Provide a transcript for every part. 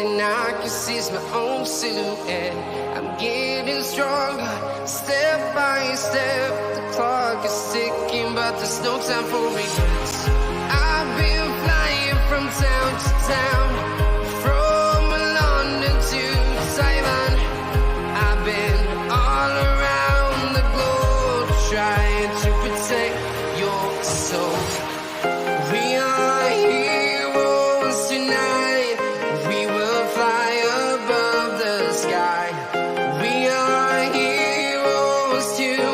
and I can seize my own silhouette. I'm getting stronger, step by step. The clock is ticking, but there's no time for regrets. I've been flying from town to town, from London to Taiwan. I've been all around the globe trying to protect your soul. We are heroes tonight. We will fly above the sky. We are heroes tonight.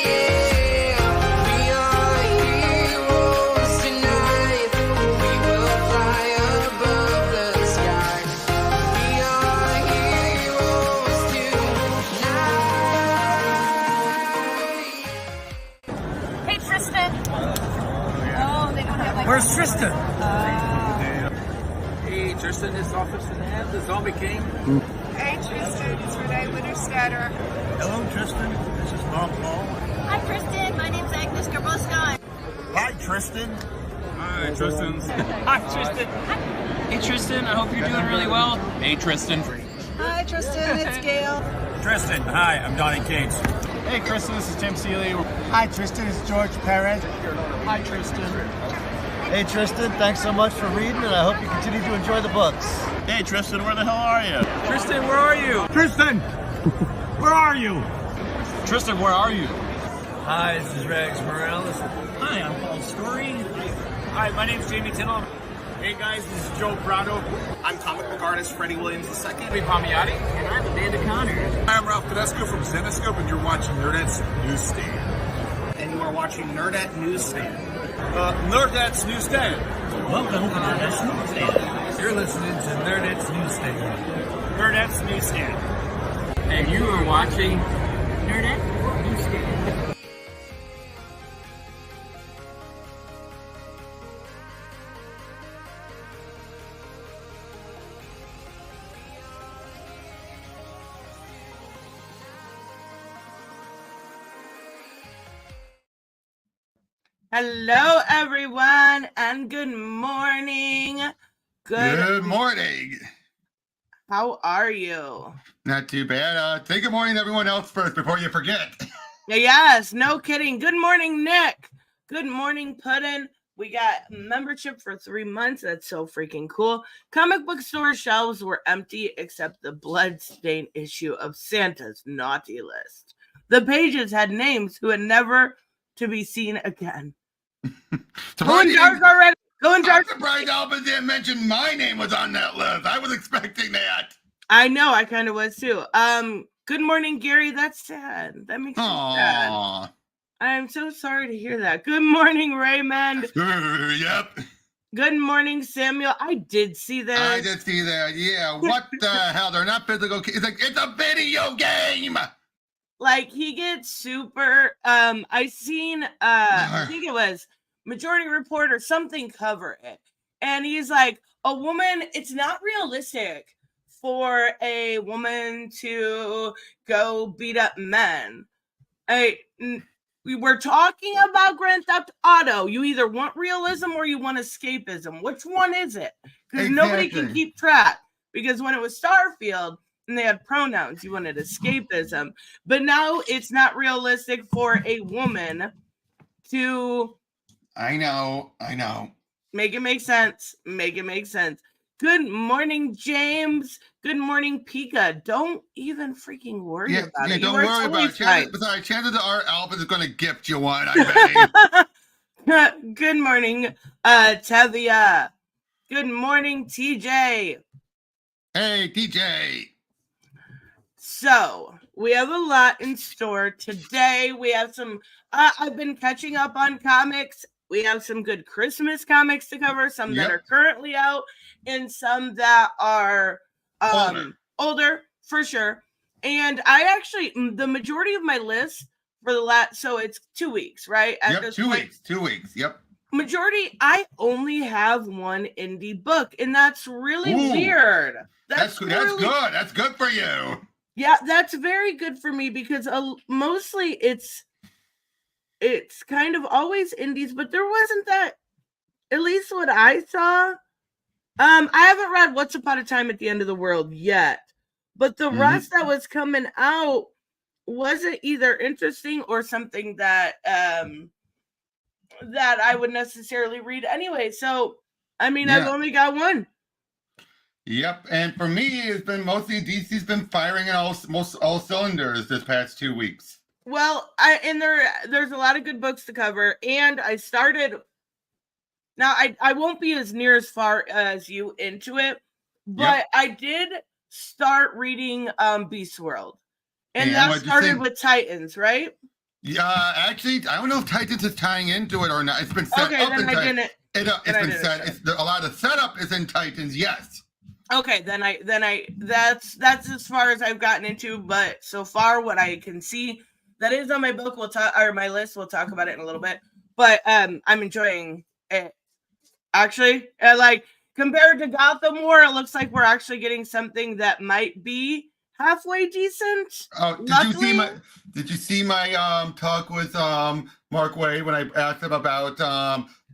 Yeah. We are heroes tonight. We will fly above the sky. We are heroes tonight. Hey, Tristan. Oh, they don't have like. Where's Tristan? Hey, Tristan is Officer Nab, the Zombie King. Hey, Tristan. It's Renee Winterstatter. Hello, Tristan. This is Bob Paul. Hi, Tristan. My name's Agnes Garboscon. Hi, Tristan. Hi, Tristan. Hi, Tristan. Hey, Tristan. I hope you're doing really well. Hey, Tristan. Hi, Tristan. It's Gail. Tristan. Hi, I'm Donnie Cates. Hey, Kristen. This is Tim Seeley. Hi, Tristan. It's George Perez. Hi, Tristan. Hey, Tristan. Thanks so much for reading, and I hope you continue to enjoy the books. Hey, Tristan, where the hell are you? Tristan, where are you? Tristan! Where are you? Tristan, where are you? Hi, this is Rags Morales. Hi, I'm Paul Story. Hi, my name's Jamie Tittle. Hey, guys, this is Joe Prado. I'm comic book artist Freddie Williams II. I'm Palmiotti. And I'm Amanda Connor. I'm Ralph Tedesco from Zenescope, and you're watching Nerdette's Newsstand. And you are watching Nerdette Newsstand. Nerdette's Newsstand. Welcome to Nerdette's Newsstand. You're listening to Nerdette's Newsstand. Nerdette's Newsstand. And you are watching Nerdette Newsstand. Hello, everyone, and good morning. Good morning. How are you? Not too bad. Say good morning to everyone else first before you forget. Yes, no kidding. Good morning, Nick. Good morning, Puddin'. We got membership for 3 months. That's so freaking cool. Comic book store shelves were empty except the bloodstained issue of Santa's naughty list. The pages had names who had never to be seen again. Going dark already. Going dark. I'm surprised Alvin didn't mention my name was on that list. I was expecting that. I know. I kind of was too. Good morning, Gary. That's sad. That makes me sad. Aww. I'm so sorry to hear that. Good morning, Raymond. Yep. Good morning, Samuel. I did see that. I did see that. Yeah. What the hell? They're not physical. It's like it's a video game. Like he gets super. I seen. I think it was Majority Report or something cover it, and he's like, a woman. It's not realistic for a woman to go beat up men. We were talking about Grand Theft Auto. You either want realism or you want escapism. Which one is it? Because nobody can keep track. Because when it was Starfield and they had pronouns, you wanted escapism. But now it's not realistic for a woman to... I know. Make it make sense. Make it make sense. Good morning, James. Good morning, Pika. Don't even freaking worry about it. Don't worry about it. Chances are Alvin is going to gift you one, I bet. Good morning, Tevia. Good morning, TJ. Hey, TJ. So, we have a lot in store today. We have some, I've been catching up on comics. We have some good Christmas comics to cover, some that are currently out, and some that are older, for sure. And I actually, the majority of my list for the last, so it's 2 weeks, right? Yep, 2 weeks. 2 weeks, yep. Majority, I only have one indie book, and that's really weird. That's good. That's good for you. Yeah, that's very good for me because mostly it's kind of always indies, but there wasn't that, at least what I saw, I haven't read Once Upon a Time at the End of the World yet, but the rest that was coming out wasn't either interesting or something that that I would necessarily read anyway. So, I mean, I've Yeah. only got one. Yep. And for me, it's been mostly DC's been firing on all cylinders this past 2 weeks. Well, there's a lot of good books to cover, and I started. Now, I won't be as near as far as you into it, but I did start reading Beast World, and that what'd you started think? with Titans, right? Yeah, actually, I don't know if Titans is tying into it or not. It's been set Okay, up then in I Titans. didn't. It's then I been didn't set. start. A lot of setup is in Titans. Yes. Okay, then I that's as far as I've gotten into, but so far what I can see that is on my book we'll talk or my list, we'll talk about it in a little bit. But I'm enjoying it. Actually, like compared to Gotham War, it looks like we're actually getting something that might be halfway decent. Oh, did you see my talk with Mark Wade when I asked him about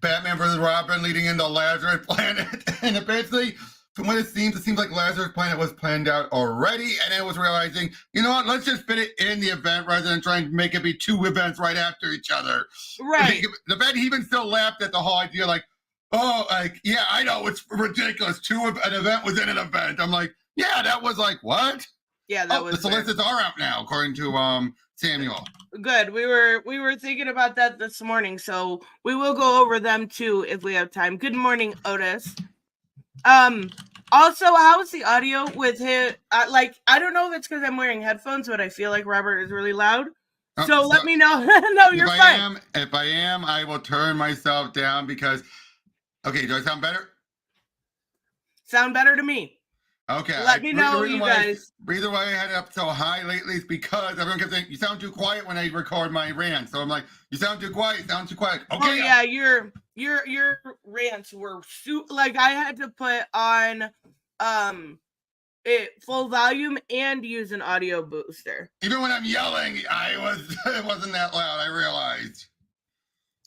Batman versus Robin leading into Lazarus Planet? And basically, from what it seems like Lazarus Planet was planned out already, and it was realizing, you know what, let's just fit it in the event rather than trying to make it be two events right after each other. Right. The fact he even still laughed at the whole idea, like, oh, like, yeah, I know, it's ridiculous. An event within an event. I'm like, yeah, that was like, what? Yeah, that was the solicits are out now, according to Samuel. Good. We were thinking about that this morning, so we will go over them too if we have time. Good morning, Otis. Also, how's the audio with his? Like, I don't know if it's because I'm wearing headphones, but I feel like Robert is really loud. So let me know. No, you're fine. If I am, I will turn myself down because. Okay, do I sound better? Sound better to me. Okay. Let me know, you guys. The reason why I had it up so high lately is because everyone kept saying, you sound too quiet when I record my rant. So I'm like, you sound too quiet, Okay. Oh, yeah, your rants were like I had to put on it full volume and use an audio booster. Even when I'm yelling, it wasn't that loud, I realized.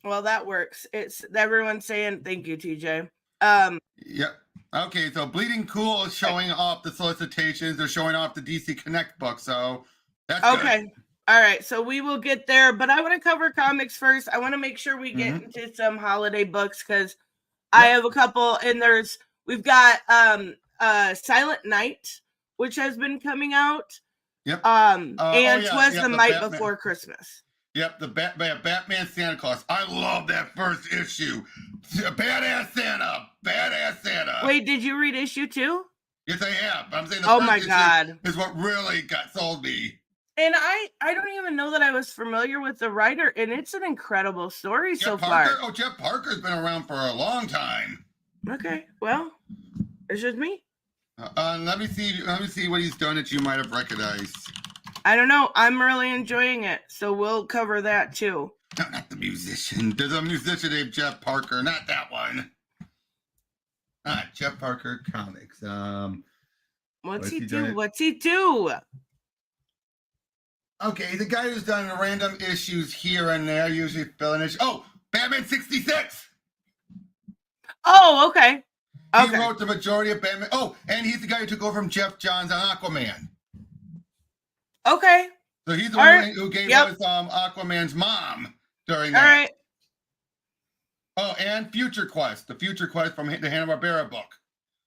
Well, that works. It's everyone's saying thank you, TJ. Yep. Okay, so Bleeding Cool is showing off the solicitations. They're showing off the DC Connect book, so that's okay. Good. All right, so we will get there, but I want to cover comics first. I want to make sure we get into some holiday books because I have a couple, and we've got Silent Night, which has been coming out. Yep. And Twas the Night Before Christmas. Yep, the Batman Santa Claus. I love that first issue. Badass Santa. Wait, did you read issue 2? Yes, I have. I'm saying the first issue is what really sold me. And I don't even know that I was familiar with the writer, and it's an incredible story so far. Oh, Jeff Parker's been around for a long time. Okay, well, it's just me. Let me see what he's done that you might have recognized. I don't know. I'm really enjoying it, so we'll cover that too. No, not the musician. There's a musician named Jeff Parker, not that one. Jeff Parker Comics. What's he do? Okay, the guy who's done random issues here and there, usually filling issues. Oh, Batman 66. Oh, okay. He wrote the majority of Batman. Oh, and he's the guy who took over from Jeff Johns on Aquaman. Okay. So he's the one who gave us Aquaman's mom during that. All right. Oh, and Future Quest. The Future Quest from the Hanna-Barbera book.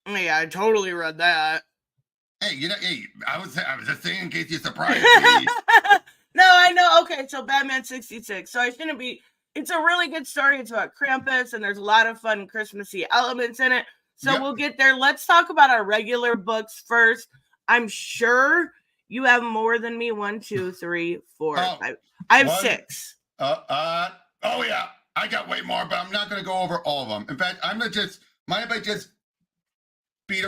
Yeah, I totally read that. Hey, I was just saying in case you surprised me. No, I know. Okay, so Batman 66. So I shouldn't be. It's a really good story. It's about Krampus, and there's a lot of fun Christmassy elements in it. So we'll get there. Let's talk about our regular books first. I'm sure you have more than me. 1, 2, 3, 4, 5. I have 6. Oh yeah, I got way more, but I'm not going to go over all of them. In fact, I'm gonna mind if I just beat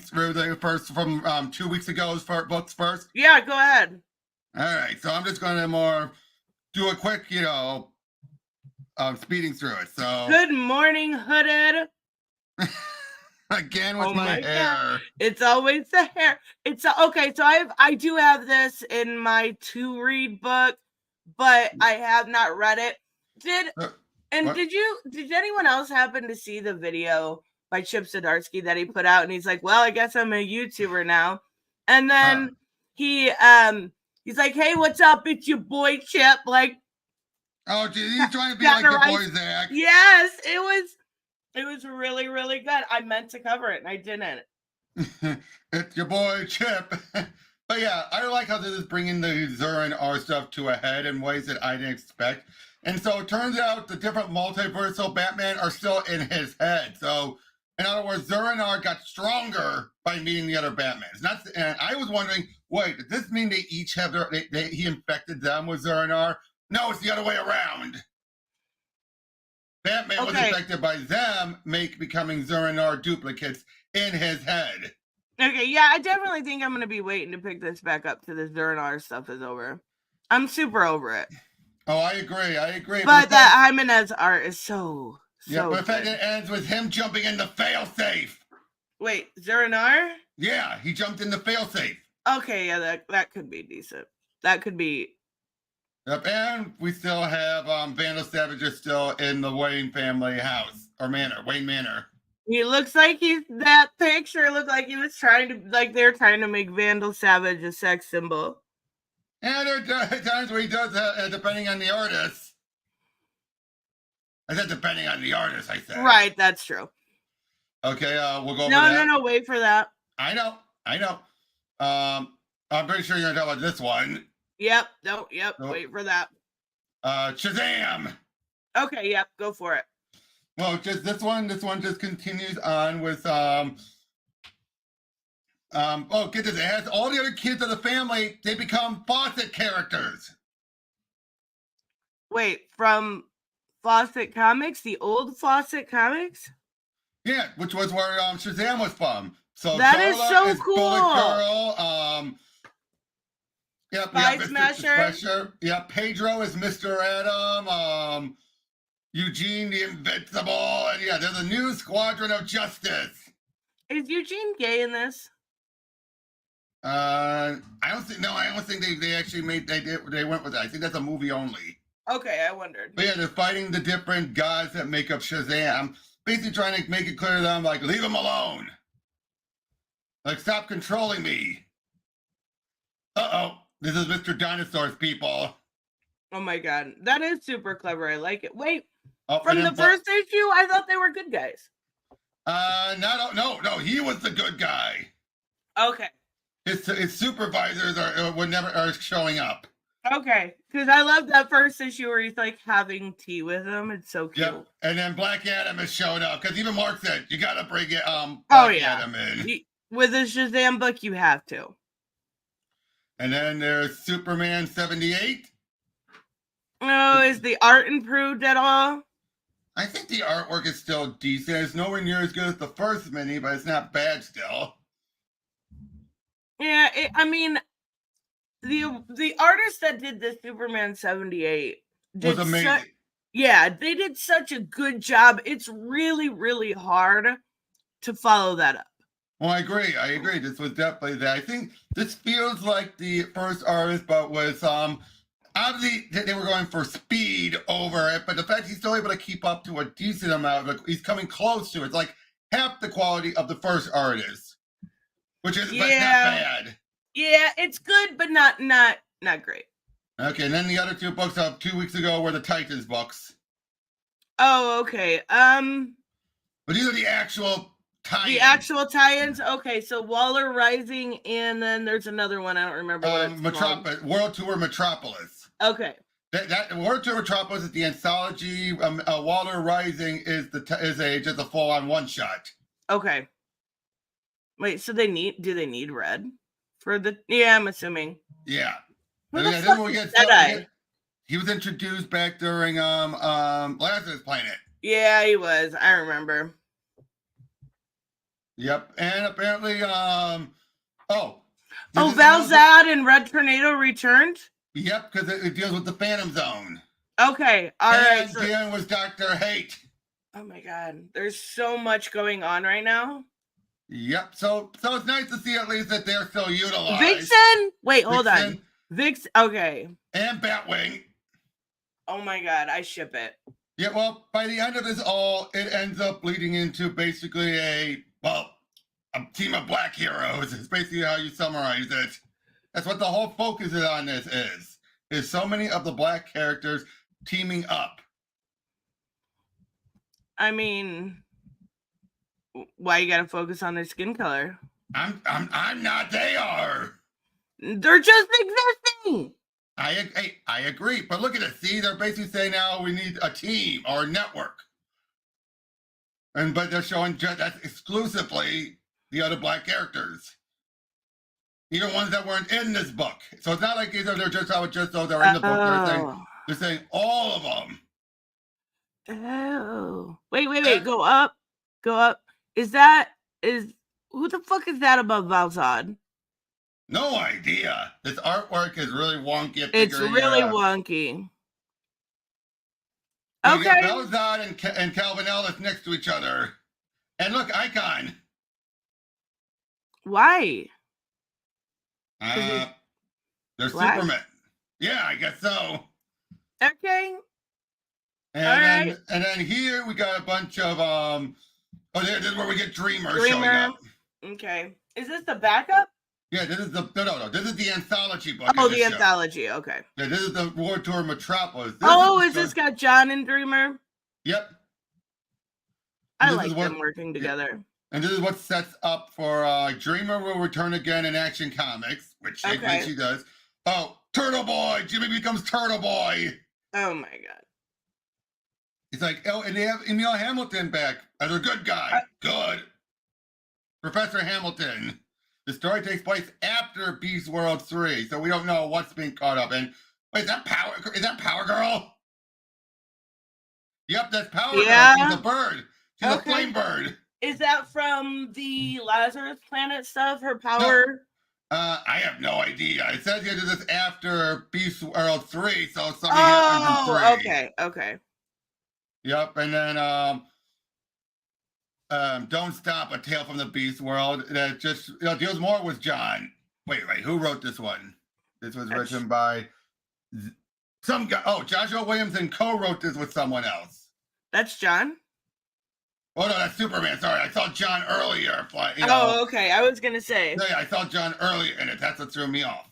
through the first from 2 weeks ago's books first? Yeah, go ahead. All right, so I'm just going to do a quick, speeding through it. So good morning, Hooded. Again with my hair. God. It's always the hair. Okay. So I do have this in my to read book, but I have not read it. Did anyone else happen to see the video by Chip Zdarsky that he put out, and he's like, well, I guess I'm a YouTuber now. And then he's like, hey, what's up? It's your boy Chip. Like, oh, geez, he's trying to be like your boy Zach. Yes, it was really, really good. I meant to cover it and I didn't. It's your boy Chip. But yeah, I like how this is bringing the Zur and R stuff to a head in ways that I didn't expect. And so it turns out the different multiversal Batman are still in his head. So in other words, Zur and R got stronger by meeting the other Batmans. And I was wondering, wait, does this mean they each have he infected them with Zur and R? No, it's the other way around. Batman was infected by them, becoming Zur and R duplicates in his head. Okay, yeah, I definitely think I'm going to be waiting to pick this back up till the Zur and R stuff is over. I'm super over it. Oh, I agree. But that Jimenez art is so but the fact good. it ends with him jumping in the failsafe. Wait, Zur and R? Yeah, he jumped in the failsafe. Okay, yeah, that could be decent. That could be. Yep, and we still have Vandal Savage is still in the Wayne family house or manor, Wayne Manor. He looks like that picture looked like he was they're trying to make Vandal Savage a sex symbol. And there are times where he does that, depending on the artist. I said depending on the artist, I said. Right, that's true. Okay, we'll go over that. No, wait for that. I know. I'm pretty sure you're going to talk about this one. Yep, wait for that. Shazam! Okay, yep, go for it. Well, just this one just continues on with get this, it has all the other kids of the family, they become Fawcett characters. Wait, from Fawcett Comics, the old Fawcett Comics? Yeah, which was where Shazam was from. So that is so cool. Bullet Girl, Spy Smasher. Yeah, Pedro is Mr. Adam. Eugene the Invincible, and yeah, there's a new Squadron of Justice. Is Eugene gay in this? I don't think they actually they went with that. I think that's a movie only. Okay, I wondered. But yeah, they're fighting the different gods that make up Shazam, basically trying to make it clear to them, like, leave him alone. Like, stop controlling me. This is Mr. Dinosaur's people. Oh my god, that is super clever. I like it. Wait, Oh, from the first issue, I thought they were good guys. No, he was the good guy. Okay. His supervisors are showing up. Okay, because I love that first issue where he's like having tea with them. It's so cute. Yep, and then Black Adam has showed up because even Mark said you got to bring it. Adam in. With a Shazam book, you have to. And then there's Superman 78. Oh, is the art improved at all? I think the artwork is still decent. It's nowhere near as good as the first mini, but it's not bad still. Yeah, I mean, the artist that did the Superman 78 was amazing. They did such a good job. It's really, really hard to follow that up. Well, I agree. This was definitely that. I think this feels like the first artist, but was obviously they were going for speed over it, but the fact he's still able to keep up to a decent amount, like he's coming close to it. It's like half the quality of the first artist, which is but not bad. Yeah, it's good, but not great. Okay, and then the other two books of 2 weeks ago were the Titans books. Oh, okay. But these are the actual tie-ins. The actual tie-ins? Okay, so Waller Rising, and then there's another one. I don't remember what it's called. World Tour Metropolis. Okay. That World Tour Metropolis is the anthology. Waller Rising is just a full-on one-shot. Okay. Wait, so do they need red for the? Yeah, I'm assuming. Yeah. Who the fuck is Deadeye? He was introduced back during Lazarus Planet. Yeah, he was. I remember. Yep, and apparently, Valzad and Red Tornado returned? Yep, because it deals with the Phantom Zone. Okay, all right. And then was Dr. Hate. Oh my god, there's so much going on right now. Yep, so it's nice to see at least that they're still utilized. Vixen? Wait, hold on. Vixen, okay. And Batwing. Oh my god, I ship it. Yeah, well, by the end of this all, it ends up leading into basically a team of black heroes. It's basically how you summarize it. That's what the whole focus is on this is so many of the black characters teaming up. I mean, why you gotta focus on their skin color? I'm not, they are. They're just existing. I agree, but look at it. See, they're basically saying now we need a team or a network, but they're showing just that's exclusively the other black characters, even ones that weren't in this book. So it's not like either they're just those that are in the book. They're saying all of them. Oh, wait, go up. Is who the fuck is that above Valzad? No idea. This artwork is really wonky. It's really wonky. You Okay. got Valzad and Calvin Ellis next to each other. And look, Icon. Why? They're black? Superman. Yeah, I guess so. Okay. And then here we got a bunch of this is where we get Dreamer showing up. Okay. Is this the backup? Yeah, this is no. This is the anthology book. Oh, the anthology. Okay. Yeah, this is the War Tour Metropolis. Is this got John and Dreamer? Yep. I like them working together. And this is what sets up for Dreamer will return again in Action Comics, which she does. Oh, Turtle Boy! Jimmy becomes Turtle Boy! Oh my god. He's like, oh, and they have Emil Hamilton back as a good guy. Good. Professor Hamilton. The story takes place after Beast World 3, so we don't know what's being caught up in. Wait, is that Power Girl? Yep, that's Power Girl. She's a bird. She's a flame bird. Is that from the Lazarus Planet stuff? Her power? No. I have no idea. It says here this is after Beast World 3, so something happens in 3. Okay. Yep, and then Don't Stop, A Tale from the Beast World. That just deals more with John. Wait, who wrote this one? This was written by some guy. Oh, Joshua Williamson co-wrote this with someone else. That's John? Oh no, that's Superman. Sorry, I saw John earlier. Okay. I was gonna say. Yeah, I saw John earlier in it. That's what threw me off.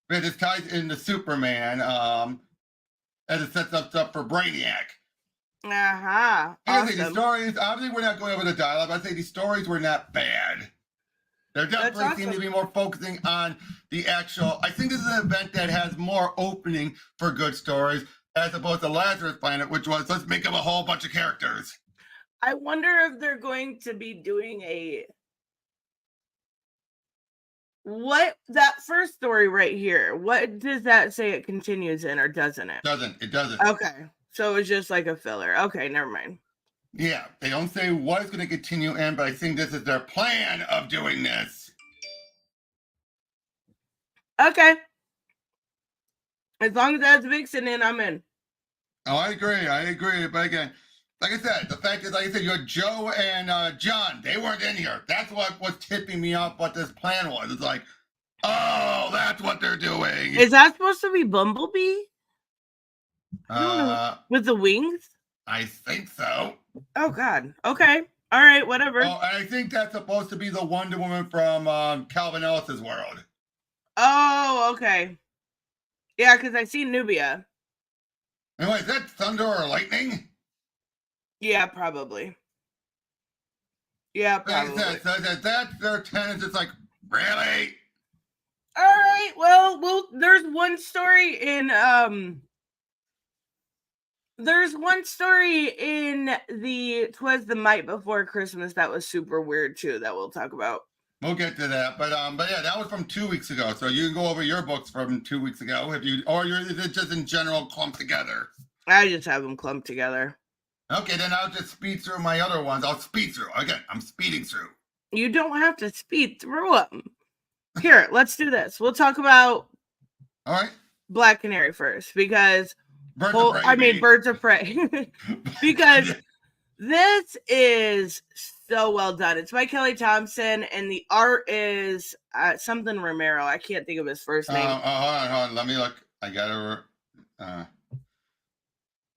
But this ties into Superman, as it sets us up for Brainiac. Awesome. The stories, obviously we're not going over the dialogue, I'd say these stories were not bad. They're definitely seem to be more focusing on the actual, I think this is an event that has more opening for good stories, as opposed to Lazarus Planet, which was, let's make up a whole bunch of characters. I wonder if they're going to be doing that first story right here, what does that say it continues in, or doesn't it? It doesn't. Okay. So it's just like a filler. Okay, never mind. Yeah, they don't say what is going to continue in, but I think this is their plan of doing this. Okay. As long as that's Vixen in, I'm in. Oh, I agree. But again, like I said, the fact is, like I said, you had Joe and John. They weren't in here. That's what was tipping me off what this plan was. It's like, oh, that's what they're doing. Is that supposed to be Bumblebee? With the wings? I think so. Oh, God. Okay. All right, whatever. Oh, and I think that's supposed to be the Wonder Woman from Calvin Ellis's world. Oh, okay. Yeah, because I see Nubia. Anyway, is that thunder or lightning? Yeah, probably. Like I said, so that's their tenants. It's like, really? All right. Well, there's one story in the 'Twas the Night Before Christmas that was super weird too that we'll talk about. We'll get to that, but yeah, that was from 2 weeks ago. So you can go over your books from 2 weeks ago is it just in general clumped together? I just have them clumped together. Okay, then I'll just speed through my other ones. I'll speed through. Again, I'm speeding through. You don't have to speed through them. Here, let's do this. We'll talk about all right Black Canary first because Birds of Prey. because this is so well done. It's by Kelly Thompson, and the art is something Romero. I can't think of his first name. Hold on. Let me look. I gotta.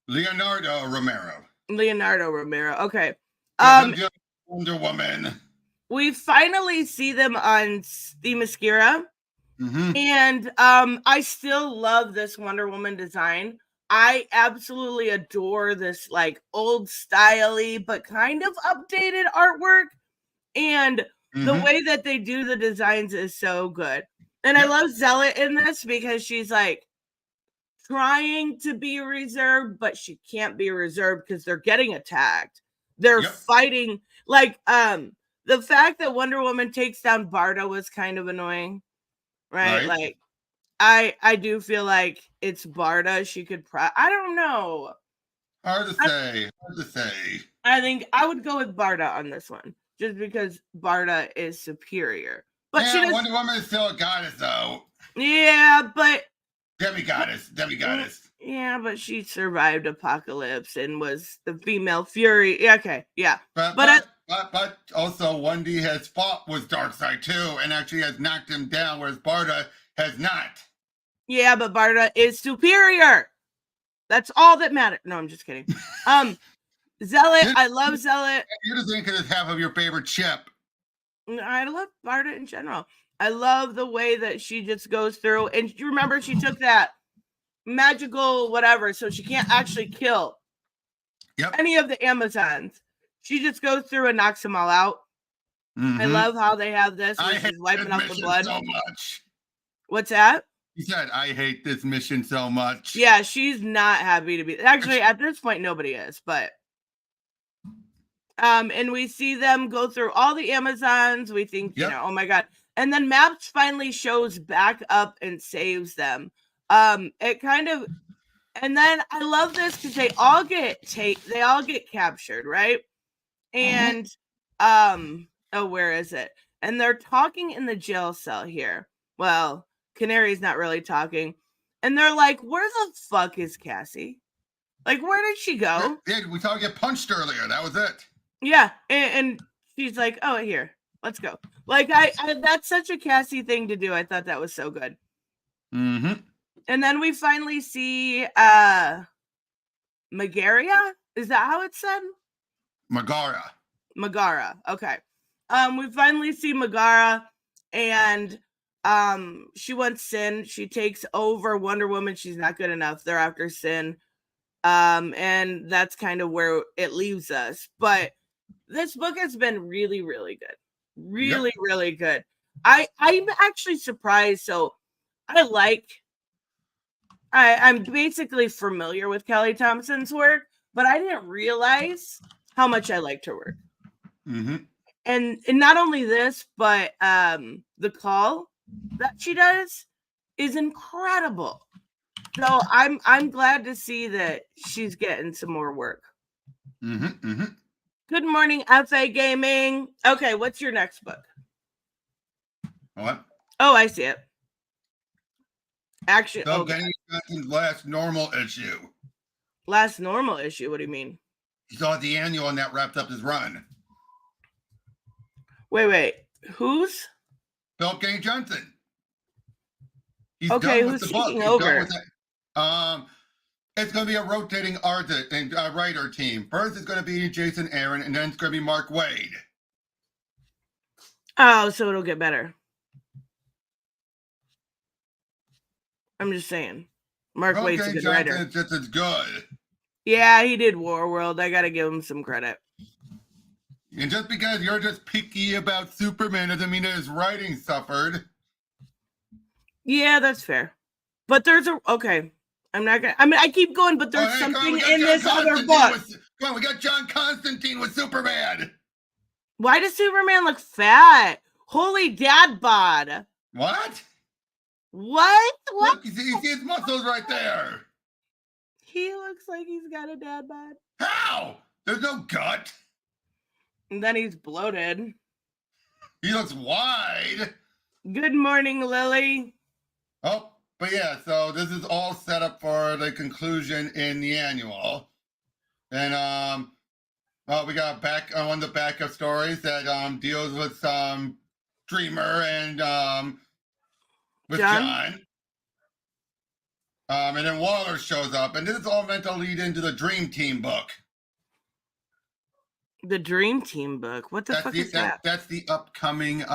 Leonardo Romero. Leonardo Romero. Okay. Yeah, them just Wonder Woman. We finally see them on the Mascara. Mm-hmm. And I still love this Wonder Woman design. I absolutely adore this like old styley but kind of updated artwork. And the way that they do the designs is so good. And I love Zealot in this because she's like trying to be reserved, but she can't be reserved because they're getting attacked. They're fighting. Like the fact that Wonder Woman takes down Barda was kind of annoying. Right? Like I do feel like it's Barda. She could I don't know. Hard to say. I think I would go with Barda on this one. Just because Barda is superior. But yeah, she does, Wonder Woman is still a goddess though. Yeah, but Demigoddess. Yeah, but she survived Apocalypse and was the female Fury. Okay, yeah. But also Wendy has fought with Darkseid too, and actually has knocked him down, whereas Barda has not. Yeah, but Barda is superior. That's all that matters. No, I'm just kidding. Zealot, I love Zealot. You're just thinking it's half of your favorite chip. I love Barda in general. I love the way that she just goes through. And you remember she took that magical whatever, so she can't actually kill any of the Amazons. She just goes through and knocks them all out. I love how they have this. She's wiping out the blood so much. What's that? He said, I hate this mission so much. Yeah, she's not happy to be. Actually, at this point, nobody is, but and we see them go through all the Amazons. We think, you know, oh my god. And then Maps finally shows back up and saves them. It kind of, and then I love this because they all get captured, right? And oh, where is it? And they're talking in the jail cell here. Well, Canary's not really talking. And they're like, where the fuck is Cassie? Like, where did she go? Yeah, we saw her get punched earlier. That was it. Yeah. And she's like, oh, here, let's go. Like, I that's such a Cassie thing to do. I thought that was so good. Mm-hmm. And then we finally see Magaria. Is that how it's said? Megara. Okay. We finally see Megara, and she wants Sin. She takes over Wonder Woman. She's not good enough. They're after Sin. And that's kind of where it leaves us. But this book has been really, really good. Really, really good. I'm actually surprised. So I'm basically familiar with Kelly Thompson's work, but I didn't realize how much I liked her work. Mm-hmm. And not only this, but the call that she does is incredible. So I'm glad to see that she's getting some more work. Mm-hmm. Mm-hmm. Good morning, FA Gaming. Okay, what's your next book? What? Oh, I see it. Actually, Getting last normal issue. Last normal issue? What do you mean? He saw the annual and that wrapped up his run. Wait. Who's? Philip K. Johnson. He's okay, done with who's the book. taking over? It's going to be a rotating artist and writer team. First, it's going to be Jason Aaron, and then it's going to be Mark Waid. Oh, so it'll get better. I'm just saying. Mark Waid's a good writer. It's just as good. Yeah, he did Warworld. I got to give him some credit. And just because you're just picky about Superman doesn't mean that his writing suffered. Yeah, that's fair. But there's okay. I'm not gonna. I mean, I keep going, but there's something in this other book. Come on, we got John Constantine with Superman. Why does Superman look fat? Holy dad bod. What? What? Look, you see his muscles right there. He looks like he's got a dad bod. How? There's no gut. And then he's bloated. He looks wide. Good morning, Lily. Oh, but yeah, so this is all set up for the conclusion in the annual. And well, we got one of the backup stories that deals with Dreamer and with John. And then Waller shows up, and this is all meant to lead into the Dream Team book. The Dream Team book. What the fuck is that? That's the upcoming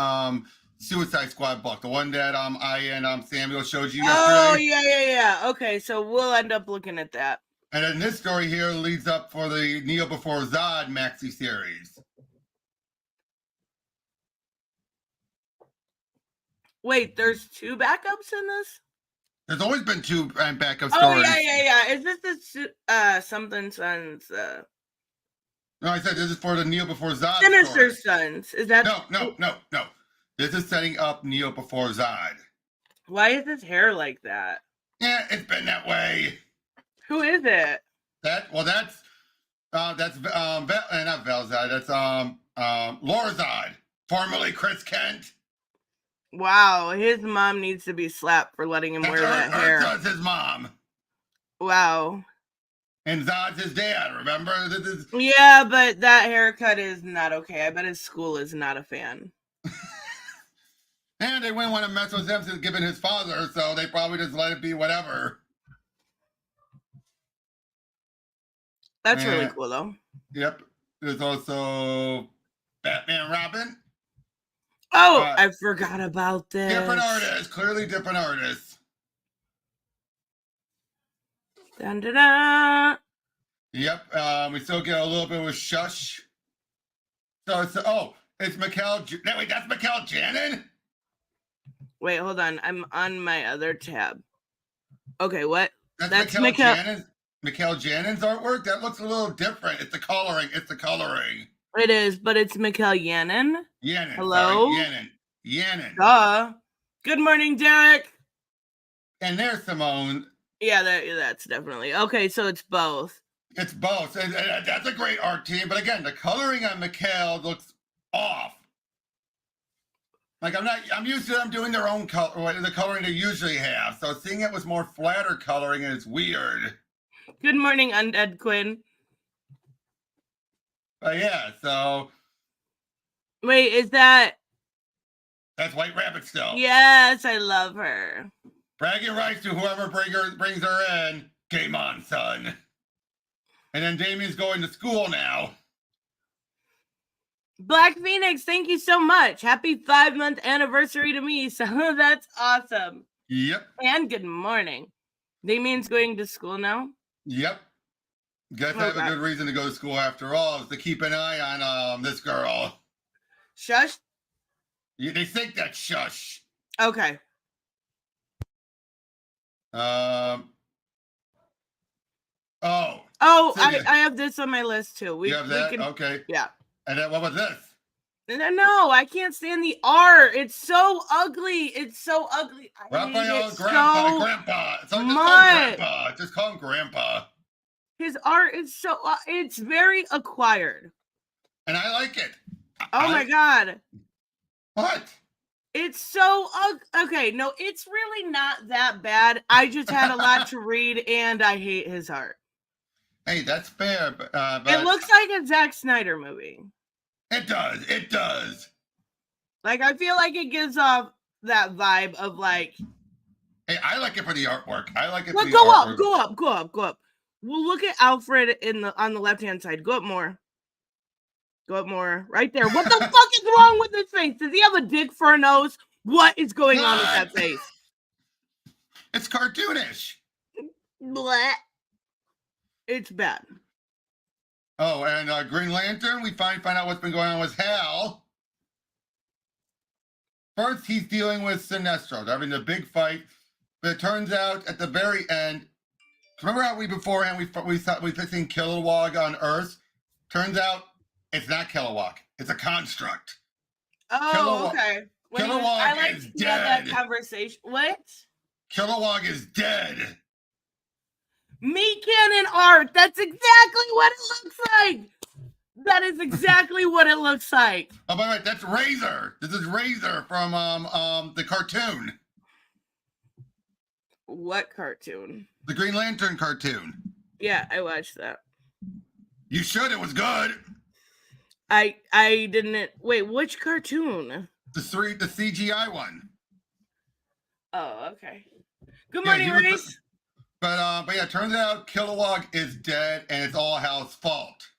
Suicide Squad book, the one that I and Samuel showed you Oh, yesterday. yeah. Okay, so we'll end up looking at that. And then this story here leads up for the Neo Before Zod maxi series. Wait, there's 2 backups in this? There's always been 2 backup Oh, stories. yeah. Is this the something Sons? No, I said this is for the Neo Before Zod Sinister story. Sons. Is that? No. This is setting up Neo Before Zod. Why is his hair like that? Yeah, it's been that way. Who is it? That's not Velzad. That's Lorzod, formerly Chris Kent. Wow, his mom needs to be slapped for letting him wear that hair. Urza's his mom. Wow. And Zod's his dad, remember? Yeah, but that haircut is not okay. I bet his school is not a fan. And they wouldn't want to mess with him since given his father, so they probably just let it be whatever. That's really cool, though. Yep. There's also Batman Robin. Oh, I forgot about this. Different artists. Clearly different artists. Dun, dun, dun. Yep. We still get a little bit with Shush. So it's Mikhail. No, wait, that's Mikhail Janin? Wait, hold on. I'm on my other tab. Okay, what? That's Mikhail Janin's artwork? That looks a little different. It's the coloring. It is, but it's Mikhail Yanin. Yanin. Hello? Sorry, Yanin. Duh. Good morning, Derek. And there's Simone. Yeah, that's definitely. Okay, so it's both. It's both. And that's a great art team. But again, the coloring on Mikhail looks off. Like I'm used to them doing their own color, the coloring they usually have. So seeing it was more flatter coloring, and it's weird. Good morning, Undead Quinn. But yeah, so wait, is that? That's White Rabbit still. Yes, I love her. Bragging rights to whoever brings her in. Game on, son. And then Damien's going to school now. Black Phoenix, thank you so much. Happy 5-month anniversary to me. So that's awesome. Yep. And good morning. Damien's going to school now? Yep. Guess I have a good reason to go to school after all, is to keep an eye on this girl. Shush? They think that's Shush. Okay. I have this on my list too. You have that? Okay. Yeah. And then what was this? No, I can't stand the art. It's so ugly. Raphael's grandpa. So just call him Grandpa. His art is so it's very acquired. And I like it. My god. What? It's so okay. No, it's really not that bad. I just had a lot to read, and I hate his art. Hey, that's fair, but it looks like a Zack Snyder movie. It does. Like, I feel like it gives off that vibe of like. Hey, I like it for the artwork. I like it. Well, go up. We'll look at Alfred on the left-hand side. Go up more. Right there. What the fuck is wrong with his face? Does he have a dick for a nose? What is going on with that face? It's cartoonish. Blech. It's bad. Oh, and Green Lantern, we find out what's been going on with Hal. First, he's dealing with Sinestro. They're having a big fight. But it turns out at the very end, remember how we beforehand we thought we fixing Kilowog on Earth? Turns out it's not Kilowog. It's a construct. Oh, okay. Kilowog is dead. That conversation. What? Kilowog is dead. Meat cannon art. That's exactly what it looks like. That is exactly what it looks like. Oh, by the way, that's Razor. This is Razor from the cartoon. What cartoon? The Green Lantern cartoon. Yeah, I watched that. You should. It was good. I didn't. Wait, which cartoon? The CGI one. Oh, okay. Good morning, Reese. But yeah, it turns out Kilowog is dead, and it's all Hal's fault.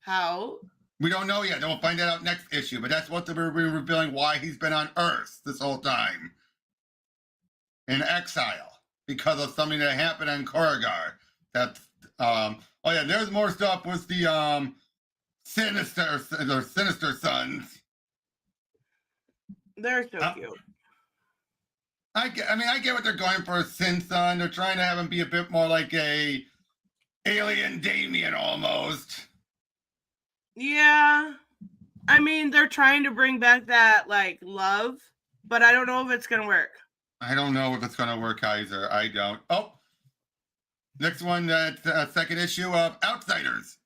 How? We don't know yet. We'll find that out next issue. But that's what they're revealing, why he's been on Earth this whole time in exile because of something that happened on Korrigar. That's oh yeah, there's more stuff with the Sinister Sons. They're so cute. I get what they're going for. Sin Son. They're trying to have him be a bit more like a alien Damien almost. Yeah. I mean, they're trying to bring back that like love, but I don't know if it's gonna work. I don't know if it's gonna work either. I don't. Oh, next one. That's second issue of Outsiders.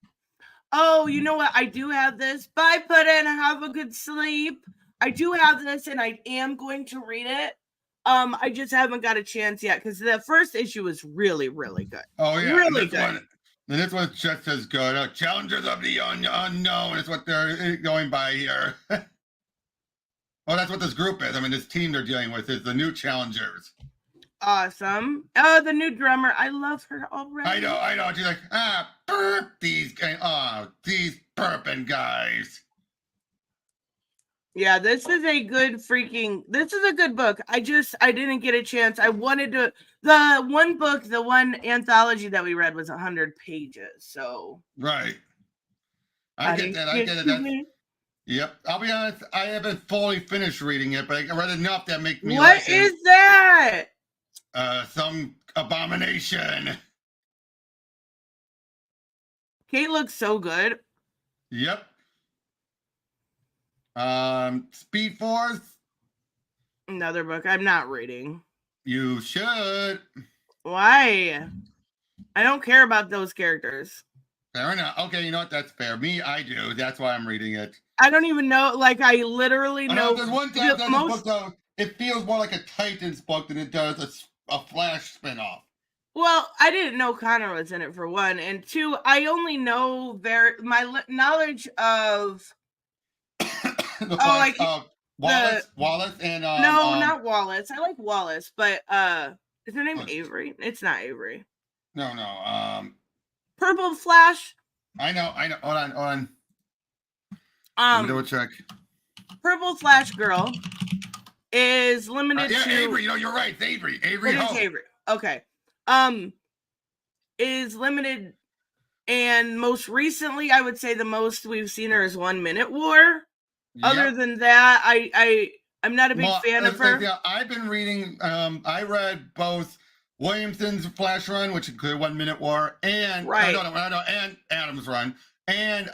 Oh, you know what? I do have this. Bye, Puddin'. Have a good sleep. I do have this, and I am going to read it. I just haven't got a chance yet because the first issue was really, really good. Oh yeah, really good. And this one's just as good. Challengers of the Unknown is what they're going by here. Well, that's what this group is. I mean, this team they're dealing with is the new Challengers. Awesome. Oh, the new drummer. I love her already. I know. She's like, burp these guys. Oh, these burping guys. Yeah, this is a good book. I didn't get a chance. I wanted to, the one anthology that we read was 100 pages. So. Right. I get that. Yep. I'll be honest, I haven't fully finished reading it, but I read enough that make me What is that? Some abomination. Kate looks so good. Yep. Speed Force. Another book I'm not reading. You should. Why? I don't care about those characters. Fair enough. Okay, you know what? That's fair. Me, I do. That's why I'm reading it. I don't even know. Like, I literally know. There's one time that book, though, it feels more like a Titans book than it does a Flash spinoff. Well, I didn't know Connor was in it for one, and two, I only know my knowledge of. Wallace and no, not Wallace. I like Wallace, but is her name Avery? It's not Avery. No. Purple Flash. I know. Hold on. Let me double check. Purple Flash girl is limited to Avery. No, you're right. It's Avery. Avery. It is Avery. Okay. Is limited, and most recently, I would say the most we've seen her is 1 Minute War. Yep. Other than that, I'm not a big fan of her. Yeah, I've been reading. I read both Williamson's Flash run, which included 1 Minute War, and and Adams' run, and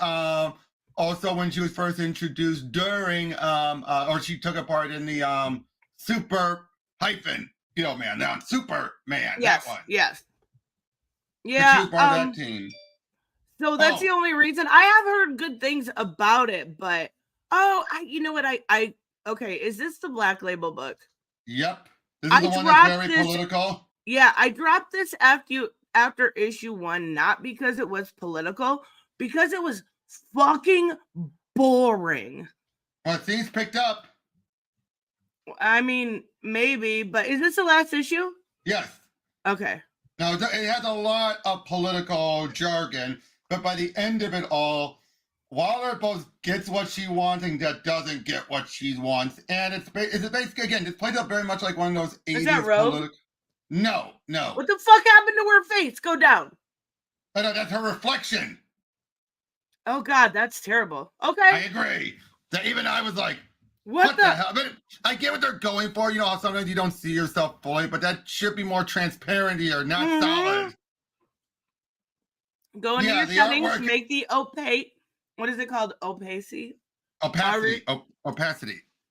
also when she was first introduced during, or she took a part in the Superman. Superman. Yes, that one. Yes. Yeah. She was part of that team. So that's the only reason. I have heard good things about it, but you know what? Okay, is this the Black Label book? Yep. This is the one that's very political. Yeah, I dropped this after issue 1, not because it was political, because it was fucking boring. Well, things picked up. I mean, maybe, but is this the last issue? Yes. Okay. Now, it has a lot of political jargon, but by the end of it all, Waller both gets what she wants and doesn't get what she wants. And it's basically, again, it plays out very much like one of those 80s. Is that Rogue? No. What the fuck happened to her face? Go down. No, that's her reflection. Oh, God, that's terrible. Okay. I agree. Even I was like, what the hell? But I get what they're going for. You know how sometimes you don't see yourself fully, but that should be more transparent here, not solid. Go into your settings, make the opaque. What is it called? Opacity.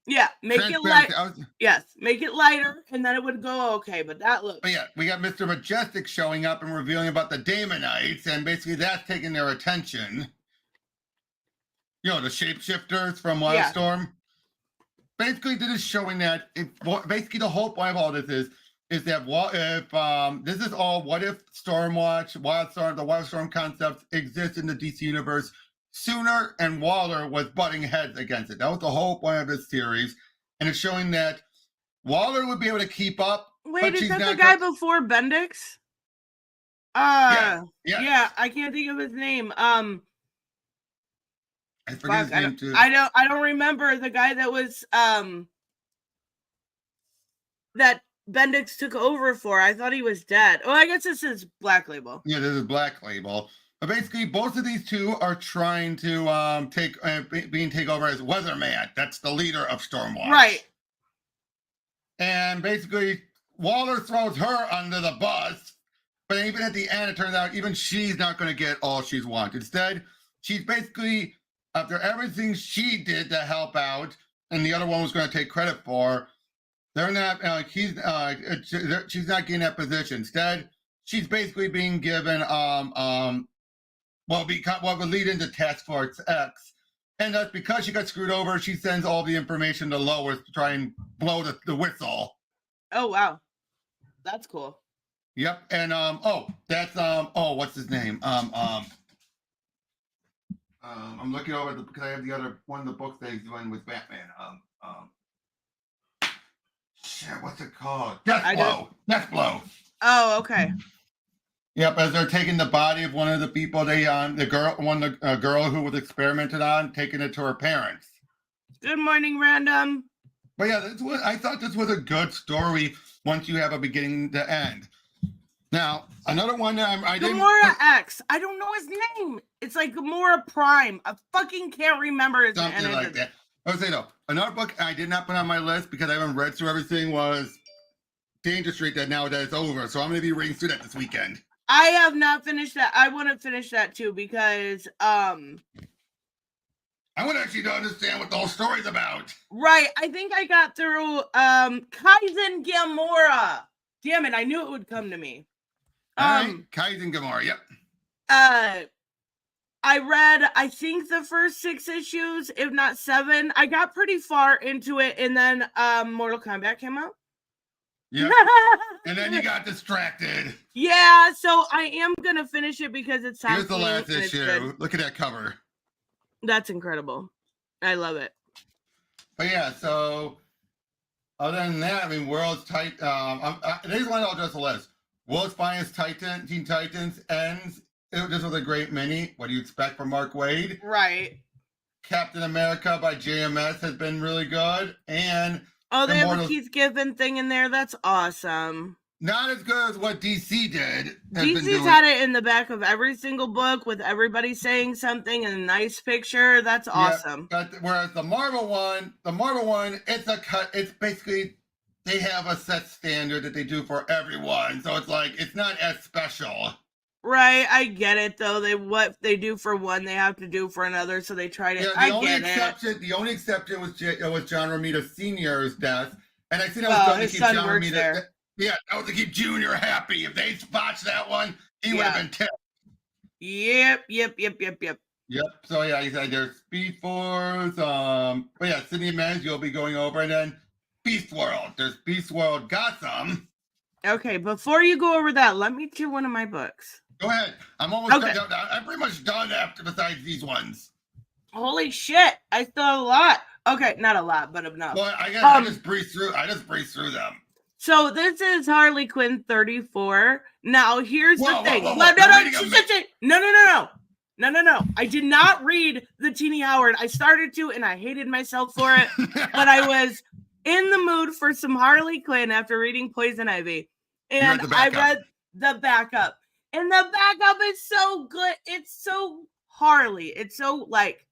Yeah, make it light. Yes, make it lighter, and then it would go okay. But that looks. But yeah, we got Mr. Majestic showing up and revealing about the Damonites, and basically that's taking their attention. You know, the shapeshifters from Wildstorm. Basically, this is showing that basically the whole point of all this is that this is all what if Stormwatch, the Wildstorm concepts exist in the DC universe sooner, and Waller was butting heads against it. That was the whole point of this series, and it's showing that Waller would be able to keep up. Wait, but is she's that the not guy go- before Bendix? Yeah. Yeah, I can't think of his name. I forget his name too. I don't remember the guy that was that Bendix took over for. I thought he was dead. Oh, I guess this is Black Label. Yeah, this is Black Label. But basically, both of these two are trying to take over as Weatherman. That's the leader of Stormwatch. Right. And basically, Waller throws her under the bus. But even at the end, it turns out even she's not going to get all she's wanted. Instead, she's basically, after everything she did to help out, and the other one was going to take credit for, they're not. She's not getting that position. Instead, she's basically being given what would lead into Task Force X. And that's because she got screwed over, she sends all the information to Lois to try and blow the whistle. Oh, wow. That's cool. Yep. And that's what's his name? I'm looking over because I have the other one of the books that he's doing with Batman. Shit, what's it called? Deathblow. Deathblow. Oh, okay. Yep, as they're taking the body of one of the people the girl who was experimented on, taking it to her parents. Good morning, Random. But yeah, I thought this was a good story once you have a beginning to end. Now, another one I didn't... Gamora X. I don't know his name. It's like Gamora Prime. I fucking can't remember his name. Something like that. I would say, though, another book I did not put on my list because I haven't read through everything was Danger Street, that now that it's over. So I'm going to be reading through that this weekend. I have not finished that. I want to finish that too because I want actually to understand what the whole story's about. Right. I think I got through Kaizen Gamora. Damn it, I knew it would come to me. Kaizen Gamora, yep. I read I think the first 6 issues, if not 7. I got pretty far into it and then Mortal Kombat came out. Yeah. And then you got distracted. Yeah, so I am gonna finish it because it's time. Here's the last issue. Look at that cover. That's incredible. I love it. But yeah, so other than that, I mean, World's Tight. There's one I'll address the list. World's Finest Teen Titans ends. This was a great mini. What do you expect from Mark Waid? Right. Captain America by JMS has been really good, and they have a Keith Giffen thing in there. That's awesome. Not as good as what DC did. DC's had it in the back of every single book with everybody saying something and a nice picture. That's awesome. Yeah, but whereas the Marvel one, it's a cut. It's basically they have a set standard that they do for everyone, so it's like it's not as special. Right, I get it though. What they do for one, they have to do for another, so they try to. Yeah, the only exception was John Romita Sr.'s death, and I think I was going to keep John Romita. There. Yeah, I was to keep Junior happy. If they botched that one, he would have been tipped. Yep. Yep. So yeah, he said there's Speed Force. But yeah, City of Mans you'll be going over, and then Beast World. There's Beast World Gotham. Okay, before you go over that, let me do one of my books. Go ahead. I'm almost done. I'm pretty much done after besides these ones. Holy shit! I still have a lot. Okay, not a lot, but enough. Well, I just breeze through. I just breeze through them. So this is Harley Quinn 34. Now here's the thing. No. I did not read the Teenie Howard. I started to, and I hated myself for it. But I was in the mood for some Harley Quinn after reading Poison Ivy, and I read the backup. And the backup is so good. It's so Harley. It's so like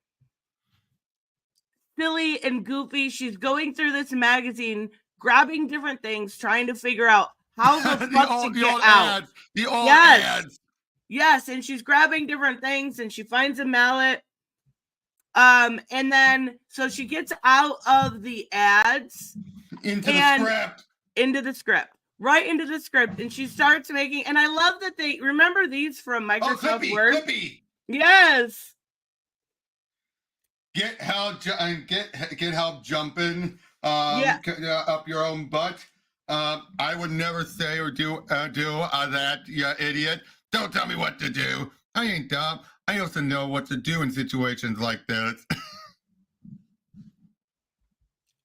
silly and goofy. She's going through this magazine, grabbing different things, trying to figure out how the fuck to get out. Ads. Yes, and she's grabbing different things, and she finds a mallet. And then so she gets out of the ads into the script. Right into the script, and she starts making. And I love that they remember these from Microsoft Word. Clippy. Yes. Get help jumping up your own butt. I would never say or do that, you idiot. Don't tell me what to do. I ain't dumb. I also know what to do in situations like this.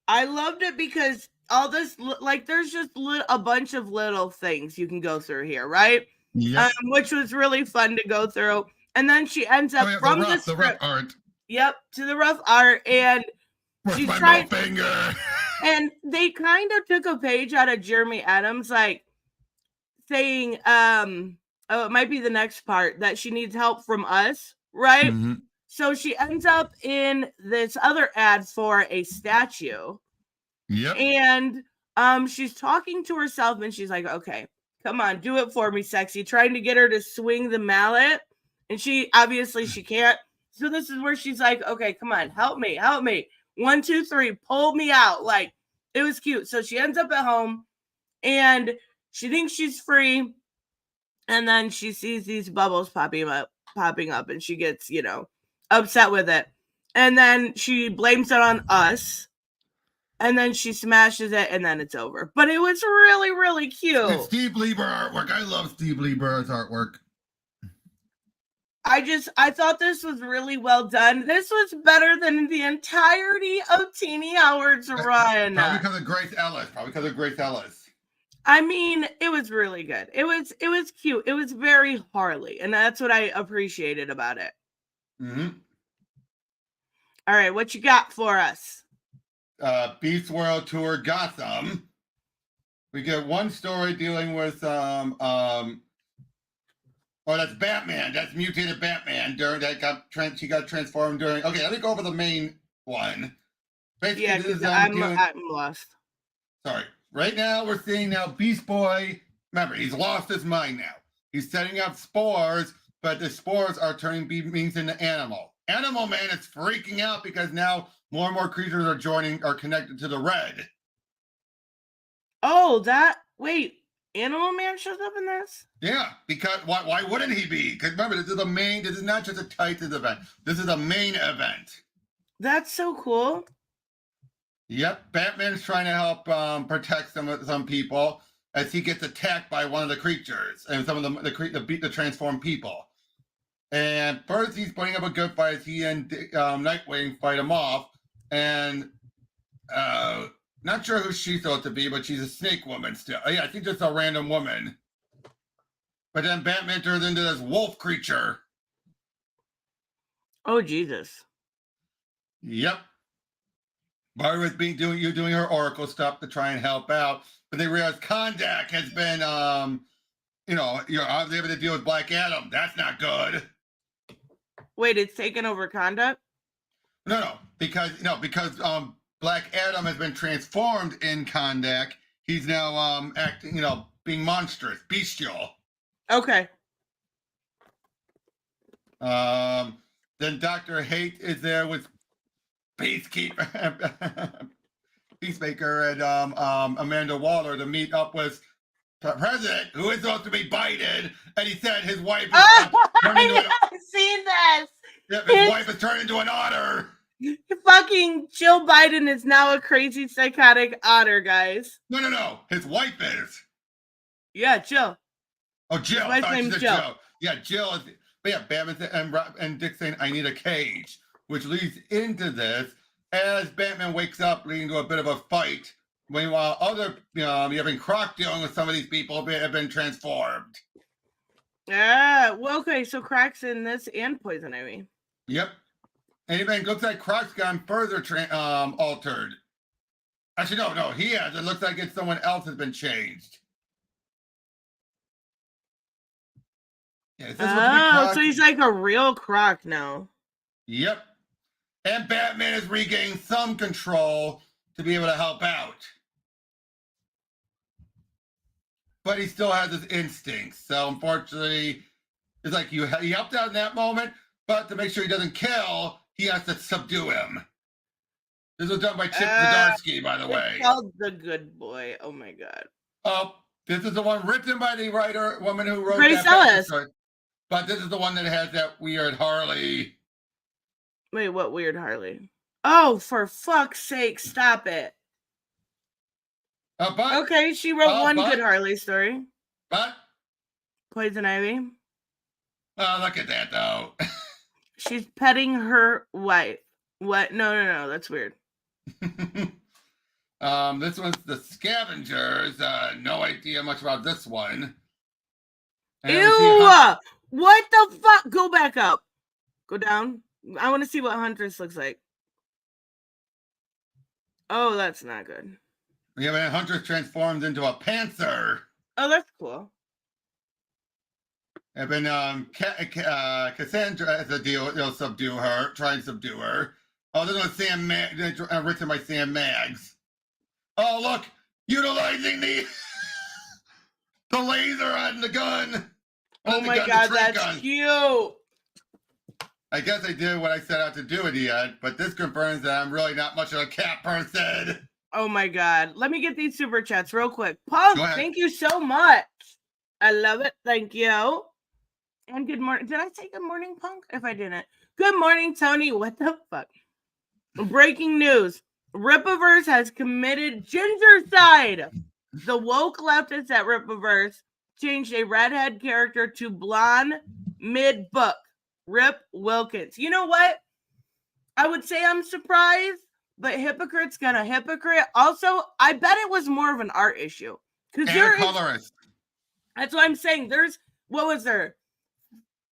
I loved it because all this, like, there's just a bunch of little things you can go through here, right? Yep. Which was really fun to go through. And then she ends up from the rough art. Yep, to the rough art, and Where's she's my trying. middle finger? And they kind of took a page out of Jeremy Adams, like saying, oh, it might be the next part that she needs help from us, right? Mm-hmm. So she ends up in this other ad for a statue. Yep. And she's talking to herself and she's like, okay, come on, do it for me, sexy. Trying to get her to swing the mallet. And she can't. So this is where she's like, okay, come on, help me. 1, 2, 3, pull me out. Like, it was cute. So she ends up at home and she thinks she's free. And then she sees these bubbles popping up and she gets, upset with it. And then she blames it on us. And then she smashes it and then it's over. But it was really, really cute. It's Steve Lieber artwork. I love Steve Lieber's artwork. I thought this was really well done. This was better than the entirety of Teeny Howard's run. Probably because of Grace Ellis. I mean, it was really good. It was cute. It was very Harley, and that's what I appreciated about it. Mm-hmm. All right, what you got for us? Beast World Tour Gotham. We get one story dealing with that's Batman. That's mutated Batman. She got transformed during. Okay, let me go over the main one. Basically, Yeah, because I'm lost. Sorry. Right now, we're seeing Beast Boy. Remember, he's lost his mind now. He's setting up spores, but the spores are turning beings into animal. Animal Man is freaking out because now more and more creatures are connected to the red. Oh, wait. Animal Man shows up in this? Yeah, because why wouldn't he be? Because remember, this is not just a Titans event. This is a main event. That's so cool. Yep, Batman's trying to help protect some people as he gets attacked by one of the creatures and some of the transformed people. And first he's putting up a good fight as he and Nightwing fight him off. And not sure who she thought to be, but she's a snake woman still. Yeah, I think just a random woman. But then Batman turns into this wolf creature. Oh, Jesus. Yep. Barbara was doing her Oracle stuff to try and help out. But they realize Kondak has been, I was able to deal with Black Adam. That's not good. Wait, it's taken over Kondak? No, because Black Adam has been transformed in Kondak. He's now acting, being monstrous, bestial. Okay. Then Dr. Hate is there with Peacekeeper, Peacemaker, and Amanda Waller to meet up with the president, who is supposed to be Biden, and he said his wife is I've seen this. Yep, his wife is turned into an otter. Fucking Jill Biden is now a crazy psychotic otter, guys. No. His wife is. Yeah, Jill. Oh, Jill. His wife's name's Jill. Yeah, Jill is. But yeah, Batman and Dick saying, "I need a cage," which leads into this as Batman wakes up, leading to a bit of a fight. Meanwhile, having Croc dealing with some of these people have been transformed. Yeah. Well, okay. So Croc's in this and Poison Ivy. Yep. And even looks like Croc's gone further altered. Actually, no, he has. It looks like someone else has been changed. Yeah, so he's like a real Croc now. Yep. And Batman is regaining some control to be able to help out. But he still has his instincts. So unfortunately, it's like he helped out in that moment, but to make sure he doesn't kill, he has to subdue him. This was done by Chip Zdarsky, by the way. Called The Good Boy. Oh my God. Oh, this is the one written by the woman who wrote Grace Ellis. But this is the one that has that weird Harley. Wait, what weird Harley? Oh, for fuck's sake, stop it. Okay, she wrote one good Harley story. But? Poison Ivy. Oh, look at that, though. She's petting her wife. What? No, that's weird. This one's the Scavengers. No idea much about this one. And we see Ew! What the fuck? Go back up. Go down. I want to see what Huntress looks like. Oh, that's not good. We have a Huntress transformed into a Panther. Oh, that's cool. And then Cassandra has a deal. They'll subdue her. Try and subdue her. Oh, this one's written by Sam Maggs. Oh, look, utilizing the laser on the gun. Oh my god, that's cute. I guess I did what I set out to do in the end, but this confirms that I'm really not much of a cat person. Oh my god. Let me get these super chats real quick. Punk, Go ahead. thank you so much. I love it. Thank you. And good morning. Did I say good morning, Punk? If I didn't. Good morning, Tony. What the fuck? Breaking news. Ripaverse has committed gingercide. The woke leftists at Ripaverse changed a redhead character to blonde mid-book. Rip Wilkins. You know what? I would say I'm surprised, but hypocrite's gonna hypocrite. Also, I bet it was more of an art issue. Because And a colorist. That's what I'm saying. What was there?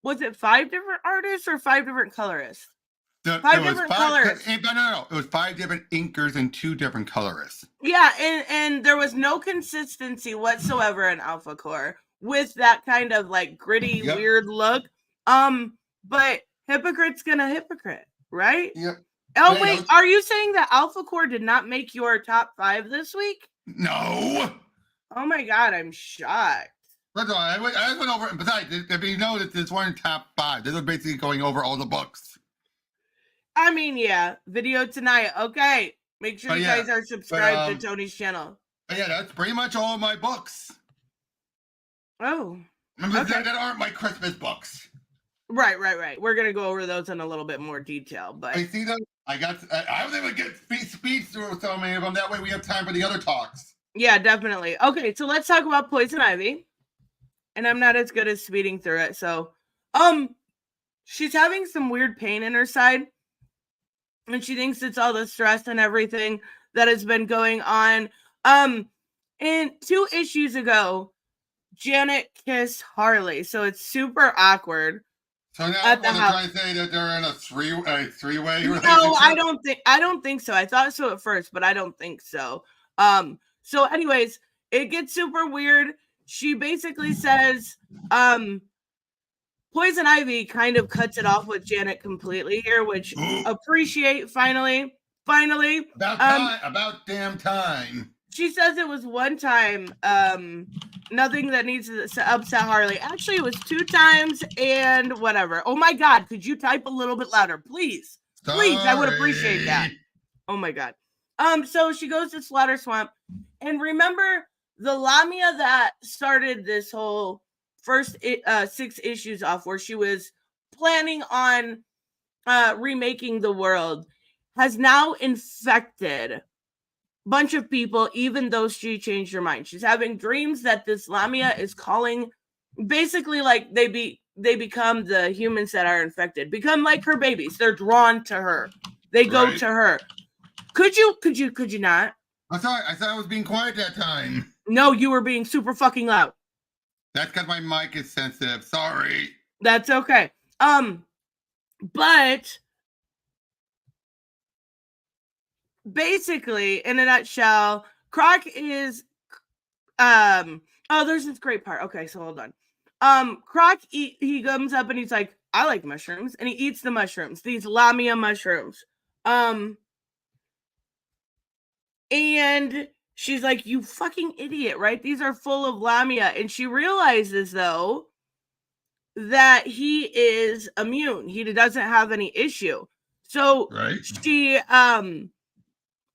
Was it 5 different artists or 5 different colorists? Five different colorists. No. It was 5 different inkers and 2 different colorists. Yeah, and there was no consistency whatsoever in Alpha Core with that kind of like gritty, weird look. But hypocrite's gonna hypocrite, right? Yep. Oh wait, are you saying that Alpha Core did not make your top 5 this week? No. Oh my god, I'm shocked. That's all. I went over. Besides, if you know that this one top 5, this is basically going over all the books. I mean, yeah, video tonight. Okay, make sure you guys are subscribed to Tony's channel. Yeah, that's pretty much all of my books. Oh, that aren't my Christmas books. Right. We're gonna go over those in a little bit more detail, but I see them. I was able to get speech through so many of them. That way, we have time for the other talks. Yeah, definitely. Okay, so let's talk about Poison Ivy. And I'm not as good as speeding through it, so she's having some weird pain in her side, and she thinks it's all the stress and everything that has been going on. And 2 issues ago, Janet kissed Harley, so it's super awkward. So now they're trying to say that they're in a three-way relationship? No, I don't think so. I thought so at first, but I don't think so. So anyways, it gets super weird. She basically says, Poison Ivy kind of cuts it off with Janet completely here, which appreciate finally. About damn time. She says it was one time, nothing that needs to upset Harley. Actually, it was 2 times and whatever. Oh my God, could you type a little bit louder, please? Sorry. Please, I would appreciate that. Oh my God. So she goes to Slaughter Swamp, and remember the Lamia that started this whole first 6 issues off, where she was planning on remaking the world, has now infected bunch of people, even though she changed her mind. She's having dreams that this Lamia is calling, basically like they become the humans that are infected, become like her babies. They're drawn to her. They go to her. Could you not? I'm sorry. I thought I was being quiet that time. No, you were being super fucking loud. That's because my mic is sensitive. Sorry. That's okay. But basically, in a nutshell, Croc is there's this great part. Okay, so hold on. Croc he comes up and he's like, I like mushrooms, and he eats the mushrooms, these Lamia mushrooms. And she's like, you fucking idiot, right? These are full of Lamia. And she realizes, though, that he is immune. He doesn't have any issue. So she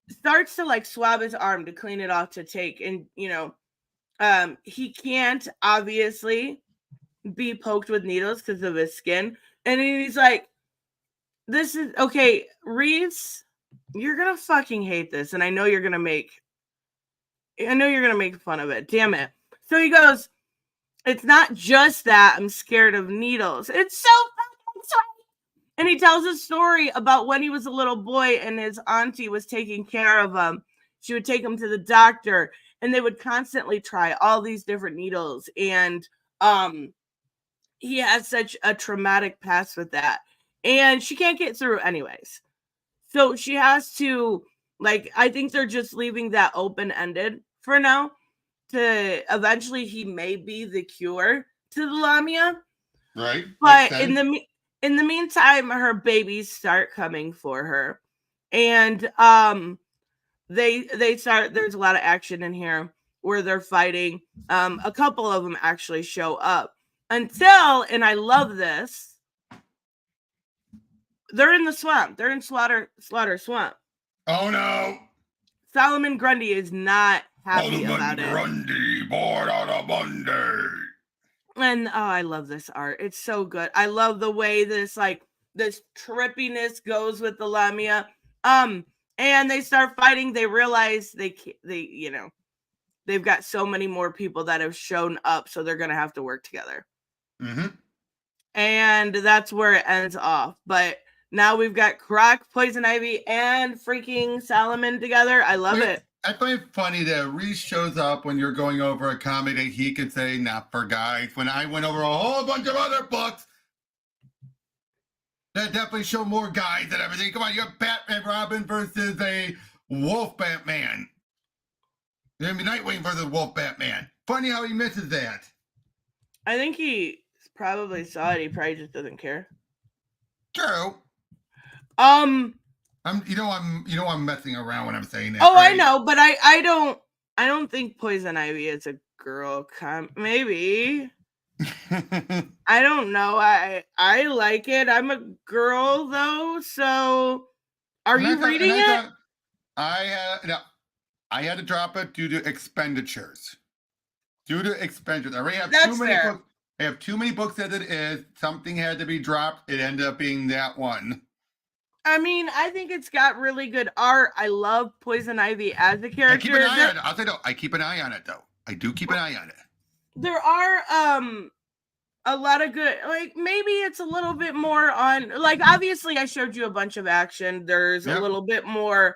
starts to like swab his arm to clean it off to take. And, he can't obviously be poked with needles because of his skin. And he's like, this is okay, Reese, you're gonna fucking hate this, and I know you're gonna make fun of it. Damn it. So he goes, it's not just that I'm scared of needles. It's so fucking sweet. And he tells a story about when he was a little boy and his auntie was taking care of him. she would take him to the doctor, and they would constantly try all these different needles. And he has such a traumatic past with that. And she can't get through anyways. So she has to, like, I think they're just leaving that open-ended for now. To eventually he may be the cure to the Lamia. Right. But in the meantime, her babies start coming for her. And they start, there's a lot of action in here where they're fighting. A couple of them actually show up until, and I love this, they're in the swamp. They're in Slaughter Swamp. Oh no. Solomon Grundy is not happy about it. Grundy, born on a Monday. And I love this art. It's so good. I love the way this trippiness goes with the Lamia. And they start fighting. They realize they've got so many more people that have shown up, so they're gonna have to work together. Mm-hmm. And that's where it ends off. But now we've got Croc, Poison Ivy, and freaking Solomon together. I love it. I find it funny that Reese shows up when you're going over a comic that he can say, not for guys. When I went over a whole bunch of other books that definitely show more guys and everything. Come on, you have Batman Robin versus a Wolf Batman. Nightwing versus Wolf Batman. Funny how he misses that. I think he probably saw it. He probably just doesn't care. True. I'm messing around when I'm saying that. Oh, right? I know, but I don't think Poison Ivy is a girl maybe. I don't know. I like it. I'm a girl though, so are you reading it? I had to drop it due to expenditures. I already have That's too many fair. books. I have too many books as it is. Something had to be dropped. It ended up being that one. I mean, I think it's got really good art. I love Poison Ivy as a character. I keep an eye on it. I'll say no. I keep an eye on it though. I do keep an eye on it. There are a lot of good, like, maybe it's a little bit more on, like, obviously I showed you a bunch of action. There's a little bit more.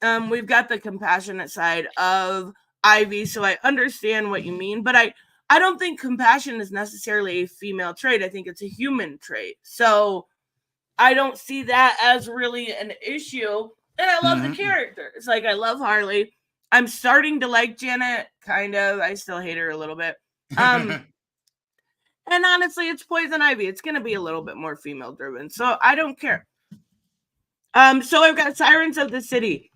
We've got the compassionate side of Ivy, so I understand what you mean, but I don't think compassion is necessarily a female trait. I think it's a human trait. So I don't see that as really an issue. And I love the characters. Like, I love Harley. I'm starting to like Janet, kind of. I still hate her a little bit. And honestly, it's Poison Ivy. It's going to be a little bit more female driven. So I don't care. So I've got Sirens of the City.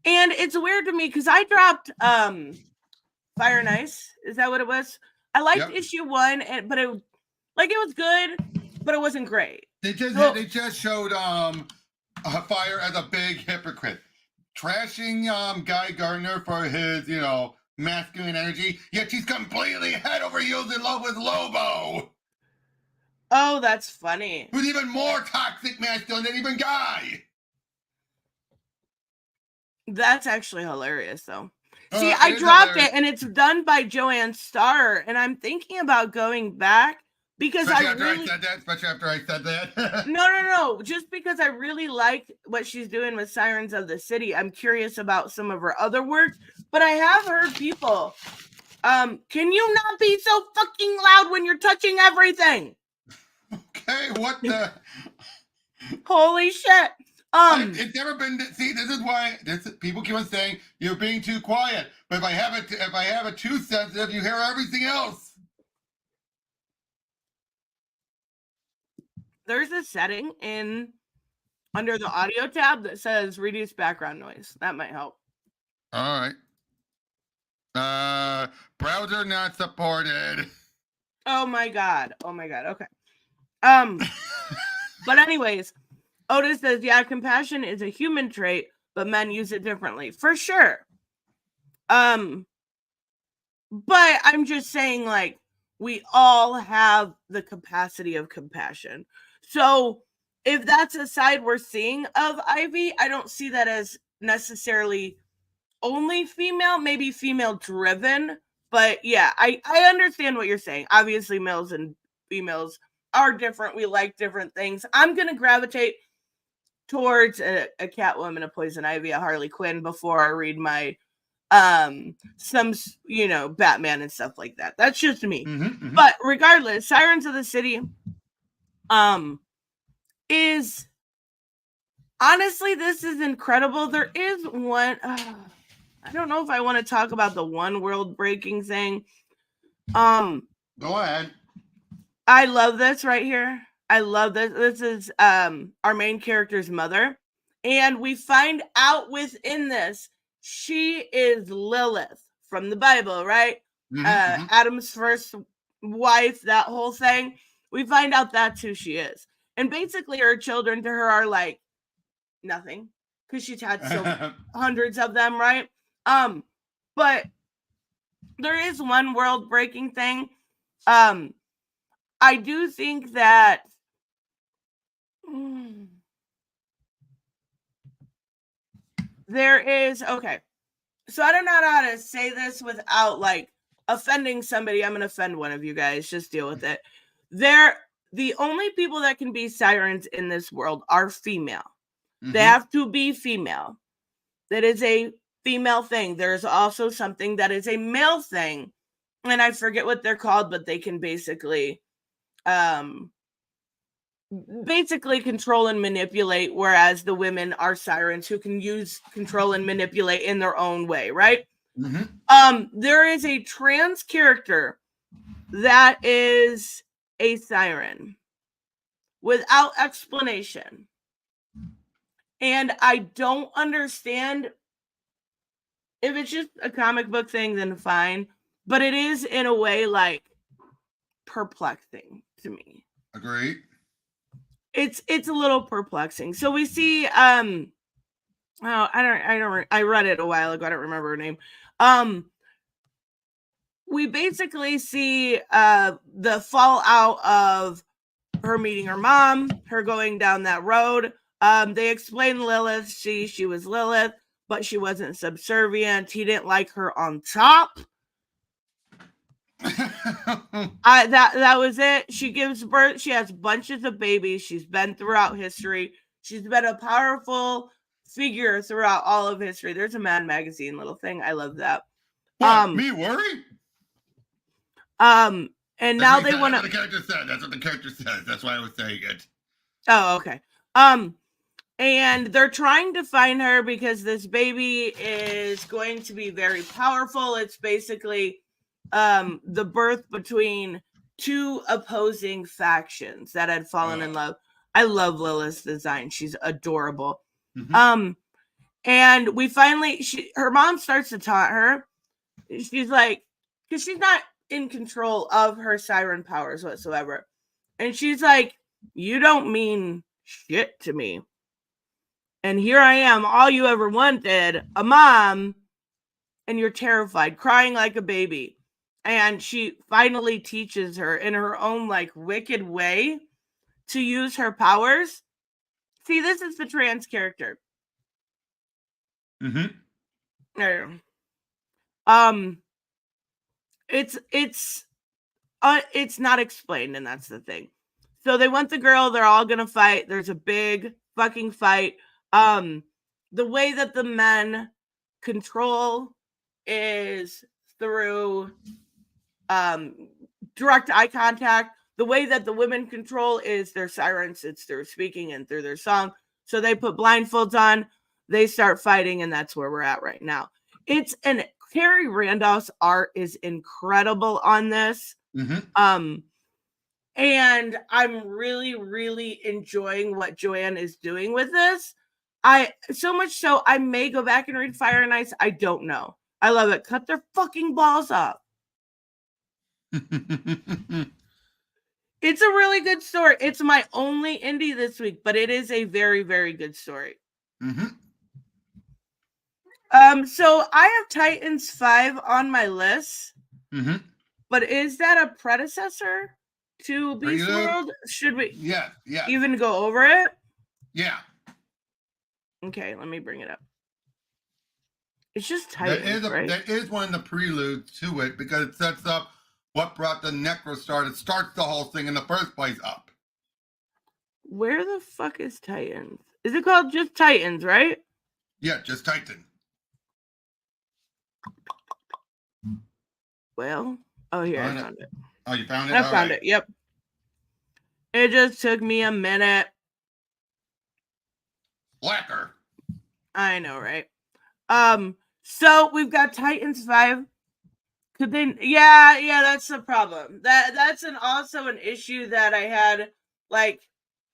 And it's weird to me because I dropped Fire and Ice. Is that what it was? I liked issue 1, but it was good, but it wasn't great. They just showed Fire as a big hypocrite, trashing Guy Gardner for his masculine energy. Yet she's completely head over heels in love with Lobo. Oh, that's funny. Who's even more toxic masculine than even Guy. That's actually hilarious, though. See, I dropped it, and it's done by Joanne Starr, and I'm thinking about going back because Especially after I said that. No. Just because I really like what she's doing with Sirens of the City. I'm curious about some of her other work, but I have heard people. Can you not be so fucking loud when you're touching everything? Okay, what the? Holy shit. It's never been. See, this is why people keep on saying you're being too quiet. But if I have it too sensitive, you hear everything else. There's a setting under the audio tab that says reduce background noise. That might help. All right. Browser not supported. Oh my god. Okay. But anyways. Otis says, yeah, compassion is a human trait, but men use it differently. For sure. But I'm just saying, like, we all have the capacity of compassion. So if that's a side we're seeing of Ivy, I don't see that as necessarily only female, maybe female driven. But yeah, I understand what you're saying. Obviously, males and females are different. We like different things. I'm going to gravitate towards a Catwoman, a Poison Ivy, a Harley Quinn before I read my some, Batman and stuff like that. That's just me. Mm-hmm. But regardless, Sirens of the City is honestly, this is incredible. There is one. I don't know if I want to talk about the one world breaking thing. Go ahead. I love this right here. I love this. This is our main character's mother. And we find out within this, she is Lilith from the Bible, right? Mm-hmm. Adam's first wife, that whole thing. We find out that's who she is. And basically her children to her are like nothing because she's had so hundreds of them, right? But there is one world breaking thing. I do think that there is, okay. So I don't know how to say this without like offending somebody. I'm going to offend one of you guys. Just deal with it. The only people that can be sirens in this world are female. Mm-hmm. They have to be female. That is a female thing. There's also something that is a male thing. And I forget what they're called, but they can basically control and manipulate, whereas the women are sirens who can use control and manipulate in their own way, right? Mm-hmm. There is a trans character that is a siren without explanation. And I don't understand. If it's just a comic book thing, then fine. But it is in a way like perplexing to me. Agreed. It's a little perplexing. So we see I read it a while ago. I don't remember her name. We basically see the fallout of her meeting her mom, her going down that road. They explain Lilith. She was Lilith, but she wasn't subservient. He didn't like her on top. That was it. She gives birth. She has bunches of babies. She's been throughout history. She's been a powerful figure throughout all of history. There's a Mad Magazine little thing. I love that. Me worry? And now they want to. That's what the character said. That's what the character says. That's why I was saying it. Oh, okay. And they're trying to find her because this baby is going to be very powerful. It's basically the birth between two opposing factions that had fallen in love. I love Lilith's design. She's adorable. Mm-hmm. And we finally, her mom starts to taunt her. She's like, because she's not in control of her siren powers whatsoever. And she's like, you don't mean shit to me. And here I am, all you ever wanted, a mom, and you're terrified, crying like a baby. And she finally teaches her in her own like wicked way to use her powers. See, this is the trans character. Mm-hmm. It's not explained, and that's the thing. So they want the girl, they're all gonna fight. There's a big fucking fight. The way that the men control is through direct eye contact. The way that the women control is their sirens. It's through speaking and through their song. So they put blindfolds on, they start fighting, and that's where we're at right now. And Carrie Randolph's art is incredible on this. Mm-hmm. And I'm really, really enjoying what Joanne is doing with this. So much so I may go back and read Fire and Ice. I don't know. I love it. Cut their fucking balls off. It's a really good story. It's my only indie this week, but it is a very, very good story. Mm-hmm. So I have Titans 5 on my list. Mm-hmm. But is that a predecessor to Beast World? Should we even go over it? Yeah. Okay, let me bring it up. It's just Titans, right? That is one of the preludes to it because it sets up what brought the Necrostar. It starts the whole thing in the first place up. Where the fuck is Titans? Is it called just Titans, right? Yeah, just Titan. Well, oh, here, I Found it. found it. Oh, you found it? I All found right. it. Yep. It just took me a minute. Blacker. I know, right? So we've got Titans 5. Could they? Yeah, that's the problem. That's also an issue that I had. Like,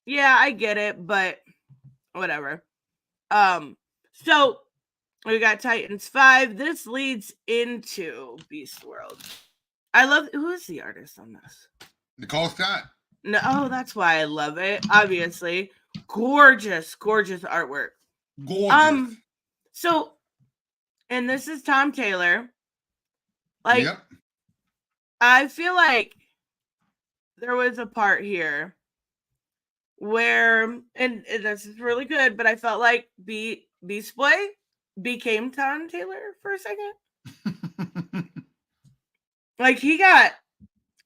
yeah, I get it, but whatever. So we got Titans 5. This leads into Beast World. I love, who is the artist on this? Nicole Scott. No, oh, that's why I love it. Obviously, gorgeous artwork. Gorgeous. So, and this is Tom Taylor. Like, yep. I feel like there was a part here where, and this is really good, but I felt like Beast Boy became Tom Taylor for a second. Like, he got,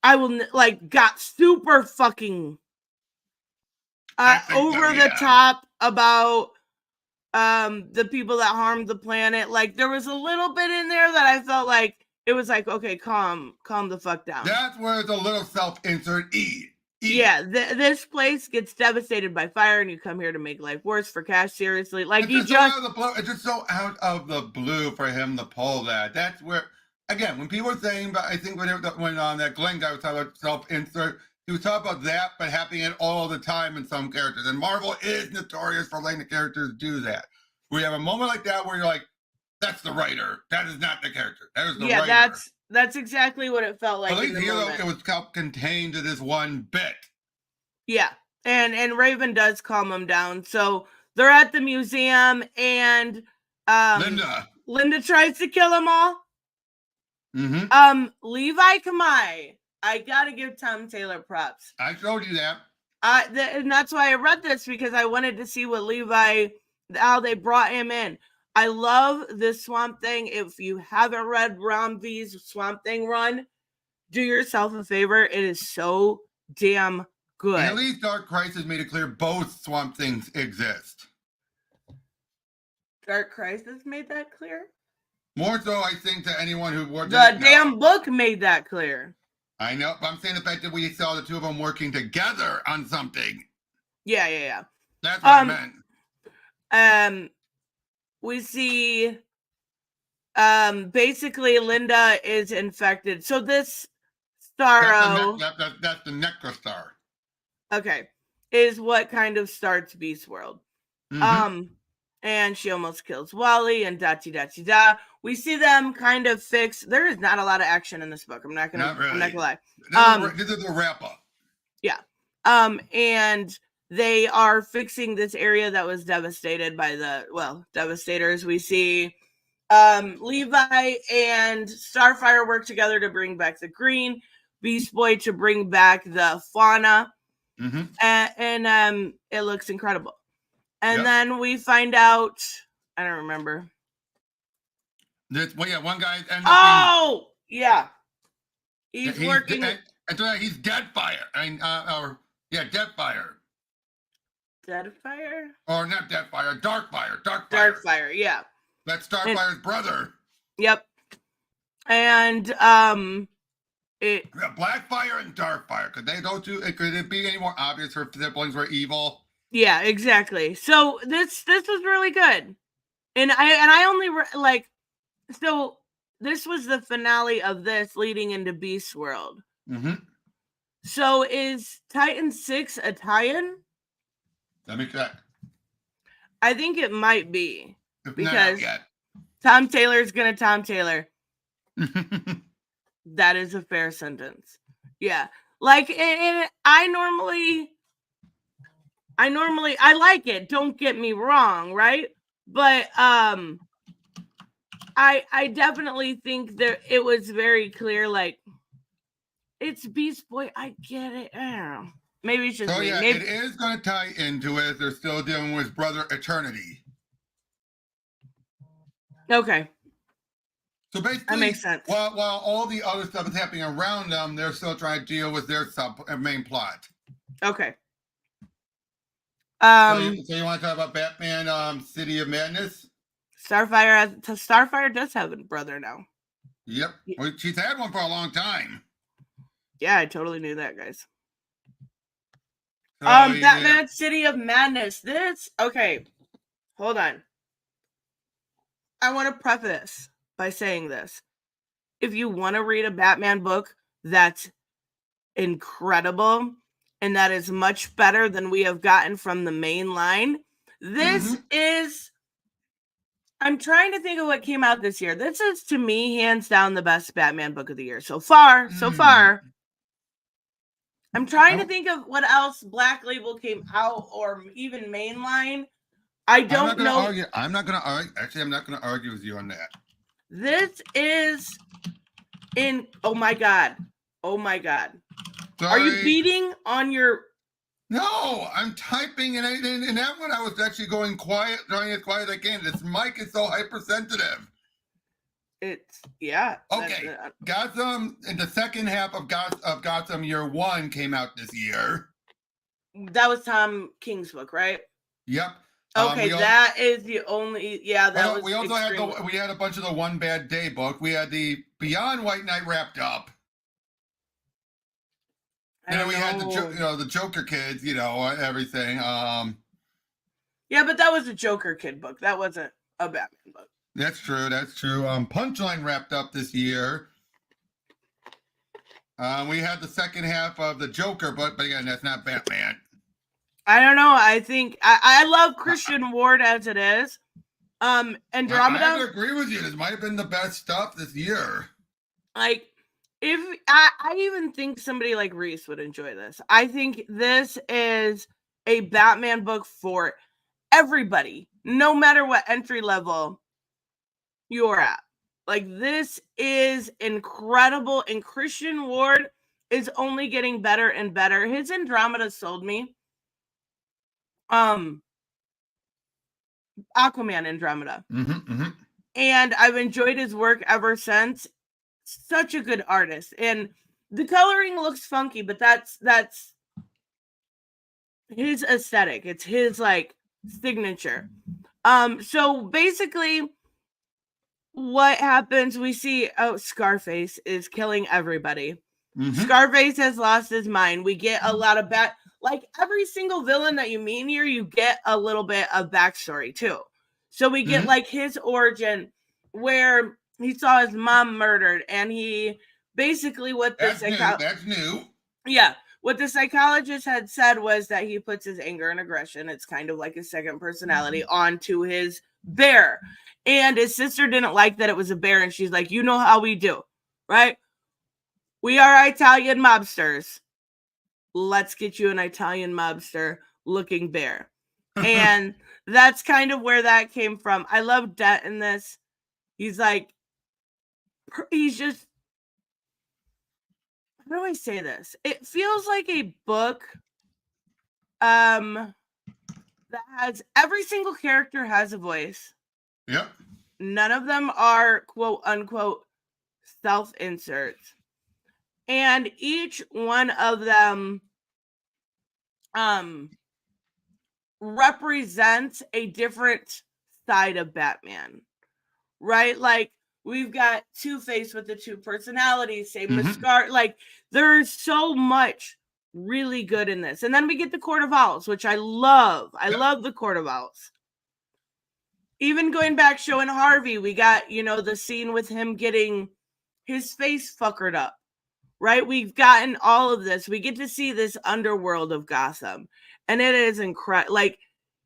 got super fucking over the top about the people that harmed the planet. Like, there was a little bit in there that I felt like it was like, okay, calm the fuck down. That's where it's a little self-insert E. Yeah, this place gets devastated by fire, and you come here to make life worse for cash. Seriously, like, it's just so out of the blue for him to pull that. That's where, again, when people were saying, but I think when that Glenn guy was talking about self-insert, he was talking about that, but happening all the time in some characters. And Marvel is notorious for letting the characters do that. Where you have a moment like that where you're like, that's the writer. That is not the character. That is the writer. Yeah, that's exactly what it felt like. At least here, though, it was contained to this one bit. Yeah, and Raven does calm him down. So they're at the museum, and Linda tries to kill them all. Mm-hmm. Levi Kamai, I gotta give Tom Taylor props. I showed you that. And that's why I read this, because I wanted to see what how they brought him in. I love this Swamp Thing. If you haven't read Ram V's Swamp Thing run, do yourself a favor. It is so damn good. And at least Dark Crisis made it clear both Swamp Things exist. Dark Crisis made that clear? More so, I think, to anyone who the damn book made that clear. I know, but I'm saying the fact that we saw the two of them working together on something. Yeah. That's what I meant. We see basically Linda is infected. So this Starro, that's the Necrostar. Okay, is what kind of starts Beast World. Mm-hmm. And she almost kills Wally and da. We see them kind of fix. There is not a lot of action in this book. I'm not gonna lie. This is the wrap up. Yeah. And they are fixing this area that was devastated by devastators. We see Levi and Starfire work together to bring back the green, Beast Boy to bring back the fauna. Mm-hmm. And it looks incredible. And then we find out, I don't remember. One guy ends up he's working. He's Deadfire. Deadfire. Deadfire? Or not Deadfire, Darkfire. Darkfire, yeah. That's Starfire's brother. Yep. And Blackfire and Darkfire. Could it be any more obvious her siblings were evil? Yeah, exactly. So this was really good. And I only so this was the finale of this leading into Beast World. Mm-hmm. So is Titan 6 a tie-in? Let me check. I think it might be. Because Tom Taylor's gonna Tom Taylor. That is a fair sentence. Yeah. Like, and I like it. Don't get me wrong, right? But I definitely think that it was very clear, like, it's Beast Boy. I get it. I don't know. Maybe it's just me. It is going to tie into it. They're still dealing with Brother Eternity. Okay. So basically, that makes sense. While all the other stuff is happening around them, they're still trying to deal with their main plot. Okay. So you want to talk about Batman City of Madness? Starfire does have a brother now. Yep. Well, she's had one for a long time. Yeah, I totally knew that, guys. So, Batman City of Madness. Okay, hold on. I want to preface by saying this. If you want to read a Batman book that's incredible and that is much better than we have gotten from the main line, this is... I'm trying to think of what came out this year. This is, to me, hands down the best Batman book of the year. So far. I'm trying to think of what else Black Label came out, or even mainline. I don't know. I'm not going to argue. Actually, I'm not going to argue with you on that. This is in... Oh, my God. Sorry. Are you beating on your... No, I'm typing, and that one I was actually going quiet, trying as quiet as I can. This mic is so hypersensitive. Okay. Gotham, in the second half of Gotham Year 1 came out this year. That was Tom King's book, right? Yep. Okay, that is the only... Yeah, that was... We also had a bunch of the One Bad Day book. We had the Beyond White Knight wrapped up. And then we had the Joker kids, everything. Yeah, but that was a Joker kid book. That wasn't a Batman book. That's true. Punchline wrapped up this year. We had the second half of the Joker, but again, that's not Batman. I don't know. I think I love Christian Ward as it is. Andromeda. I agree with you. This might have been the best stuff this year. Like, if I even think somebody like Reese would enjoy this. I think this is a Batman book for everybody, no matter what entry level you're at. Like, this is incredible, and Christian Ward is only getting better and better. His Andromeda sold me. Aquaman Andromeda. And I've enjoyed his work ever since. Such a good artist, and the coloring looks funky, but that's his aesthetic. It's his signature. So basically what happens, we see Scarface is killing everybody. Scarface has lost his mind. We get a lot of every single villain that you meet here, you get a little bit of backstory too. So we get his origin, where he saw his mom murdered, and he basically that's new. Yeah, what the psychologist had said was that he puts his anger and aggression, it's kind of like a second personality, onto his bear. And his sister didn't like that it was a bear, and she's like, you know how we do, right? We are Italian mobsters. Let's get you an Italian mobster looking bear. And that's kind of where that came from. I love Det in this. He's just, how do I say this? It feels like a book that has every single character has a voice. Yep. None of them are quote unquote self-inserts. And each one of them represents a different side of Batman. Right? Like, we've got Two-Face with the two personalities, same with Scar. There's so much really good in this. And then we get the Court of Owls, which I love. I love the Court of Owls. Even going back, showing Harvey, we got, the scene with him getting his face fuckered up. Right? We've gotten all of this. We get to see this underworld of Gotham. And it is incredible.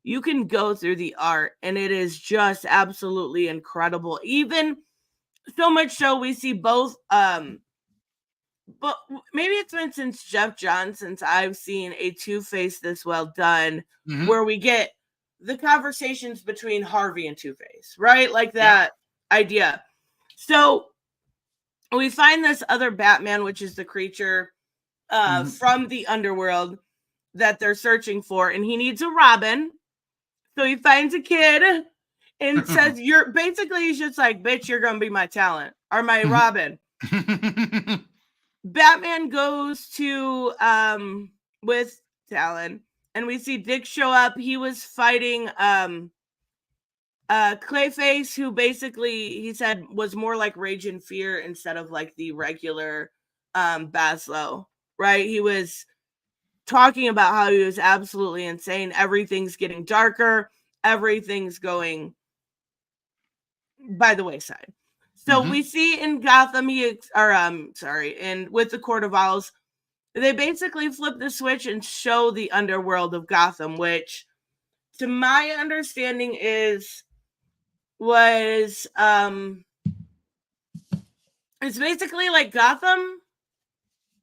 You can go through the art, and it is just absolutely incredible. Even so much so, we see both. But maybe it's been since Jeff Johns since I've seen a Two-Face this well done, where we get the conversations between Harvey and Two-Face, right? Like that idea. So we find this other Batman, which is the creature from the underworld that they're searching for, and he needs a Robin. So he finds a kid and says, he's just like, bitch, you're going to be my talent, or my Robin. Batman goes to, with Talon, and we see Dick show up. He was fighting, Clayface, who basically he said was more like Rage and Fear instead of like the regular Baslo, right? He was talking about how he was absolutely insane. Everything's getting darker. Everything's going by the wayside. So we see in Gotham, and with the Court of Owls, they basically flip the switch and show the underworld of Gotham, which, to my understanding, was it's basically like Gotham,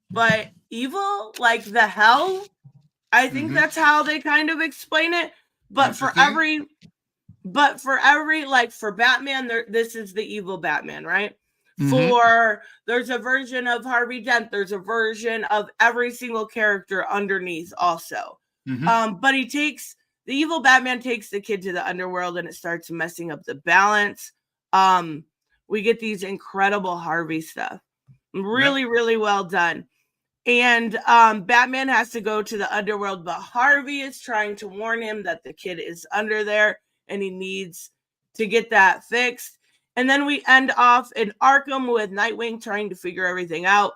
but evil, like the hell. I think that's how they kind of explain it. But for every like for Batman, this is the evil Batman, right? There's a version of Harvey Dent. There's a version of every single character underneath also. But the evil Batman takes the kid to the underworld and it starts messing up the balance. We get these incredible Harvey stuff. Really, really well done. And Batman has to go to the underworld, but Harvey is trying to warn him that the kid is under there and he needs to get that fixed. And then we end off in Arkham with Nightwing trying to figure everything out.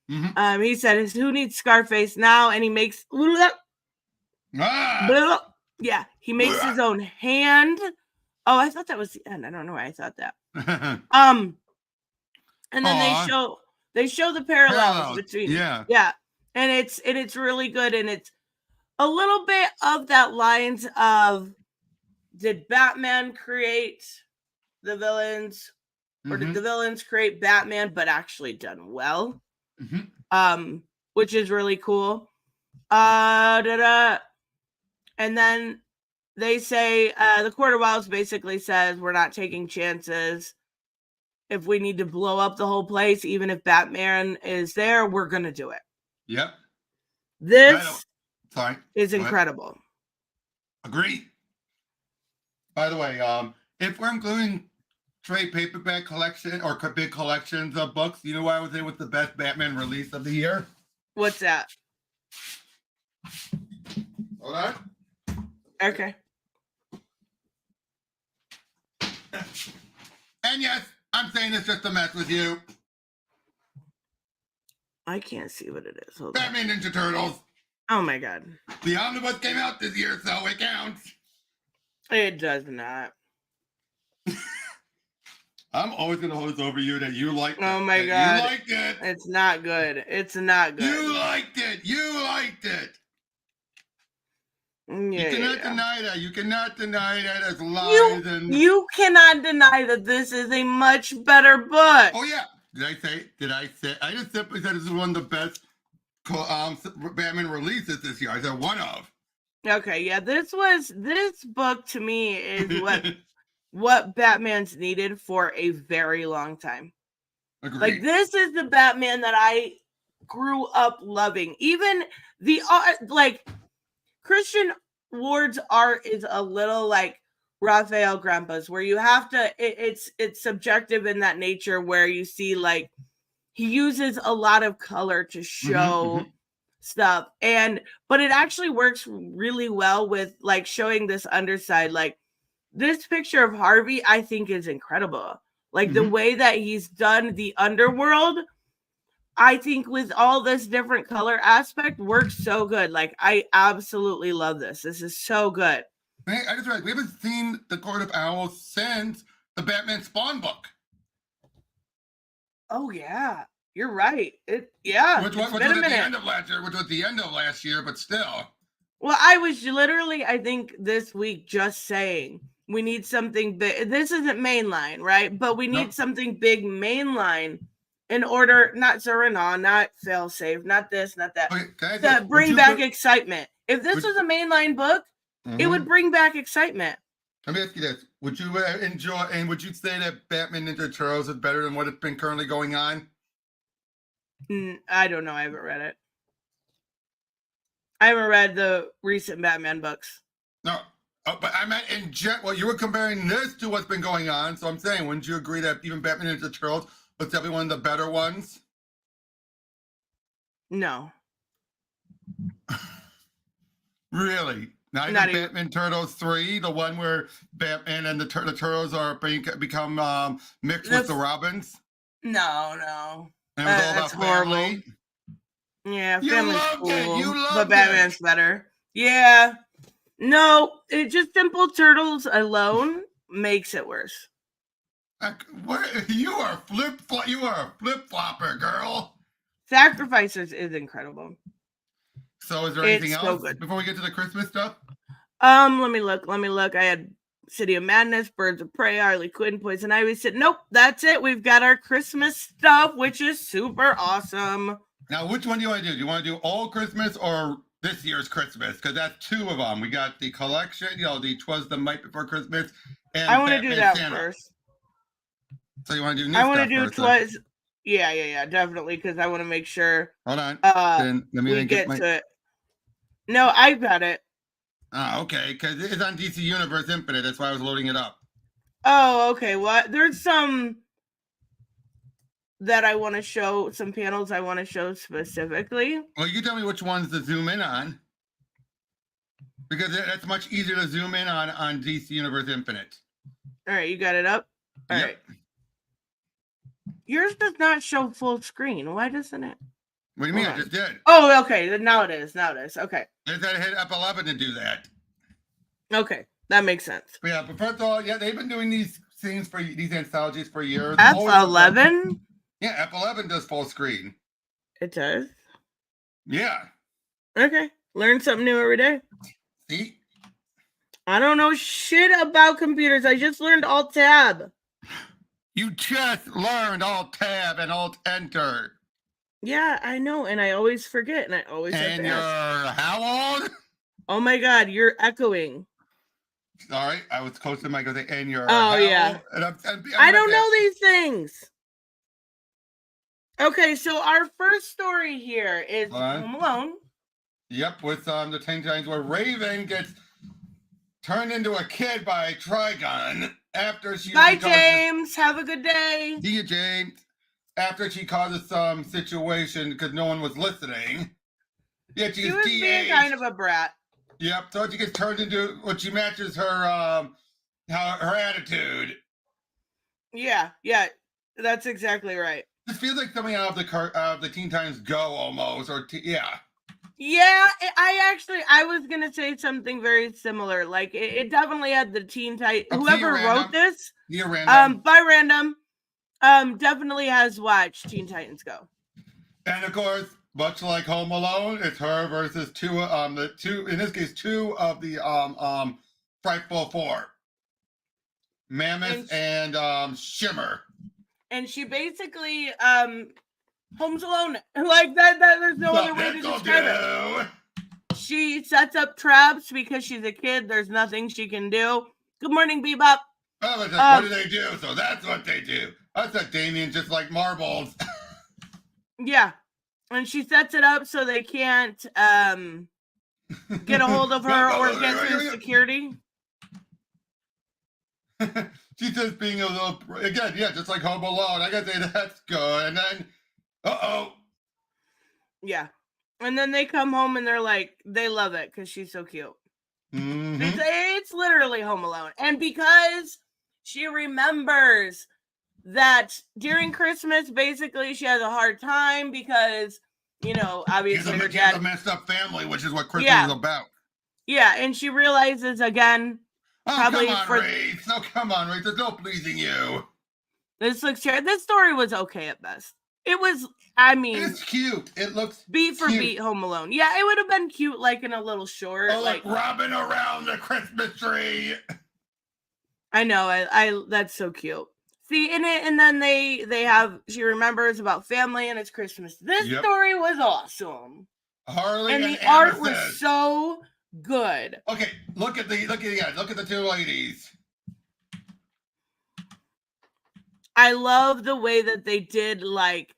He said, who needs Scarface now? And he makes yeah, he makes his own hand. Oh, I thought that was the end. I don't know why I thought that. And then they show the parallels between and it's really good, and it's a little bit of that lines of, did Batman create the villains or did the villains create Batman, but actually done well? Which is really cool. And then they say the Court of Owls basically says we're not taking chances. If we need to blow up the whole place, even if Batman is there, we're going to do it. Yep. This is incredible. Agree. By the way, if we're including trade paperback collection or big collections of books, you know what I would say was the best Batman release of the year? What's that? Hold on. Okay. And yes, I'm saying this just to mess with you. I can't see what it is. Hold Batman Ninja Turtles. Oh my god. The omnibus came out this year, so it counts. It does not. I'm always going to hold this over you that you liked it. Oh my god. You liked it. It's not good. It's not good. You liked it. You liked it. Yeah, you cannot deny that. You cannot deny that as lies. You cannot deny that this is a much better book. Oh, yeah. Did I say? I just simply said this is one of the best Batman releases this year. I said one of. Okay, yeah. This book to me is what Batman's needed for a very long time. Agreed. Like, this is the Batman that I grew up loving. Even the Christian Ward's art is a little like Raphael Grandpa's, where you have to, it's subjective in that nature, where you see like he uses a lot of color to show stuff, but it actually works really well with like showing this underside. Like, this picture of Harvey, I think, is incredible. Like the way that he's done the underworld, I think with all this different color aspect works so good. Like, I absolutely love this. This is so good. Hey, I just realized we haven't seen the Court of Owls since the Batman Spawn book. Oh yeah, you're right. Which was at the end of last year, which was the end of last year, but still. Well, I was literally, I think this week just saying we need something big. This isn't mainline, right? But we need something big mainline in order, not Zeranon, not failsafe, not this, not that, to bring back excitement. If this was a mainline book, it would bring back excitement. Let me ask you this. Would you enjoy, and would you say that Batman Ninja Turtles is better than what has been currently going on? I don't know. I haven't read it. I haven't read the recent Batman books. No. But I meant in well, you were comparing this to what's been going on. So I'm saying, wouldn't you agree that even Batman Ninja Turtles was definitely one of the better ones? No. Really? Not Not even even- Batman Turtles 3, the one where Batman and the turtles are become mixed with the Robins. No. And it was all That's about family. horrible. Yeah, You family's loved cool, it. You but loved Batman's it. better. Yeah. No, it just Simple Turtles alone makes it worse. You are a flip flopper, girl. Sacrificers is incredible. So, is there It's anything so else good. before we get to the Christmas stuff? Let me look. I had City of Madness, Birds of Prey, Harley Quinn, Poison Ivy. Said, nope, that's it. We've got our Christmas stuff, which is super awesome. Now, which one do you want to do? Do you want to do all Christmas or this year's Christmas? Because that's two of them. We got the collection, the 'Twas the Night Before Christmas, and I want to do Batman that Santa. first. So you want to do new I stuff want to do first, then? Twas. Yeah, definitely, because I want to make sure Hold on. then Let me we then get my... to it. No, I got it. Oh, okay, because it's on DC Universe Infinite. That's why I was loading it up. Oh, okay. What? There's some that I want to show, some panels I want to show specifically. Well, you tell me which ones to zoom in on. Because that's much easier to zoom in on DC Universe Infinite. All right, you got it up? All right. Yep. Yours does not show full screen. Why doesn't it? What do you mean? Hold I just did. Oh, okay. Now it is. Okay. I just had to hit F11 to do that. Okay. That makes sense. But yeah, but first of all, they've been doing these things for these anthologies for years. F11? Yeah, F11 does full screen. It does? Yeah. Okay. Learn something new every day. See? I don't know shit about computers. I just learned Alt-Tab. You just learned Alt-Tab and Alt-Enter. Yeah, I know, and I always forget, and I always have And to you're ask. how old? Oh my god, you're echoing. Sorry, I was close to the mic. I was like, and you're Oh, yeah. And I don't know these things. Okay, so our first story here is Home Alone. Yep, with the Teen Titans where Raven gets turned into a kid by Trigon after she... Bye, James. Have a good day. See you, James. After she causes some situation because no one was listening. Yeah, She was being kind of a brat. Yep, so she gets turned into what she matches her her attitude. Yeah, that's exactly right. This feels like something out of the Teen Titans Go almost, yeah. Yeah, I was gonna say something very similar. Like it definitely had the Teen Titans. Whoever wrote this, by random, definitely has watched Teen Titans Go. And of course, much like Home Alone, it's her versus two of the Frightful Four, Mammoth and Shimmer. And she basically homes alone. Like that there's no other way to describe it. She sets up traps because she's a kid. There's nothing she can do. Good morning, Bebop. Oh, it's like, what do they do? So that's what they do. I thought Damien just like marbles. Yeah. And she sets it up so they can't get a hold of her or get through security. She's just being a little, again, yeah, just like Home Alone. I gotta say that's good. And then, yeah. And then they come home and they're like, they love it because she's so cute. Mm-hmm. It's literally Home Alone. And because she remembers that during Christmas, basically, she has a hard time because, obviously her dad... a messed up family, which is what Christmas is about. Yeah, and she realizes again... Come on, Wraith. There's no pleasing you. This looks terrible. This story was okay at best. It was, it's cute. It looks beat for beat Home Alone. Yeah, it would have been cute, like in a little short. Oh, like robbing around the Christmas tree. I know. I that's so cute. See, in it, and then she remembers about family and it's Christmas. This story was awesome. Harley and the art was so good. Okay, look at the two ladies. I love the way that they did, like,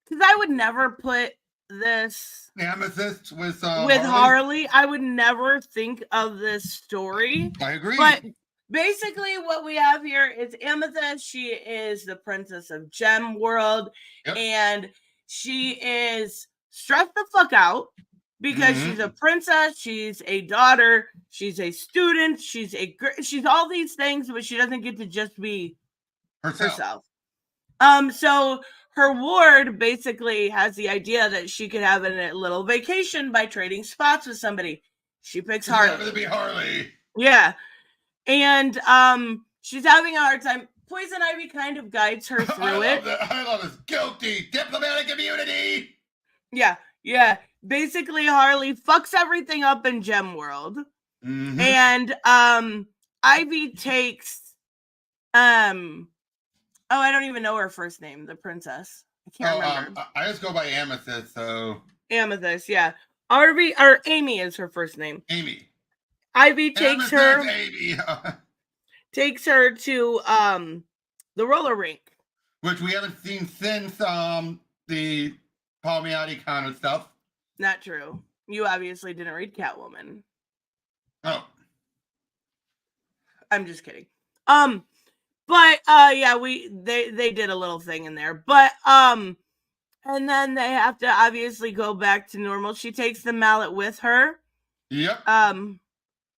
because I would never put this Amethyst with Harley. I would never think of this story. I agree. But basically, what we have here is Amethyst. She is the princess of Gem World, and she is stressed the fuck out because she's a princess, she's a daughter, she's a student, she's all these things, but she doesn't get to just be herself. So her ward basically has the idea that she could have a little vacation by trading spots with somebody. She picks Harley. To be Harley. Yeah. And she's having a hard time. Poison Ivy kind of guides her through it. I love this. Guilty. Diplomatic immunity. Yeah. Basically, Harley fucks everything up in Gem World. And Ivy takes I don't even know her first name, the princess. I can't remember. I just go by Amethyst, so Amethyst, yeah. Amy is her first name. Amy. Ivy takes her Amy. takes her to the roller rink, which we haven't seen since the Palmiotti kind of stuff. Not true. You obviously didn't read Catwoman. Oh. I'm just kidding. But yeah, they did a little thing in there. But and then they have to obviously go back to normal. She takes the mallet with her. Yep.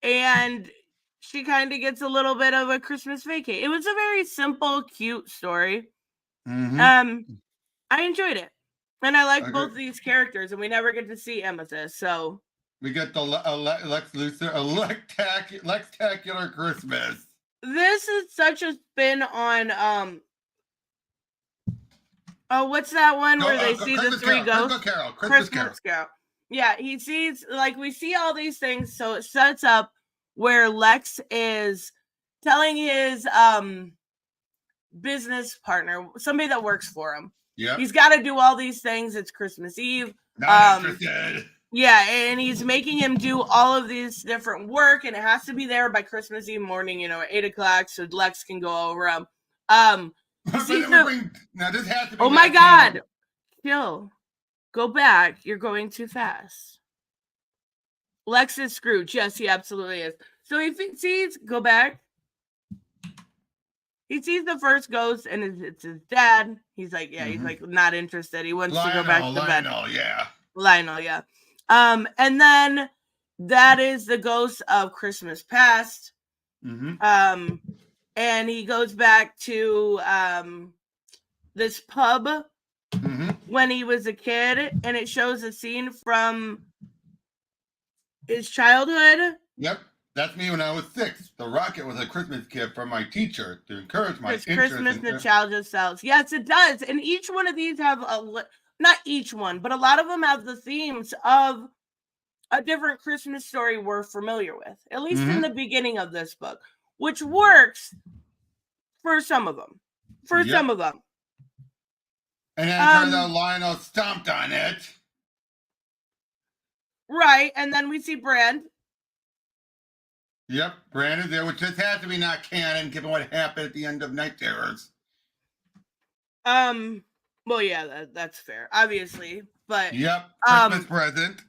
And she kind of gets a little bit of a Christmas vacay. It was a very simple, cute story. I enjoyed it. And I like both of these characters, and we never get to see Amethyst, so we get the Lex Luthor Lextacular Christmas. This is such a spin on what's that one where they see the three ghosts? Christmas Carol. Yeah, he sees, like, we see all these things, so it sets up where Lex is telling his business partner, somebody that works for him. Yeah. He's got to do all these things. It's Christmas Eve. Not interested. Yeah, and he's making him do all of these different work, and it has to be there by Christmas Eve morning, at 8 o'clock, so Lex can go over him. Now this has to be. Oh my God! Chill. Go back. You're going too fast. Lex is Scrooge. Yes, he absolutely is. So he sees. Go back. He sees the first ghost, and it's his dad. He's like, yeah, he's like not interested. He wants to go back to bed. Lionel, yeah. And then that is the ghost of Christmas past. And he goes back to this pub when he was a kid, and it shows a scene from his childhood. Yep. That's me when I was 6. The rocket was a Christmas gift from my teacher to encourage my interest. Christmas nostalgia sells. Yes, it does. And each one of these have not each one, but a lot of them have the themes of a different Christmas story we're familiar with, at least in the beginning of this book, which works for some of them. Some of them. And then it turns out Lionel stomped on it. Right. And then we see Brand. Yep, Brand is there, which just has to be not canon, given what happened at the end of Night Terrors. Well, yeah, that's fair, obviously, but yep, Christmas present.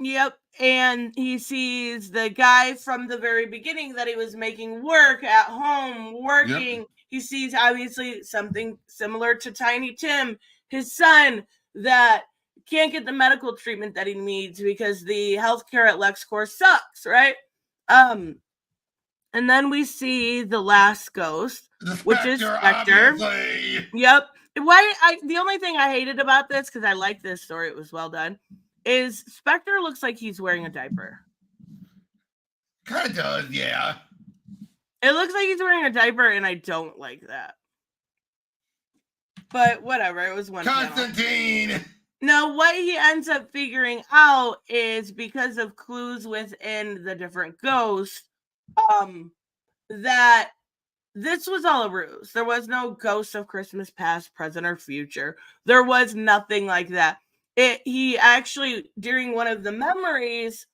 Yep, and he sees the guy from the very beginning that he was making work at home, working. Yep. He sees obviously something similar to Tiny Tim, his son, that can't get the medical treatment that he needs because the healthcare at LexCorp sucks, right? And then we see the last ghost, which is Spectre. Obviously. Yep. The only thing I hated about this, because I like this story, it was well done, is Spectre looks like he's wearing a diaper. Kind of does, yeah. It looks like he's wearing a diaper, and I don't like that. But whatever, it was one. Constantine! Channel. No, what he ends up figuring out is because of clues within the different ghosts, that this was all a ruse. There was no ghost of Christmas past, present, or future. There was nothing like that. He actually, during one of the memories,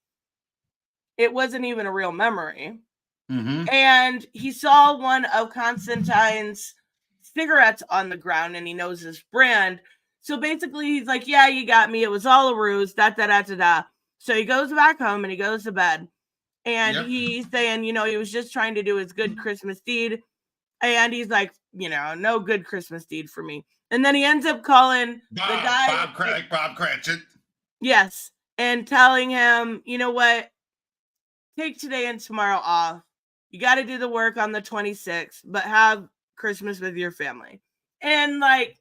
it wasn't even a real memory. And he saw one of Constantine's cigarettes on the ground, and he knows his brand. So basically, he's like, yeah, you got me. It was all a ruse, da-da-da-da-da. So he goes back home, and he goes to bed. And he's saying, he was just trying to do his good Christmas deed. And he's like, no good Christmas deed for me. And then he ends up calling the guy. Bob Cratchit. Yes. and telling him, you know what, take today and tomorrow off. You got to do the work on the 26th, but have Christmas with your family. And like,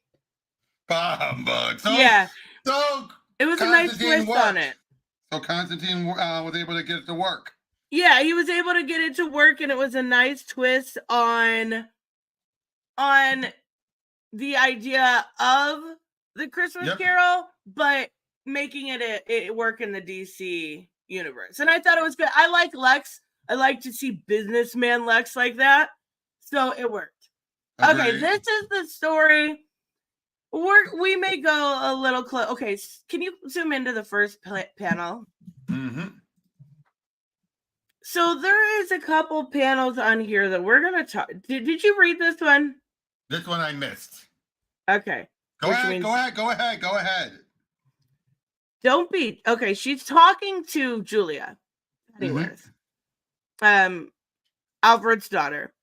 Humbug. So, yeah, so it was a nice Constantine twist on worked. it. So Constantine was able to get it to work. Yeah, he was able to get it to work, and it was a nice twist on the idea of the Christmas Carol, but making it work in the DC universe. And I thought it was good. I like Lex. I like to see businessman Lex like that. So it worked. Agreed. Okay, this is the story. We may go a little close. Okay, can you zoom into the first panel? Mm-hmm. So there is a couple panels on here that we're going to talk. Did you read this one? This one I missed. Okay. Go ahead. Don't be. Okay, she's talking to Julia Pennyworth, Alfred's daughter.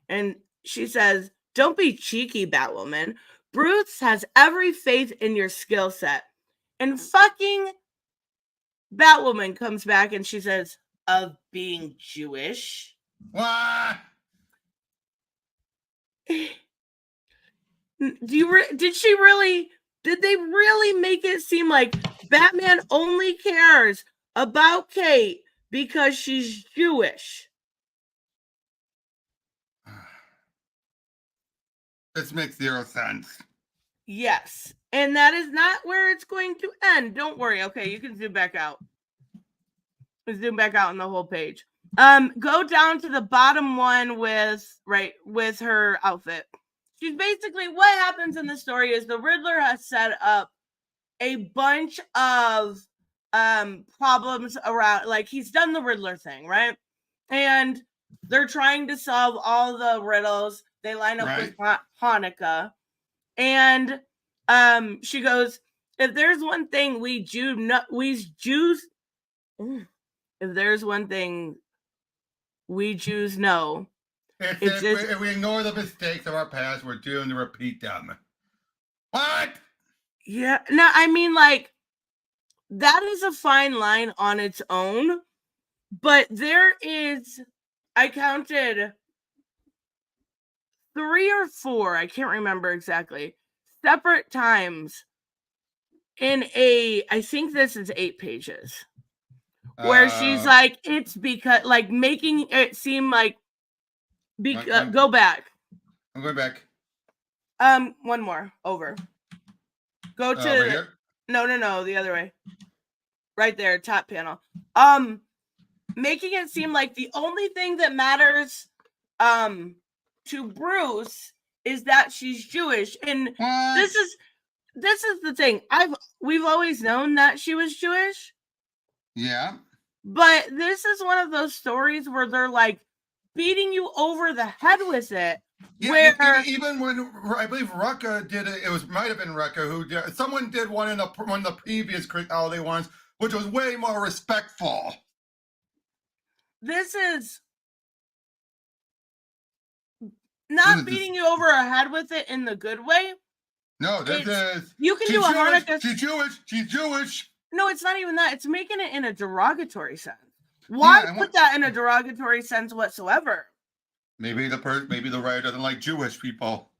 And she says, don't be cheeky, Batwoman. Bruce has every faith in your skill set. And fucking Batwoman comes back and she says, of being Jewish. What? Did they really make it seem like Batman only cares about Kate because she's Jewish? This makes zero sense. Yes. And that is not where it's going to end. Don't worry. Okay, you can zoom back out. Zoom back out on the whole page. Go down to the bottom one with her outfit. She's basically, what happens in the story is the Riddler has set up a bunch of problems around, like he's done the Riddler thing, right? And they're trying to solve all the riddles. They line up with Hanukkah. And she goes, if there's one thing if there's one thing we Jews know, it's if we ignore the mistakes of our past, we're doomed to repeat them. What? Yeah, no, I mean, like, that is a fine line on its own, but there is, I counted 3 or 4, I can't remember exactly, separate times in I think this is 8 pages, where she's like, it's because, like, making it seem like, go back. I'm going back. One more, over. Go to, over here? No, the other way. Right there, top panel. Making it seem like the only thing that matters, to Bruce is that she's Jewish, and this is the thing. We've always known that she was Jewish. Yeah. But this is one of those stories where they're like beating you over the head with it. Yeah, where even when I believe Rucka did it, might have been Rucka who did. Someone did one in one of the previous holiday ones, which was way more respectful. This is not beating you over a head with it in the good way. No, this is. You can do a Hanukkah. She's Jewish. She's Jewish. No, it's not even that. It's making it in a derogatory sense. Why put that in a derogatory sense whatsoever? Maybe the writer doesn't like Jewish people.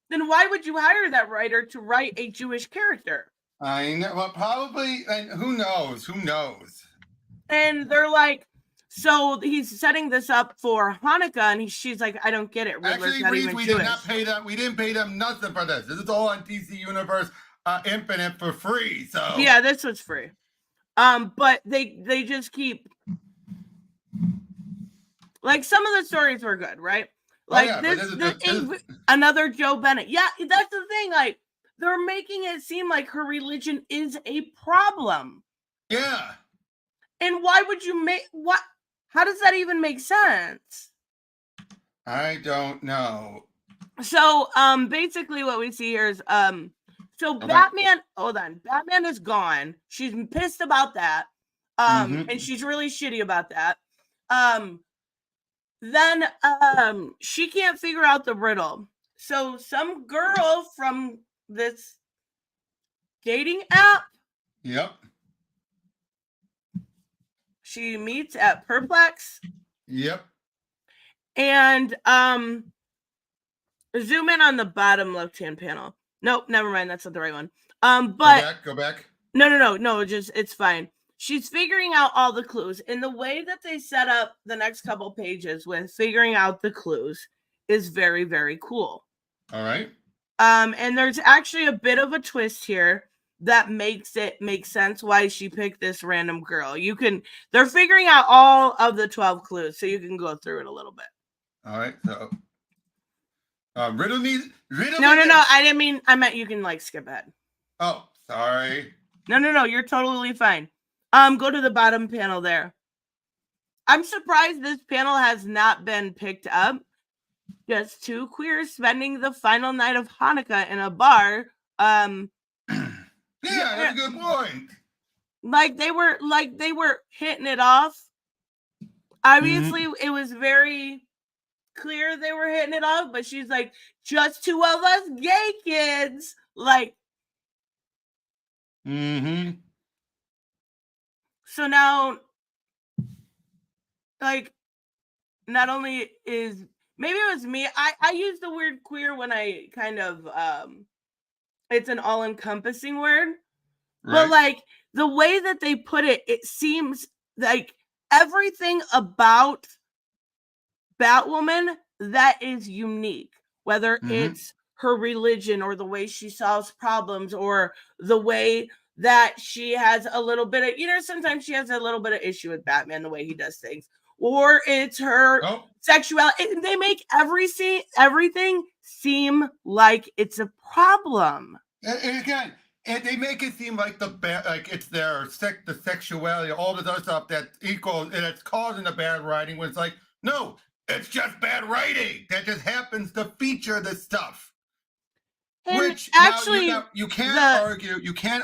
Then why would you hire that writer to write a Jewish character? I know. Well, probably. And who knows? Who knows? And they're like, so he's setting this up for Hanukkah, and she's like, I don't get it. Riddler's not even Jewish. Did not pay them. We didn't pay them nothing for this. This is all on DC Universe Infinite for free. So yeah, this was free. But they just keep, like, some of the stories were good, right? Like another Joe Bennett. Yeah, that's the thing. Like, they're making it seem like her religion is a problem. Yeah. And why would you what? How does that even make sense? I don't know. So, basically what we see here is, Batman, hold on. Batman is gone. She's pissed about that. And she's really shitty about that. Then, she can't figure out the riddle. So some girl from this dating app. Yep. she meets at Perplex. Yep. And zoom in on the bottom left-hand panel. Nope, never mind. That's not the right one. But Go back. No. Just it's fine. She's figuring out all the clues, and the way that they set up the next couple pages with figuring out the clues is very, very cool. All right. And there's actually a bit of a twist here that makes it make sense why she picked this random girl. They're figuring out all of the 12 clues, so you can go through it a little bit. All right. So, riddle me. No. I didn't mean. I meant you can like skip ahead. Oh, sorry. No. You're totally fine. Go to the bottom panel there. I'm surprised this panel has not been picked up. Just two queers spending the final night of Hanukkah in a bar. Yeah, that's a good point. Like they were hitting it off. Obviously, it was very clear they were hitting it off, but she's like, just two of us gay kids. Like, so now, like, not only is maybe it was me. I use the word queer when I kind of it's an all-encompassing word. Right. But like the way that they put it, it seems like everything about Batwoman that is unique, whether it's her religion or the way she solves problems or the way that she has a little bit of, sometimes she has a little bit of issue with Batman, the way he does things, or it's her sexuality. They make everything seem like it's a problem. And again, they make it seem like it's the sexuality, all this other stuff that equals, and it's causing the bad writing. When it's like, no, it's just bad writing that just happens to feature this stuff. And which actually, you can't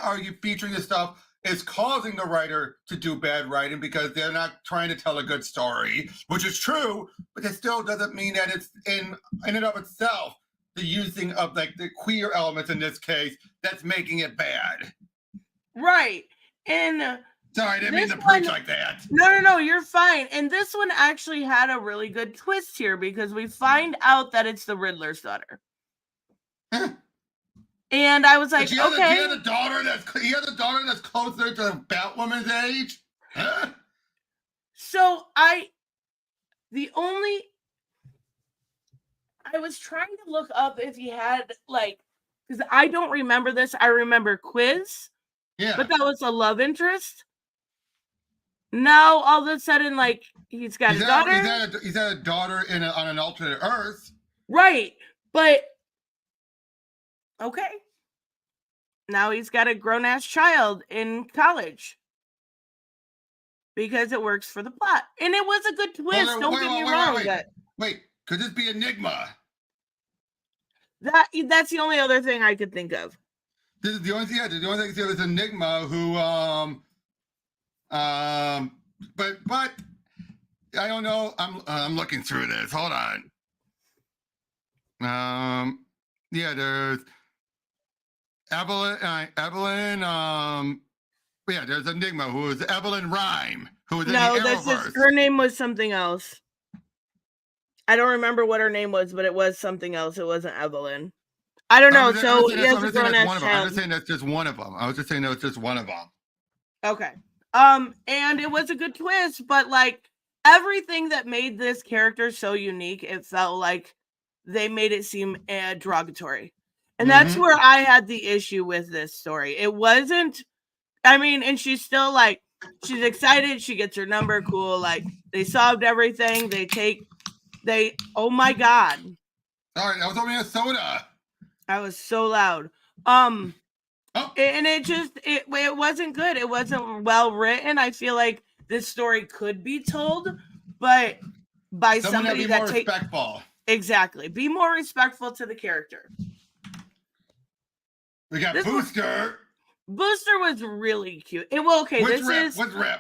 argue featuring this stuff is causing the writer to do bad writing because they're not trying to tell a good story, which is true, but it still doesn't mean that it's in and of itself the using of like the queer elements in this case that's making it bad. Right. And sorry, I didn't mean to preach like that. No, you're fine. And this one actually had a really good twist here because we find out that it's the Riddler's daughter. And I was like, okay. He has a daughter that's closer to Batwoman's age? Huh? So I was trying to look up if he had because I don't remember this. I remember Quiz. Yeah. But that was a love interest. Now all of a sudden, he's got a daughter. He's had a daughter on an alternate Earth. Right. But okay. Now he's got a grown-ass child in college. Because it works for the plot. And it was a good twist. Don't get me wrong. Wait, could this be Enigma? That's the only other thing I could think of. This is the only thing. The only thing is Enigma, who but I don't know. I'm looking through this. Hold on. Yeah, there's Evelyn. Yeah, there's Enigma, who is Evelyn Rhyme, who is in the Arrowverse. Her name was something else. I don't remember what her name was, but it was something else. It wasn't Evelyn. I don't know. So he has a grown-ass child. I'm just saying that's just one of them. I was just saying that was just one of them. Okay. And it was a good twist, but everything that made this character so unique, it felt like they made it seem derogatory. And that's where I had the issue with this story. It wasn't, and she's still she's excited. She gets her number. Cool. They solved everything. Oh my God. Sorry, that was only a soda. I was so loud. And it wasn't good. It wasn't well written. I feel like this story could be told, but by somebody that takes respectful. Exactly. Be more respectful to the character. We got Booster. Booster was really cute. What's Rip?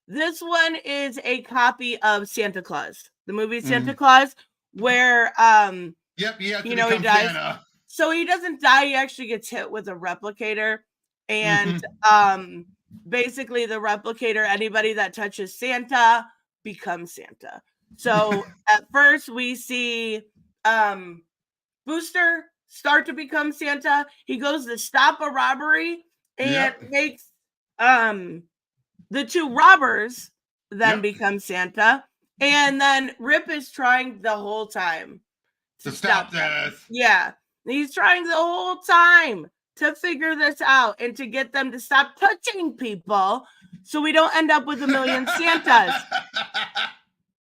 This one is a copy of Santa Claus, the movie Santa Claus, where Yep, he dies. Santa. So he doesn't die. He actually gets hit with a replicator, and basically the replicator, anybody that touches Santa becomes Santa. So at first we see Booster start to become Santa. He goes to stop a robbery and makes the two robbers then become Santa. And then Rip is trying the whole time to stop this. Yeah. He's trying the whole time to figure this out and to get them to stop touching people so we don't end up with a million Santas.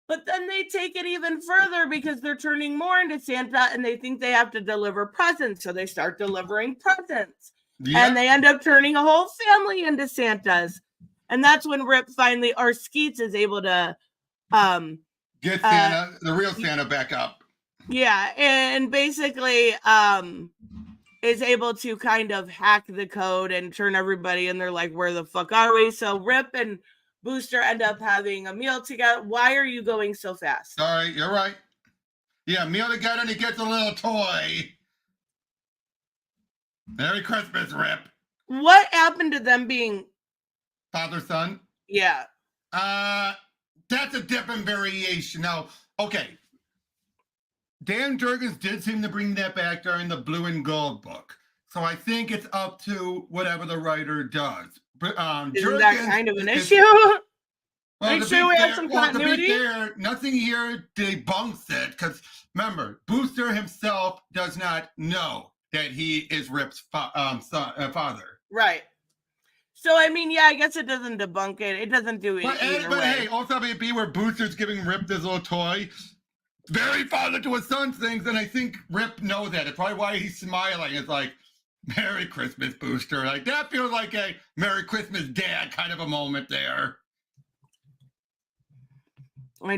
But then they take it even further because they're turning more into Santa and they think they have to deliver presents. So they start delivering presents. And they end up turning a whole family into Santas. And that's when Rip finally, or Skeets, is able to get Santa, the real Santa, back up. Yeah, and basically is able to kind of hack the code and turn everybody, and they're like, where the fuck are we? So Rip and Booster end up having a meal together. Why are you going so fast? Sorry, you're right. Yeah, meal together and he gets a little toy. Merry Christmas, Rip. What happened to them being father, son? Yeah. That's a different variation. Now, okay. Dan Jurgens did seem to bring that back during the Blue and Gold book. So I think it's up to whatever the writer does. Isn't Jurgens that kind of an issue? Well, Make sure we have some continuity. To be fair, nothing here debunks it, because remember, Booster himself does not know that he is Rip's father. Right. So, I mean, yeah, I guess it doesn't debunk it. It doesn't do it either way. Hey, also maybe where Booster's giving Rip this little toy, very father to his son things, and I think Rip knows that. It's probably why he's smiling. It's like, Merry Christmas, Booster. Like, that feels like a Merry Christmas dad kind of a moment there.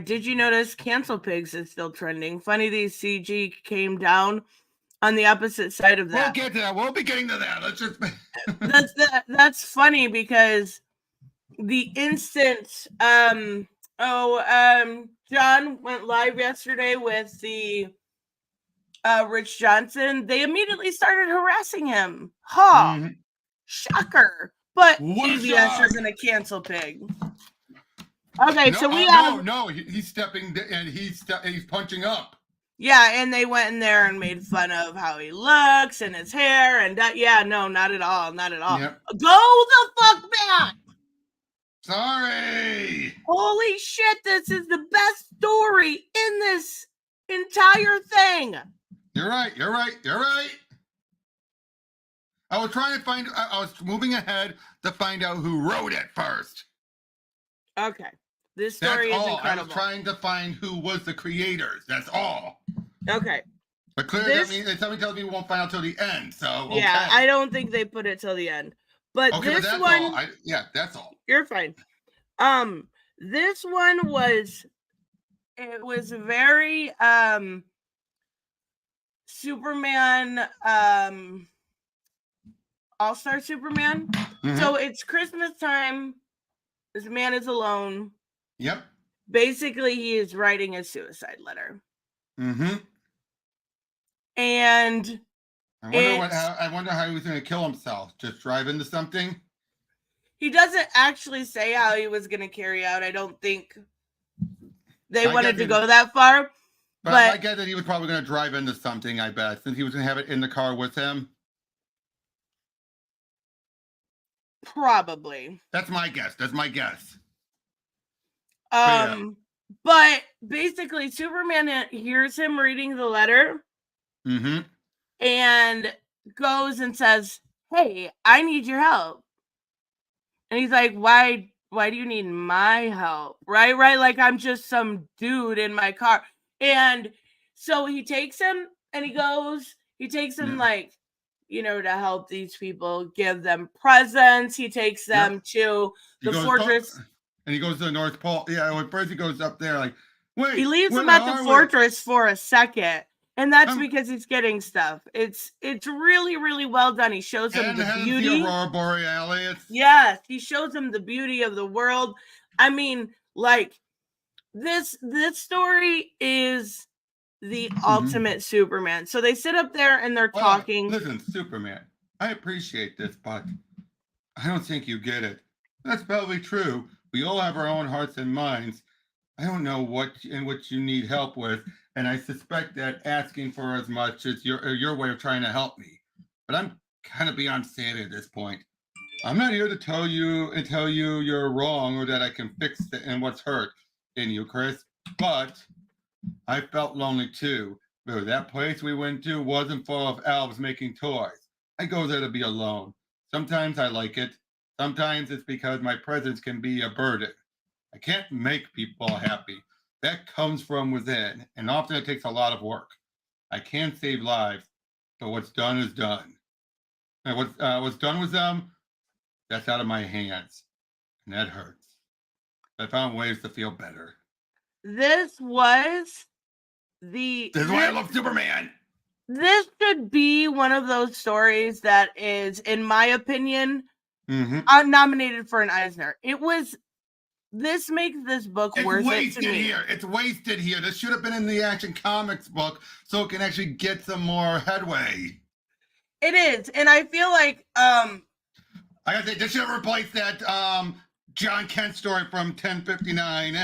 Did you notice Cancel Pigs is still trending? Funny these CG came down on the opposite side of that. We'll get to that. We'll be getting to that. Let's just... that's funny because the instant John went live yesterday with the Rich Johnson, they immediately started harassing him. Shocker. But CBS are gonna cancel Pig. Okay, no, so we have he's stepping and he's punching up. Yeah, and they went in there and made fun of how he looks and his hair and that. Yeah, no, not at all, not at all. Yep. Go the fuck back. Sorry. Holy shit, this is the best story in this entire thing. You're right. I was trying to find. I was moving ahead to find out who wrote it first. Okay. This story is incredible. I was trying to find who was the creators. That's all. Okay. But clearly, somebody tells me we won't find out till the end. So okay. Yeah, I don't think they put it till the end. But okay, this but that's one, all. That's all. You're fine. This one was. It was very Superman, All-Star Superman. Mm-hmm. So it's Christmas time. This man is alone. Yep. Basically, he is writing a suicide letter. Mm-hmm. And I wonder how he was going to kill himself. Just drive into something? He doesn't actually say how he was going to carry out. I don't think they wanted to go that far. But I get that he was probably going to drive into something, I bet, since he was going to have it in the car with him. Probably. That's my guess. But basically, Superman hears him reading the letter and goes and says, "Hey, I need your help." And he's like, "Why do you need my help? Right? Like I'm just some dude in my car." And so he takes him and he takes him like, to help these people, give them presents. He takes them to the fortress. And he goes to the North Pole. Yeah, when first he goes up there, like, wait. He leaves them at the fortress for a second. And that's because he's getting stuff. It's really, really well done. He shows him the beauty. The Aurora Borealis. Yes, he shows him the beauty of the world. I mean, like, this story is the ultimate Superman. So they sit up there and they're talking. Listen, Superman, I appreciate this, but I don't think you get it. That's probably true. We all have our own hearts and minds. I don't know what you need help with, and I suspect that asking for as much is your way of trying to help me. But I'm kind of beyond sanity at this point. I'm not here to tell you you're wrong or that I can fix it and what's hurt in you, Chris. But I felt lonely too. Though that place we went to wasn't full of elves making toys. I go there to be alone. Sometimes I like it. Sometimes it's because my presence can be a burden. I can't make people happy. That comes from within, and often it takes a lot of work. I can save lives, but what's done is done. And what's done with them, that's out of my hands, and that hurts. I found ways to feel better. This was the. This is why I love Superman. This should be one of those stories that is, in my opinion, nominated for an Eisner. This makes this book worth it to me. It's wasted here. This should have been in the Action Comics book so it can actually get some more headway. It is, and I feel like I gotta say, this should have replaced that John Kent story from 1059.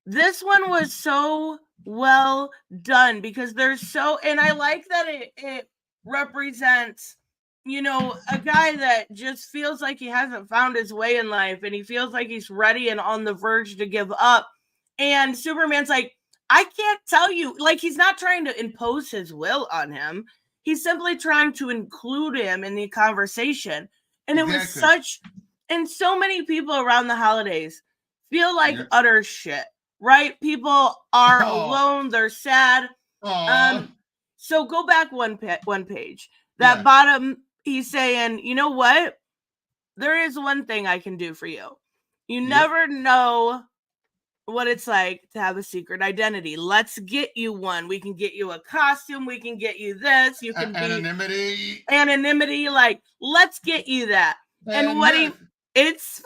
this one was so well done because and I like that it represents, a guy that just feels like he hasn't found his way in life and he feels like he's ready and on the verge to give up. And Superman's like, I can't tell you, like, he's not trying to impose his will on him. He's simply trying to include him in the conversation. And it was and so many people around the holidays feel like utter shit, right? People are alone. They're sad. So go back one page. That bottom, he's saying, you know what? There is one thing I can do for you. You never know what it's like to have a secret identity. Let's get you one. We can get you a costume. We can get you this. You can anonymity. Like, let's get you that. And what he gets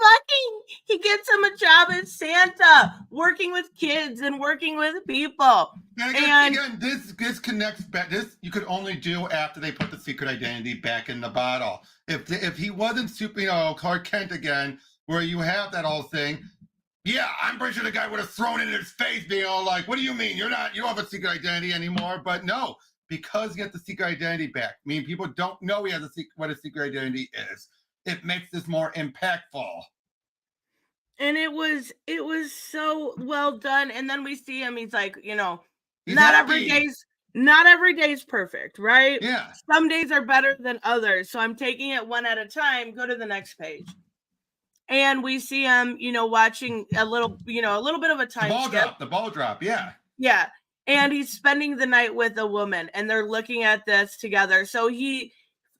him a job as Santa, working with kids and working with people. And again, this connects back. This you could only do after they put the secret identity back in the bottle. If he wasn't Clark Kent again, where you have that whole thing, I'm pretty sure the guy would have thrown it in his face, being all like, "What do you mean you don't have a secret identity anymore?" But no, because he got the secret identity back. I mean, people don't know he has what a secret identity is. It makes this more impactful. And it was so well done. And then we see him, he's like, He's not happy. every day's perfect, right? Yeah. Some days are better than others. So I'm taking it one at a time. Go to the next page. And we see him, watching a little bit of a time skip. The ball drop, yeah. Yeah. And he's spending the night with a woman and they're looking at this together. So he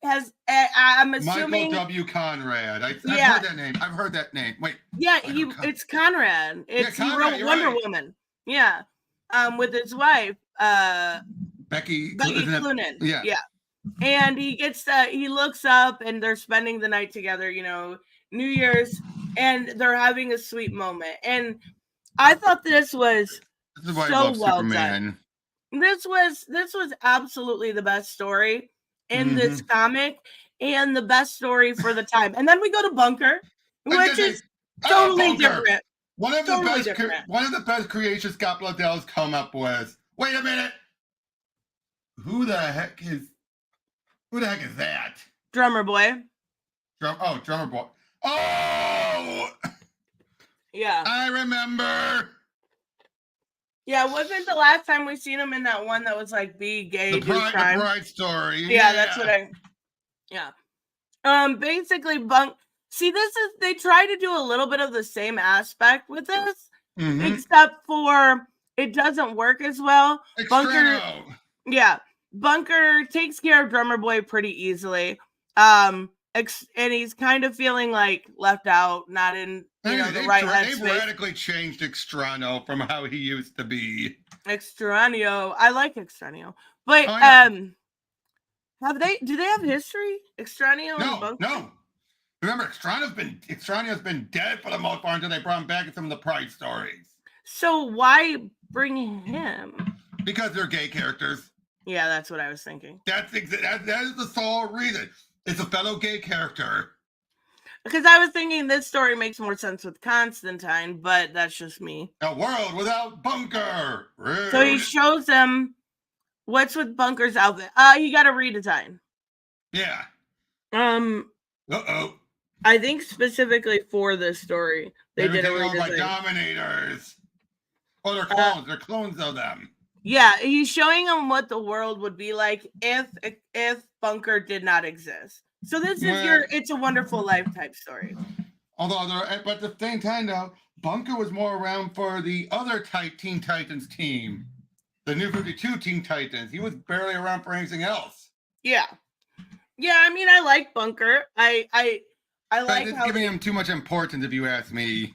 has, I'm assuming, Michael W. Conrad. I've heard that name. I've heard that name. Wait. Yeah, it's Conrad. He wrote Wonder Woman. Yeah. With his wife, Becky Cloonan. Yeah. And he looks up and they're spending the night together, New Year's, and they're having a sweet moment. And I thought this was so well done. This was absolutely the best story in this comic and the best story for the time. And then we go to Bunker, which is totally different. One of the best creations Scott Lobdell's come up with. Wait a minute. Who the heck is that? Drummer Boy. Drummer Boy. Oh! Yeah. I remember. Yeah, wasn't the last time we seen him in that one that was like be gay, the do crime? The Pride story. Yeah, that's what basically they try to do a little bit of the same aspect with this, except for it doesn't work as well. Bunker takes care of Drummer Boy pretty easily. And he's kind of feeling like left out, not in the right headspace. They've radically changed Extrano from how he used to be. Extraño, I like Extraño, but do they have history? Extraño and Bunker? No. Remember, Extraño's been dead for the most part until they brought him back in some of the Pride stories. So why bring him? Because they're gay characters. Yeah, that's what I was thinking. That is the sole reason. It's a fellow gay character. Because I was thinking this story makes more sense with Constantine, but that's just me. A world without Bunker. Rude. So he shows them what's with Bunker's outfit. He got a redesign. Yeah. I think specifically for this story, they did a redesign by redesign. Dominators. Oh, they're clones. They're clones of them. Yeah, he's showing them what the world would be like if Bunker did not exist. So this is your It's a Wonderful Life type story. Although, but at the same time, though, Bunker was more around for the other Teen Titans team, the New 52 Teen Titans. He was barely around for anything else. Yeah, I mean, I like Bunker. I like it's giving him too much importance, if you ask me.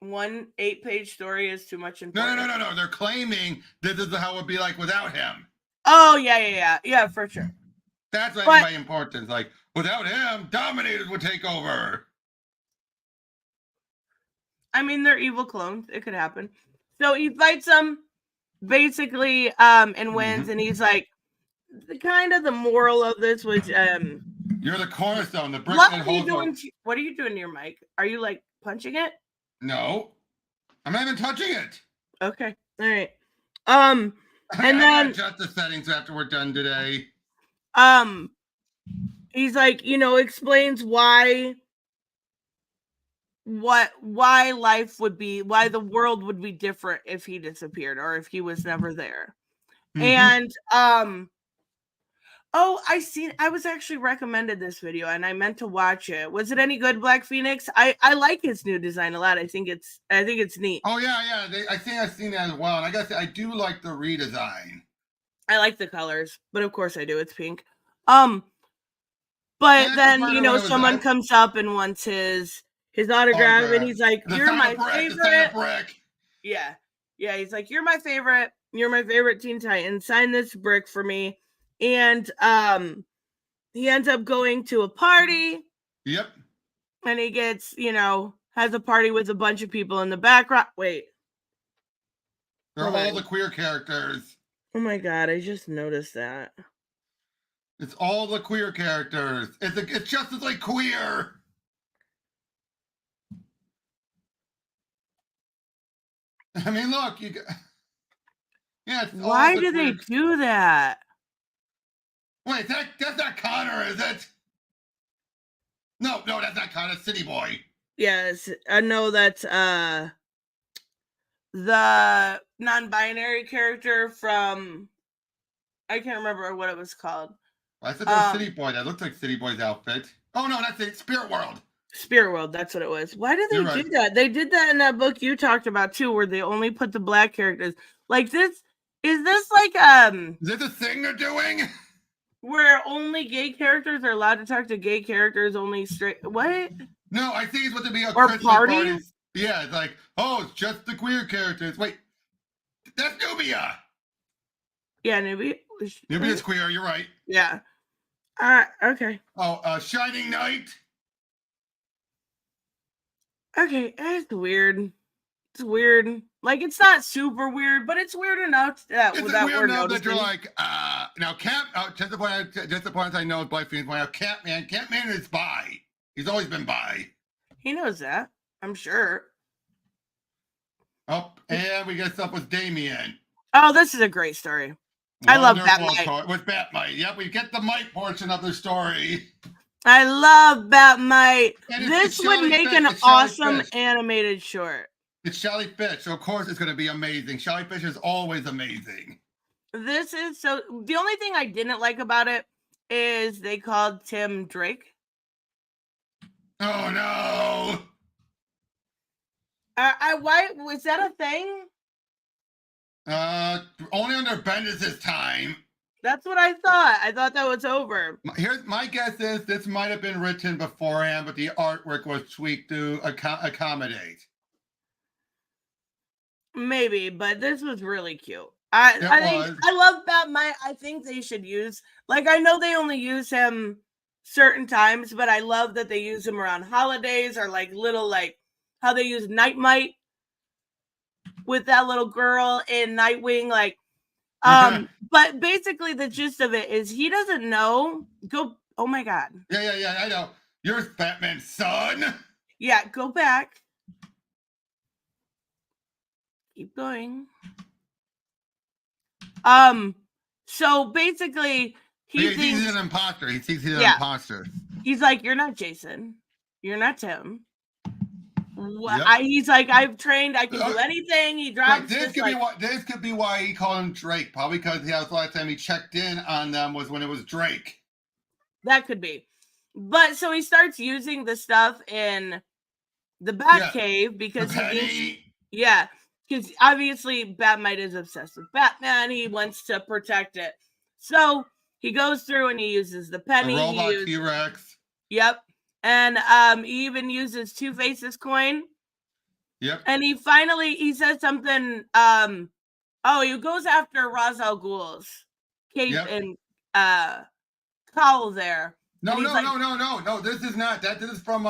1 8-page story is too much importance. No. They're claiming this is how it would be like without him. Oh, yeah, for sure. That's what I mean by importance. Like, without him, Dominators would take over. I mean, they're evil clones. It could happen. So he fights them, basically, and wins. And he's like, the moral of this was, you're the cornerstone, the brick that holds. What are you doing to your mic? Are you like punching it? No, I'm not even touching it. Okay, all right. And then adjust the settings after we're done today. He's like, explains why life would be, why the world would be different if he disappeared or if he was never there. And I was actually recommended this video and I meant to watch it. Was it any good, Black Phoenix? I like his new design a lot. I think it's neat. Oh yeah. I think I've seen that as well. And I guess I do like the redesign. I like the colors, but of course I do. It's pink. But then someone comes up and wants his autograph, and he's like, "You're my favorite." Yeah. He's like, "You're my favorite. You're my favorite Teen Titan. Sign this brick for me." And he ends up going to a party. Yep. And he gets, has a party with a bunch of people in the background. Wait. They're all the queer characters. Oh my God, I just noticed that. It's all the queer characters. It's just as like queer. I mean, look, Why do they do that? Wait, that's not Connor, is it? No, that's not Connor. City Boy. Yes, I know that's the non-binary character from, I can't remember what it was called. I said that was City Boy. That looked like City Boy's outfit. Oh no, that's it. Spirit World. Spirit World, that's what it was. Why did they do that? They did that in that book you talked about too, where they only put the black characters. Like this, is this like Is this a thing they're doing? Where only gay characters are allowed to talk to gay characters, only straight. What? No, I think it's supposed to be a Christmas party. Yeah, it's like, it's just the queer characters. Wait, that's Nubia. Yeah, Nubia. Nubia's queer. You're right. Yeah. Okay. Oh, Shining Knight. Okay, it's weird. It's weird. Like, it's not super weird, but it's weird enough that it's without weird enough that you're like, now just the point I know, Black Phoenix point out, Catman is bi. He's always been bi. He knows that, I'm sure. Oh, and we get stuff with Damien. Oh, this is a great story. I love Batmite. With Batmite. Yep, we get the Mite portion of the story. I love Batmite. This would make an awesome animated short. It's Shelly Fish, so of course it's going to be amazing. Shelly Fish is always amazing. This is so. The only thing I didn't like about it is they called Tim Drake. Oh no! Why was that a thing? Only under Bendis' time. That's what I thought. I thought that was over. Here's my guess is this might have been written beforehand, but the artwork was tweaked to accommodate. Maybe, but this was really cute. I love Batmite. I think they should use, like, I know they only use him certain times, but I love that they use him around holidays or like little, like how they use Nightmite with that little girl in Nightwing, like, but basically the gist of it is he doesn't know. Oh my God. Yeah, I know. You're Batman's son. Yeah, go back. Keep going. So basically, he He thinks he's an imposter. He thinks he's an Yeah. imposter. he's like, "You're not Jason. You're not Tim." Yep. He's like, "I've trained. I can do anything." He Right, drops this could be why he called him Drake. Probably because the last time he checked in on them was when it was Drake. That could be. But so he starts using the stuff in the Batcave because because obviously Batmite is obsessed with Batman. He wants to protect it. So he goes through and he uses the penny. A robot T-Rex. Yep. And he even uses Two-Face's coin. Yep. And he says something. He goes after Ra's al Ghul's cape and cowl there. No. This is not that. This is from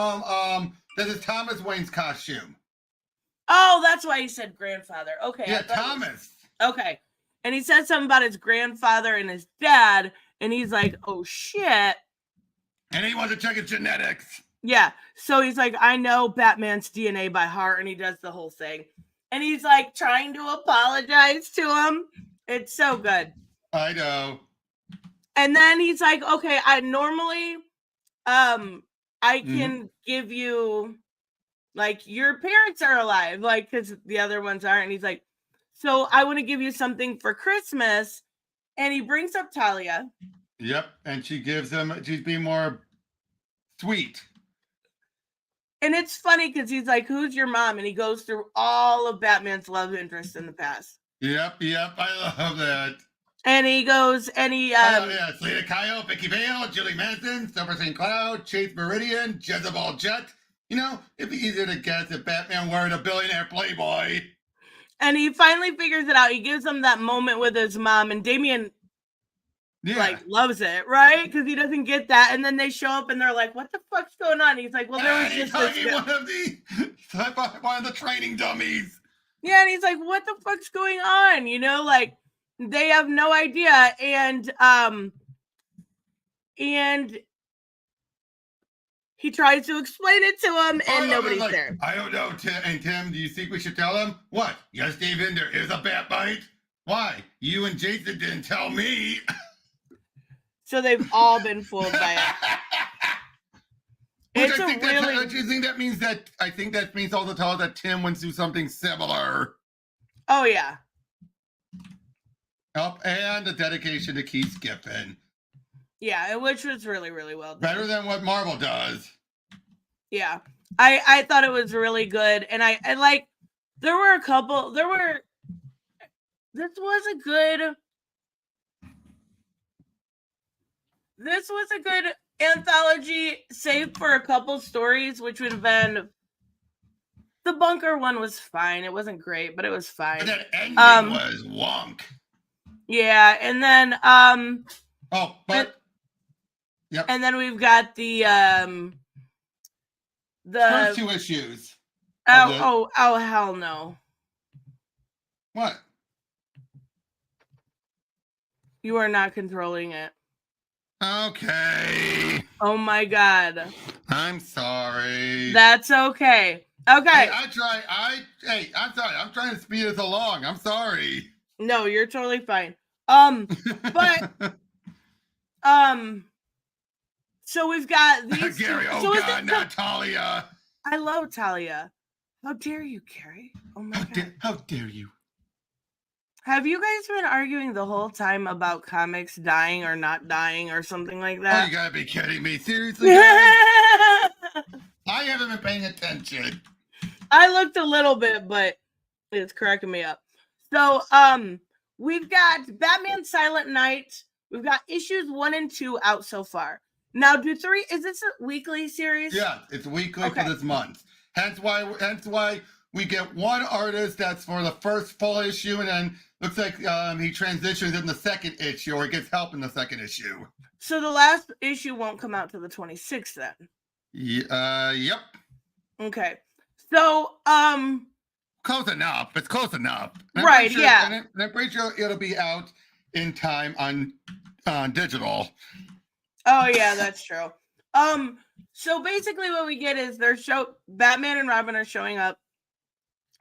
this is Thomas Wayne's costume. Oh, that's why he said grandfather. Okay. Yeah, Thomas. Okay. And he said something about his grandfather and his dad, and he's like, "Oh shit." And he wants to check his genetics. Yeah. So he's like, "I know Batman's DNA by heart," and he does the whole thing. And he's like trying to apologize to him. It's so good. I know. And then he's like, "Okay, I normally I can give you, like, your parents are alive, like, because the other ones aren't." And he's like, "So I want to give you something for Christmas." And he brings up Talia. Yep. And she's being more sweet. And it's funny because he's like, "Who's your mom?" And he goes through all of Batman's love interests in the past. Yep. I love that. And he goes, and he Selena Kyle, Vicky Vale, Julie Manson, Silver St. Cloud, Chase Meridian, Jezebel Jet. You know, it'd be easier to guess if Batman weren't a billionaire playboy. And he finally figures it out. He gives him that moment with his mom, and Damian loves it, right? Because he doesn't get that. And then they show up and they're like, "What the fuck's going on?" And he's like, "Well, there was just one of the training dummies." Yeah, and he's like, "What the fuck's going on?" You know, like, they have no idea. And he tries to explain it to him, and nobody's there. I don't know, Tim, do you think we should tell him? What? Yes, David, there is a Batmite? Why? You and Jason didn't tell me. So they've all been fooled by it. I think that means also tell us that Tim went through something similar. Oh, yeah. Oh, and the dedication to Keith Giffen. Yeah, which was really, really well done. Better than what Marvel does. Yeah. I thought it was really good. And I like, this was a good anthology, save for a couple stories, which would have been, the bunker one was fine. It wasn't great, but it was fine. But that ending was wonk. Yeah, and then yep. And then we've got the first two issues. Oh hell no. What? You are not controlling it. Okay. Oh my god. I'm sorry. That's okay. Okay. Hey, I'm sorry. I'm trying to speed us along. I'm sorry. No, you're totally fine. But so we've got these Gary, not Talia. I love Talia. How dare you, Gary? Oh my god. How dare you? Have you guys been arguing the whole time about comics dying or not dying or something like that? Oh, you gotta be kidding me. Seriously, guys? I haven't been paying attention. I looked a little bit, but it's cracking me up. So, we've got Batman Silent Night. We've got issues 1 and 2 out so far. Now, is this a weekly series? Yeah, it's weekly for this month. Hence why we get one artist that's for the first full issue, and then looks like he transitions in the second issue, or he gets help in the second issue. So the last issue won't come out till the 26th then? Yep. Okay. So, close enough. It's close enough. Right, yeah. And I'm pretty sure it'll be out in time on digital. Oh, yeah, that's true. So basically what we get is Batman and Robin are showing up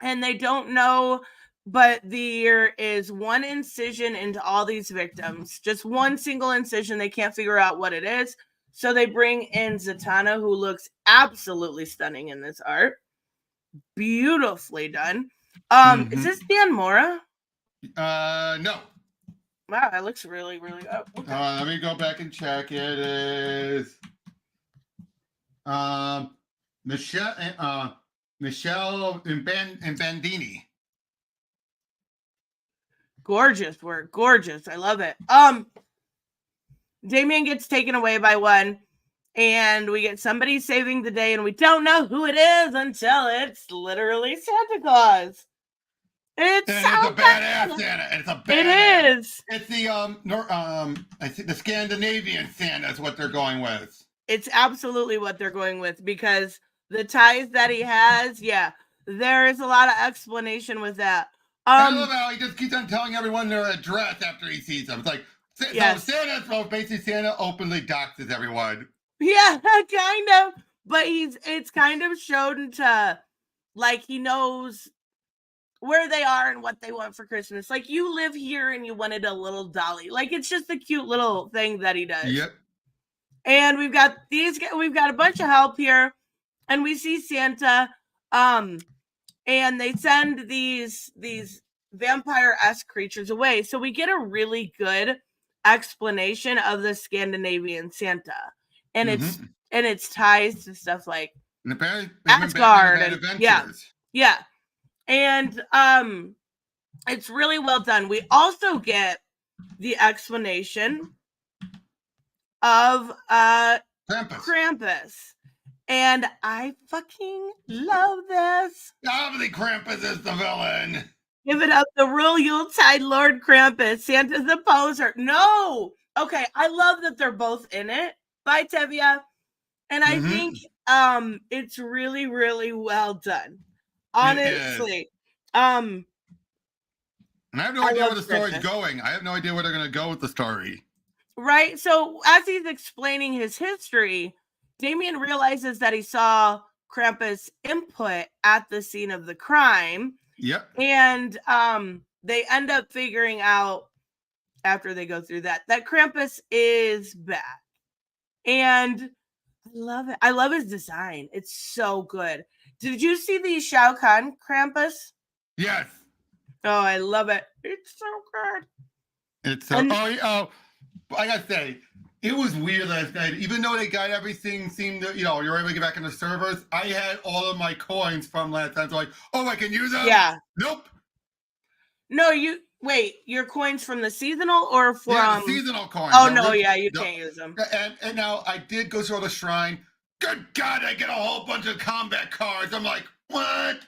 and they don't know, but there is one incision into all these victims, just one single incision. They can't figure out what it is. So they bring in Zatanna, who looks absolutely stunning in this art. Beautifully done. Is this Dan Mora? No. Wow, that looks really, really good. Okay. Let me go back and check. It is Michelle and Bandini. Gorgeous work. Gorgeous. I love it. Damien gets taken away by one, and we get somebody saving the day, and we don't know who it is until it's literally Santa Claus. It's a so badass Santa. It's a badass. It is. It's the I think the Scandinavian Santa is what they're going with. It's absolutely what they're going with, because the ties that he has, yeah, there is a lot of explanation with that. I love how he just keeps on telling everyone their address after he sees them. It's like, yes. So basically Santa openly doxes everyone. Yeah, kind of. But it's kind of shown to, like, he knows where they are and what they want for Christmas. Like, you live here and you wanted a little dolly. Like, it's just a cute little thing that he does. Yep. And we've got a bunch of help here, and we see Santa, and they send these vampire-esque creatures away. So we get a really good explanation of the Scandinavian Santa, and its ties to stuff like Asgard and yeah. And it's really well done. We also get the explanation of Krampus. And I fucking love this. Obviously, Krampus is the villain. Give it up, the real Yuletide Lord Krampus. Santa's the poser. No! Okay, I love that they're both in it. Bye, Tevya. And I think it's really, really well done. Honestly. And I have no idea where the story's going. I have no idea where they're going to go with the story. Right? So as he's explaining his history, Damien realizes that he saw Krampus' input at the scene of the crime. Yep. And they end up figuring out, after they go through that Krampus is back. And I love it. I love his design. It's so good. Did you see the Shao Kahn Krampus? Yes. Oh, I love it. It's so good. It's so... I gotta say, it was weird last night. Even though they got everything, seemed to, you're able to get back in the servers, I had all of my coins from last time. So like, I can use them? Yeah. Nope. No, your coins from the seasonal or from... Yeah, the seasonal coins. Oh, no, you can't use them. And now I did go through the shrine. Good God, I get a whole bunch of combat cards. I'm like, what?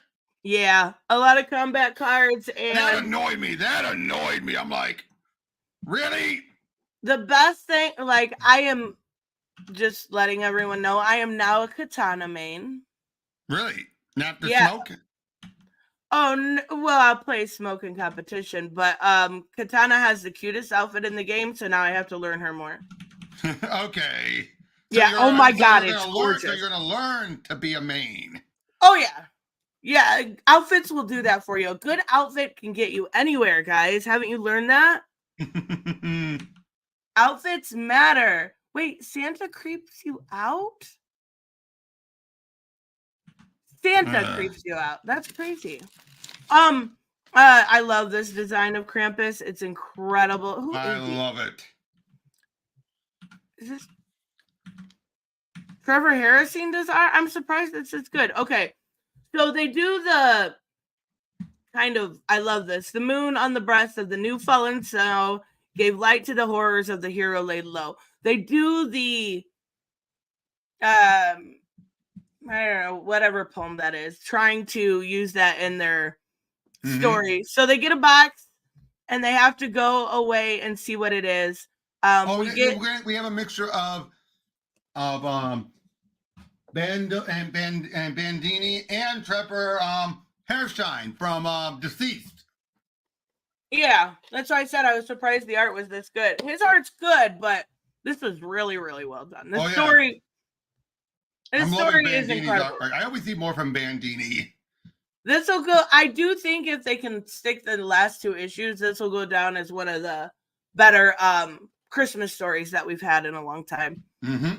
Yeah, a lot of combat cards. And that annoyed me. I'm like, really? The best thing, like, I am just letting everyone know, I am now a Katana main. Really? Not the smoke? Oh, well, I'll play smoke in competition, but Katana has the cutest outfit in the game, so now I have to learn her more. Okay. So yeah, oh my God, it's gorgeous. So you're going to learn to be a main. Oh, yeah. Yeah, outfits will do that for you. A good outfit can get you anywhere, guys. Haven't you learned that? Outfits matter. Wait, Santa creeps you out? Santa creeps you out. That's crazy. I love this design of Krampus. It's incredible. I love it. Is this Trevor Harrison design? I'm surprised it's good. Okay. So they do the kind of, I love this. The moon on the breast of the new fallen snow gave light to the horrors of the hero laid low. They do the, I don't know, whatever poem that is, trying to use that in their story. So they get a box and they have to go away and see what it is. We have a mixture of Bandini and Trevor Hairshine from Deceased. Yeah, that's why I said I was surprised the art was this good. His art's good, but this was really, really well done. The story The I'm story loving is Bandini's incredible. artwork. I always see more from Bandini. This will go. I do think if they can stick the last 2 issues, this will go down as one of the better Christmas stories that we've had in a long time. Mm-hmm.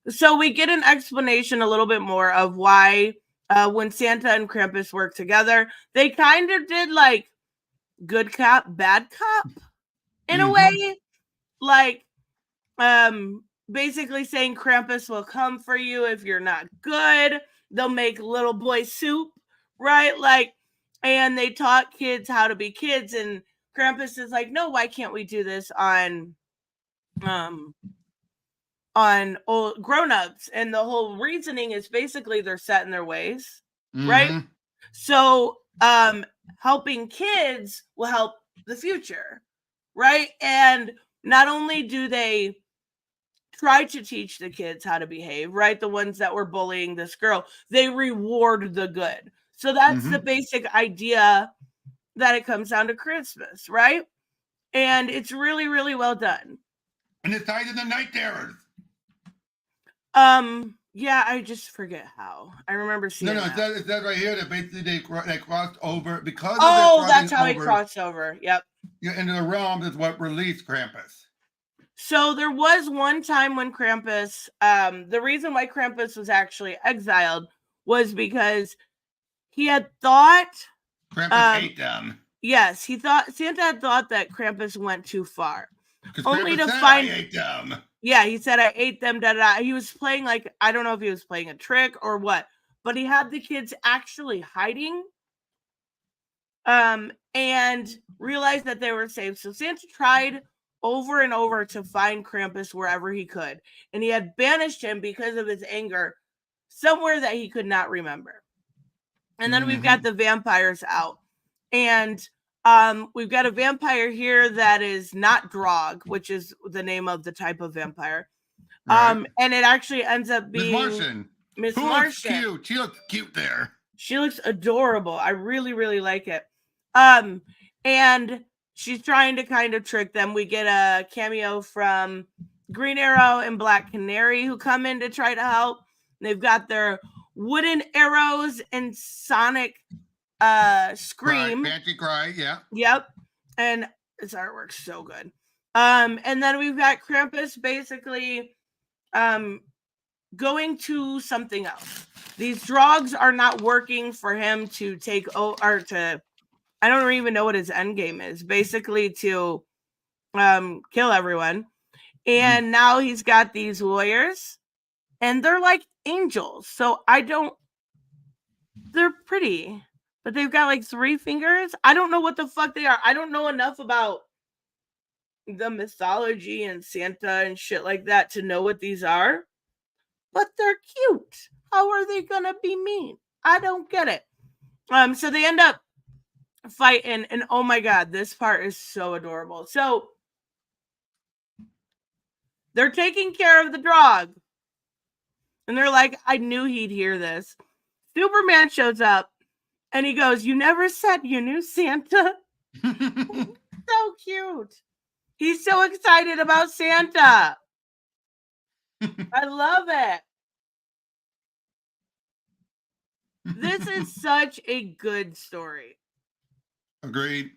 So we get an explanation a little bit more of why when Santa and Krampus work together, they kind of did like good cop, bad cop in a way. Like basically saying Krampus will come for you if you're not good. They'll make little boy soup, right? Like, and they taught kids how to be kids, and Krampus is like, no, why can't we do this on old grown-ups? And the whole reasoning is basically they're set in their ways, right? So helping kids will help the future, right? And not only do they try to teach the kids how to behave, right? The ones that were bullying this girl, they reward the good. So that's the basic idea that it comes down to Christmas, right? And it's really, really well done. And it's tied to the Night Terrors. Yeah, I just forget how. I remember seeing No, that. it says right here that basically they crossed over because of Oh, their that's how crossing he over crossed over. Yep. into the realms is what released Krampus. So there was one time when Krampus, the reason why Krampus was actually exiled was because he had thought Krampus ate them. Yes, Santa had thought that Krampus went too far. Only Krampus to said, find I ate them. Yeah, he said I ate them. Da, da, da. He was playing like, I don't know if he was playing a trick or what, but he had the kids actually hiding and realized that they were safe. So Santa tried over and over to find Krampus wherever he could, and he had banished him because of his anger somewhere that he could not remember. And then we've got the vampires out, and we've got a vampire here that is not Drog, which is the name of the type of vampire. Right. And it actually ends up being Miss Martian. Looks cute. She looks cute there. She looks adorable. I really, really like it. And she's trying to kind of trick them. We get a cameo from Green Arrow and Black Canary who come in to try to help. They've got their wooden arrows and sonic scream. Fancy cry, yeah. Yep. And his artwork's so good. And then we've got Krampus basically going to something else. These drugs are not working for him to take or to, I don't even know what his end game is. Basically to kill everyone. And now he's got these lawyers, and they're like angels. So they're pretty, but they've got like 3 fingers. I don't know what the fuck they are. I don't know enough about the mythology and Santa and shit like that to know what these are, but they're cute. How are they gonna be mean? I don't get it. So they end up fighting, and oh my god, this part is so adorable. So they're taking care of the dog, and they're like, I knew he'd hear this. Superman shows up, and he goes, "You never said you knew Santa." So cute. He's so excited about Santa. I love it. This is such a good story. Agreed.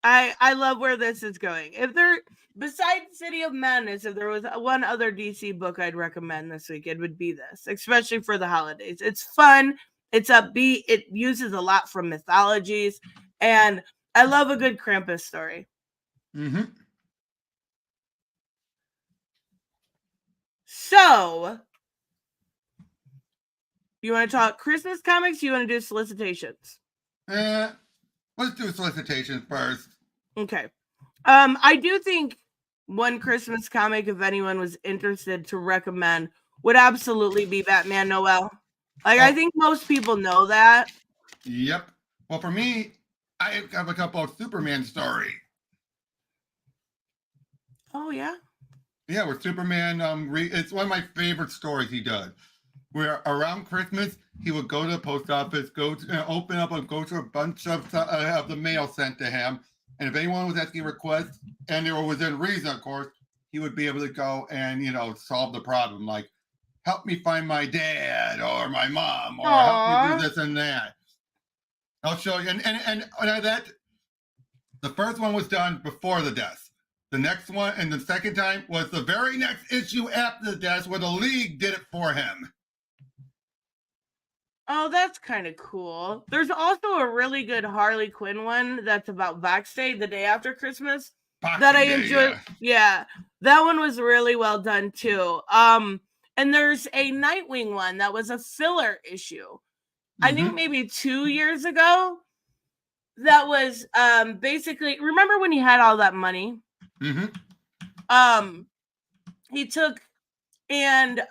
I love where this is going. If there, besides City of Madness, if there was one other DC book I'd recommend this week, it would be this, especially for the holidays. It's fun. It's upbeat. It uses a lot from mythologies, and I love a good Krampus story. So, you want to talk Christmas comics? You want to do solicitations? Let's do solicitations first. Okay. I do think one Christmas comic, if anyone was interested to recommend, would absolutely be Batman Noel. Like, I think most people know that. Yep. Well, for me, I have a couple of Superman stories. Oh, yeah? Yeah, where Superman, it's one of my favorite stories he does. Where around Christmas, he would go to the post office, open up and go to a bunch of the mail sent to him. And if anyone was asking requests, and they were within reason, of course, he would be able to go and, solve the problem. Like, help me find my dad or my mom or Aw. help me do this and that. I'll show you. And that the first one was done before the death. The next one and the second time was the very next issue after the death where the League did it for him. Oh, that's kind of cool. There's also a really good Harley Quinn one that's about Vax Day, the day after Christmas, that I enjoyed. Yeah, that one was really well done too. And there's a Nightwing one that was a filler issue. I think maybe 2 years ago. That was basically, remember when he had all that money? He took and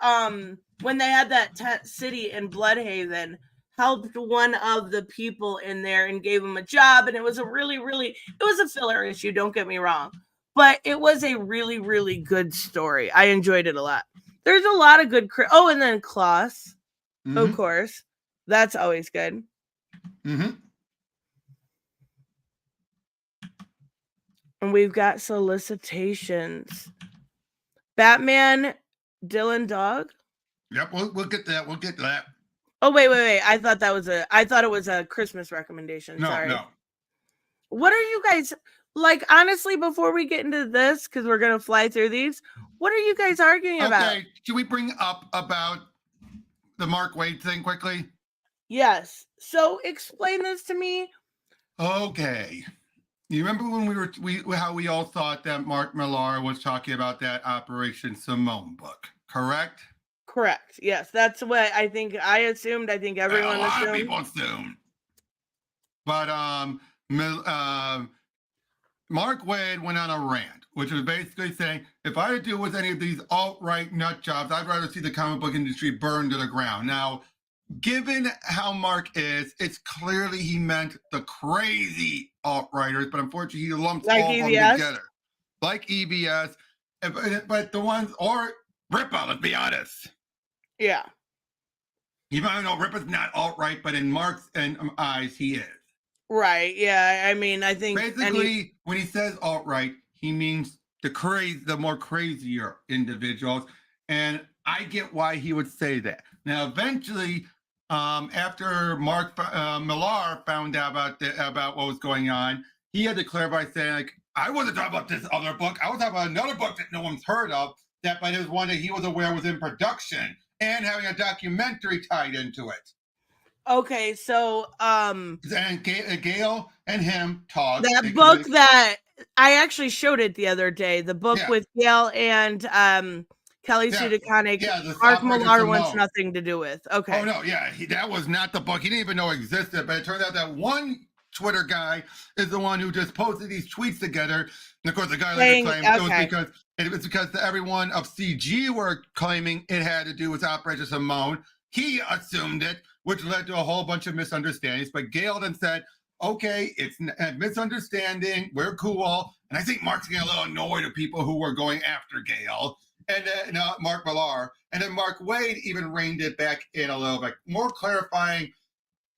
when they had that tent city in Bloodhaven, helped one of the people in there and gave him a job, and it was a it was a filler issue, don't get me wrong, but it was a really, really good story. I enjoyed it a lot. There's a lot of good and then Klaus, of course, that's always good. And we've got solicitations. Batman, Dylan Dog. Yep, we'll get that. We'll get that. Oh, wait. I thought it was a Christmas recommendation. Sorry. No. What are you guys like, honestly, before we get into this, because we're gonna fly through these, what are you guys arguing about? Okay, should we bring up about the Mark Waid thing quickly? Yes. So explain this to me. Okay. You remember when how we all thought that Mark Millar was talking about that Operation Simone book, correct? Correct. Yes, that's what I assumed. I think everyone a lot assumed. of people assumed. But Mark Waid went on a rant, which was basically saying, if I had to deal with any of these alt-right nut jobs, I'd rather see the comic book industry burned to the ground. Now, given how Mark is, it's clearly he meant the crazy alt-writers, but unfortunately he lumps all of them together. Like EBS, but the ones, or Rippa, let's be honest. Yeah. Even though Rippa's not alt-right, but in Mark's eyes, he is. Right, yeah, I mean, I think... Basically, when he says alt-right, he means the more crazier individuals, and I get why he would say that. Now, eventually... after Mark Millar found out about what was going on, he had to clarify saying, like, I wasn't talking about this other book. I was talking about another book that no one's heard of, but it was one that he was aware was in production and having a documentary tied into it. Okay, so and Gail and him talked. That book that I actually showed it the other day. The book with Gail and Kelly Sue DeConnick, Mark Millar wants nothing to do with. Okay. Oh, no, yeah. that was not the book. He didn't even know it existed, but it turned out that one Twitter guy is the one who just posted these tweets together. And, of course, the guy later claimed it was because everyone of CG were claiming it had to do with Operation Simone. He assumed it, which led to a whole bunch of misunderstandings. But Gail then said, okay, it's a misunderstanding. We're cool. And I think Mark's getting a little annoyed at people who were going after Gail. And then Mark Millar, and then Mark Waid even reined it back in a little bit, more clarifying,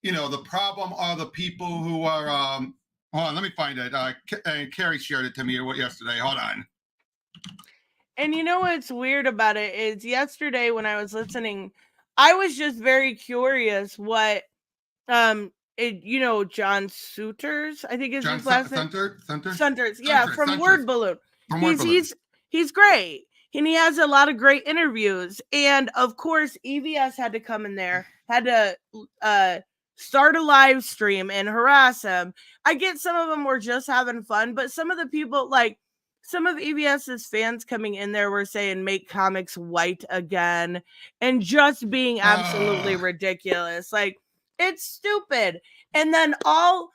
the problem are the people who are, hold on, let me find it. Carrie shared it to me yesterday. Hold on. And you know what's weird about it is yesterday when I was listening, I was just very curious what, John Suiters, I think is his last name. Sunters, yeah, from Word Balloon. He's great. And he has a lot of great interviews. And of course, EVS had to come in there, had to start a live stream and harass him. I get some of them were just having fun, but some of the people, like some of EVS's fans coming in there were saying, make comics white again, and just being absolutely ridiculous. Like, it's stupid. And then all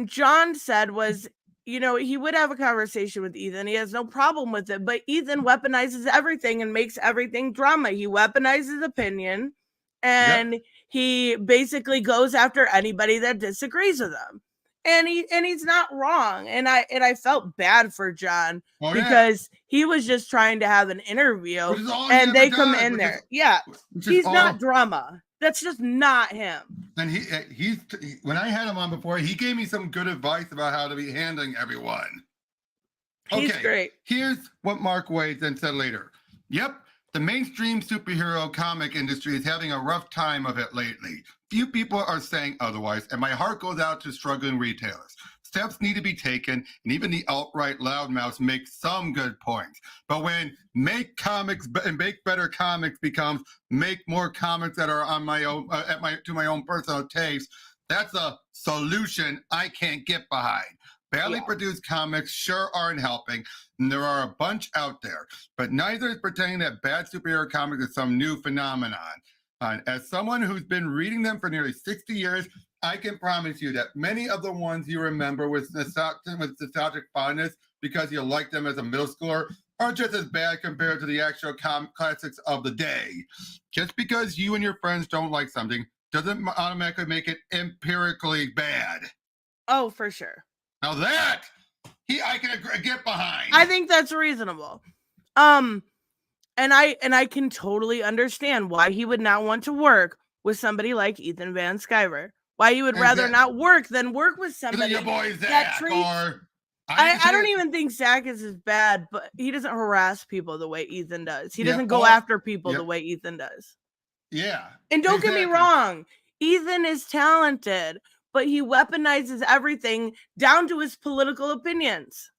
John said was, he would have a conversation with Ethan. He has no problem with it, but Ethan weaponizes everything and makes everything drama. He weaponizes opinion, and he basically goes after anybody that disagrees with him. And he's not wrong. And I felt bad for John because he was just trying to have an interview, and they come in there. He's not drama. That's just not him. And he's when I had him on before, he gave me some good advice about how to be handling everyone. He's Okay, great. here's what Mark Waid then said later. Yep, the mainstream superhero comic industry is having a rough time of it lately. Few people are saying otherwise, and my heart goes out to struggling retailers. Steps need to be taken, and even the alt-right loudmouths make some good points. But when make comics and make better comics becomes make more comics that are on my own to my own personal taste, that's a solution I can't get behind. Badly produced comics sure aren't helping, and there are a bunch out there, but neither is pretending that bad superhero comics is some new phenomenon. As someone who's been reading them for nearly 60 years, I can promise you that many of the ones you remember with nostalgic fondness because you liked them as a middle schooler are just as bad compared to the actual classics of the day. Just because you and your friends don't like something doesn't automatically make it empirically bad. Oh, for sure. Now that I can get behind. I think that's reasonable. And I can totally understand why he would not want to work with somebody like Ethan Van Sciver. Why he would rather not work than work with somebody your boy Zach, that treats. or I don't even think Zach is as bad, but he doesn't harass people the way Ethan does. He doesn't go after people the way Ethan does. Yeah. And don't get me wrong, Ethan is talented, but he weaponizes everything down to his political opinions.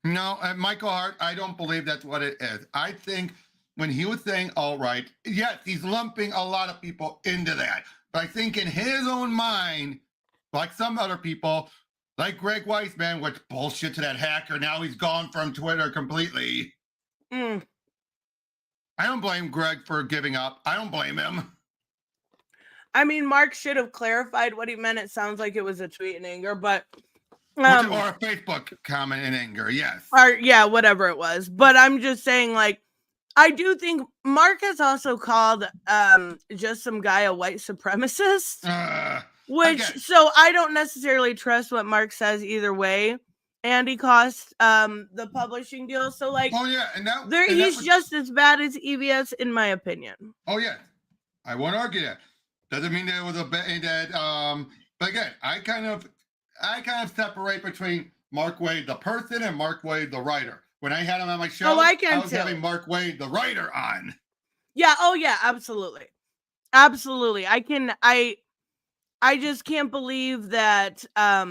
No, Michael Hart, I don't believe that's what it is. I think when he was saying all right, yes, he's lumping a lot of people into that. But I think in his own mind, like some other people, like Greg Weisman, which bullshit to that hacker, now he's gone from Twitter completely. I don't blame Greg for giving up. I don't blame him. I mean, Mark should have clarified what he meant. It sounds like it was a tweet in anger, but or a Facebook comment in anger, yes. Or yeah, whatever it was. But I'm just saying, like, I do think Mark has also called just some guy a white supremacist. So I don't necessarily trust what Mark says either way. And he cost the publishing deal. So like, he's just as bad as EVS in my opinion. Oh yeah, I won't argue that. Doesn't mean there was a but again, I kind of separate between Mark Waid the person and Mark Waid the writer. When I had him on my show, I was having Mark Waid the writer on. Yeah. Oh yeah. Absolutely. Absolutely. I just can't believe that. I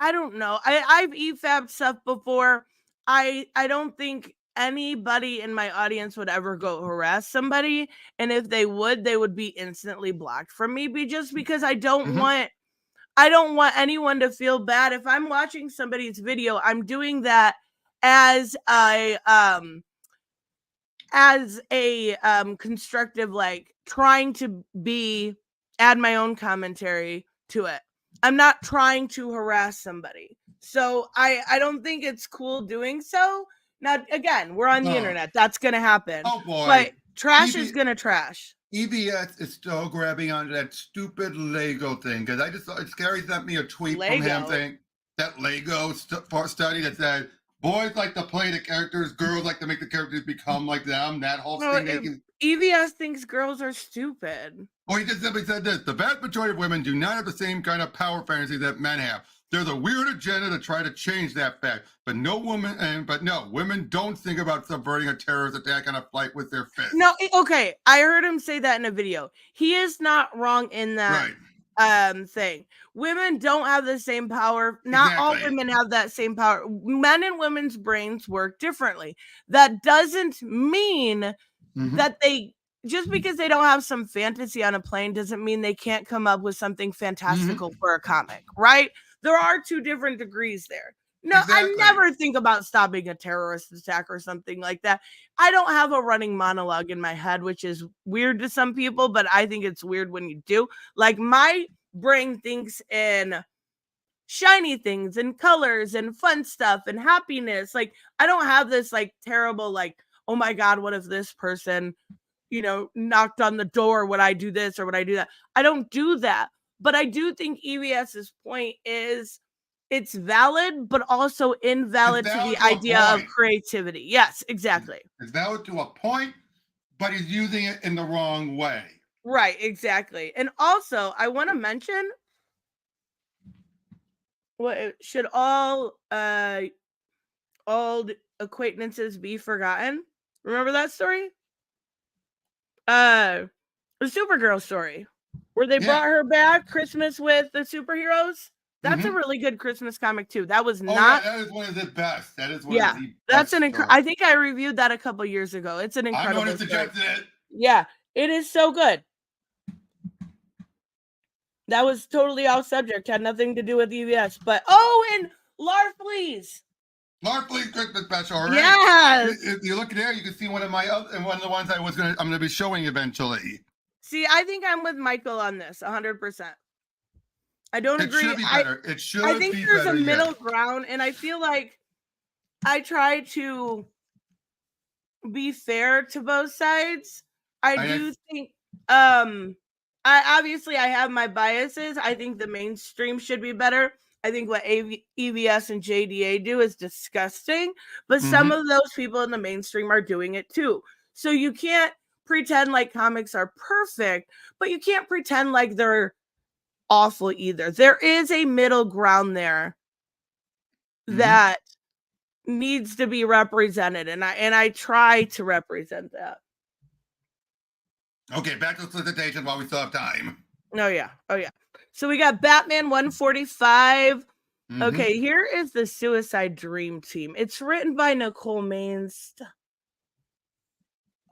don't know. I've EFAB'd stuff before. I don't think anybody in my audience would ever go harass somebody, and if they would be instantly blocked from me. Just because I don't want anyone to feel bad. If I'm watching somebody's video, I'm doing that as a constructive, like trying to add my own commentary to it. I'm not trying to harass somebody. So I don't think it's cool doing so. Now, again, we're on the internet. That's going to happen. Oh, boy. But trash is going to trash. EVS is still grabbing onto that stupid Lego thing because I just saw Scary sent me a tweet from him saying that Lego study that said boys like to play the characters, girls like to make the characters become like them. That whole thing. EVS thinks girls are stupid. Oh, he just simply said this: the vast majority of women do not have the same kind of power fantasy that men have. There's a weird agenda to try to change that fact, but women don't think about subverting a terrorist attack on a flight with their fists. No, okay, I heard him say that in a video. He is not wrong in that thing. Women don't have the same power. Not all women have that same power. Men and women's brains work differently. That doesn't mean that just because they don't have some fantasy on a plane doesn't mean they can't come up with something fantastical for a comic, right? There are two different degrees there. No, I never think about stopping a terrorist attack or something like that. I don't have a running monologue in my head, which is weird to some people, but I think it's weird when you do. Like, my brain thinks in shiny things and colors and fun stuff and happiness. Like, I don't have this like terrible, like, oh my God, what if this person, knocked on the door? Would I do this or would I do that? I don't do that. But I do think EVS's point is it's valid, but also invalid to the idea of creativity. Yes, exactly. It's valid to a point, but he's using it in the wrong way. Right, exactly. And also, I want to mention what should all old acquaintances be forgotten. Remember that story? The Supergirl story where they brought her back, Christmas with the superheroes. That's a really good Christmas comic too. That was not. Yeah, that is one of the best. That is one Yeah, of the that's best an stories. I think I reviewed that a couple years ago. It's an I'm the incredible one who story. suggested it. Yeah, it is so good. That was totally off subject. Had nothing to do with EVS. But and Larfleeze. Larfleeze Christmas special, right? Yes. If you look there, you can see one of the ones I'm gonna be showing eventually. See, I think I'm with Michael on this 100%. I don't agree. It should be better. It should I think be there's better, a middle yes. ground, and I feel like I try to be fair to both sides. I do think I have my biases. I think the mainstream should be better. I think what EVS and JDA do is disgusting, but some of those people in the mainstream are doing it too. So you can't pretend like comics are perfect, but you can't pretend like they're awful either. There is a middle ground there that needs to be represented, and I try to represent that. Okay, back to the solicitation while we still have time. Oh yeah. So we got Batman 145. Okay, here is the Suicide Dream Team. It's written by Nicole Maines.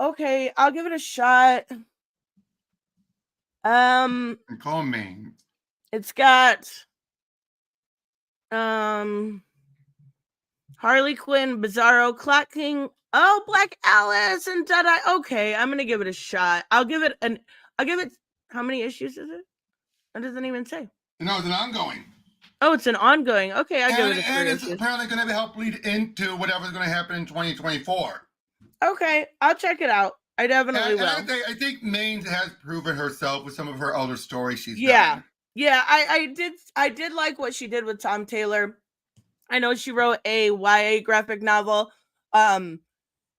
Okay, I'll give it a shot. Nicole Maines. It's got Harley Quinn, Bizarro, Clock King, Black Alice, and Deadeye. Okay, I'm gonna give it a shot. I'll give it. How many issues is it? It doesn't even say. No, it's an ongoing. Oh, it's an ongoing. Okay, I'll give it a 3 And it's issues. apparently going to help lead into whatever's going to happen in 2024. Okay, I'll check it out. I definitely will. I think Maines has proven herself with some of her older stories she's done. done. Yeah, I did like what she did with Tom Taylor. I know she wrote a YA graphic novel.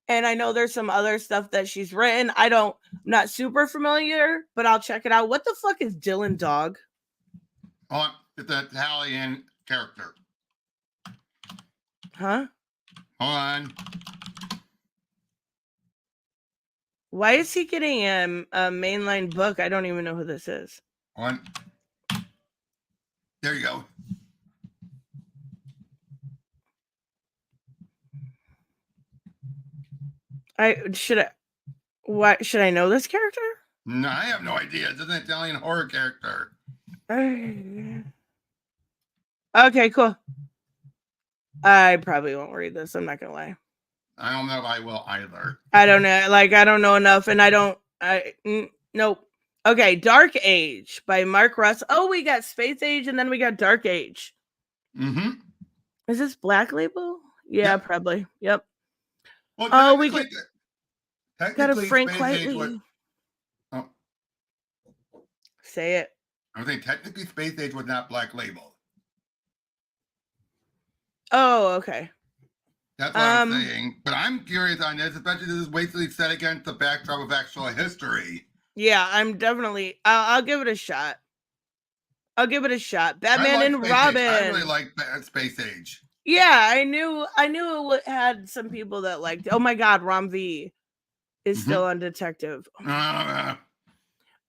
And I know there's some other stuff that she's written. I'm not super familiar, but I'll check it out. What the fuck is Dylan Dog? It's an Italian character. Huh? Hold on. Why is he getting a mainline book? I don't even know who this is. Hold on. There you go. What should I know this character? No, I have no idea. It's an Italian horror character. Okay, cool. I probably won't read this. I'm not gonna lie. I don't know if I will either. I don't know. I don't know enough, and nope. Okay, Dark Age by Mark Russ. Oh, we got Space Age, and then we got Dark Age. Is this Black Label? Yeah, probably. Yep. Well, we got a Frank Quitely. Say it. I think technically Space Age was not Black Label. Oh, okay. That's what I'm saying. But I'm curious on this, especially this is basically set against the backdrop of actual history. Yeah, I'm definitely. I'll give it a shot. Batman and Robin. I really like Space Age. Yeah, I knew it had some people that liked it. Oh my God, Rom V is still on Detective.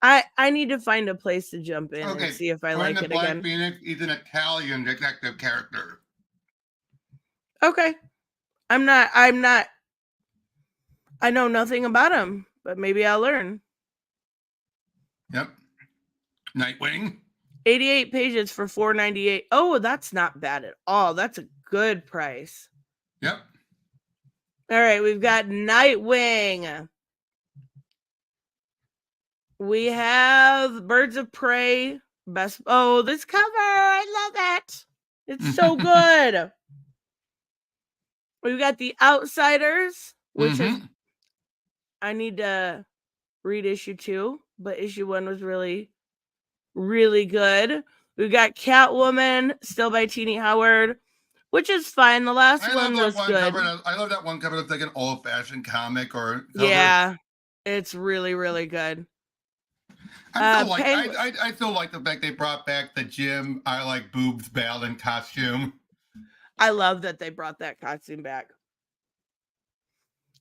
I need to find a place to jump in and see if I like it Black again. Phoenix is an Italian detective character. Okay. I'm not I know nothing about him, but maybe I'll learn. Yep. Nightwing. 88 pages for $4.98. Oh, that's not bad at all. That's a good price. Yep. All right, we've got Nightwing. We have Birds of Prey. This cover. I love it. It's so good. We've got The Outsiders, which is I need to read issue 2, but issue 1 was really, really good. We've got Catwoman, still by Teenie Howard, which is fine. The last one was good. I love that one cover. It's like an old-fashioned comic or cover. Yeah, it's really, really good. I still like the fact they brought back the Jim I Like Boobs Ballin costume. I love that they brought that costume back.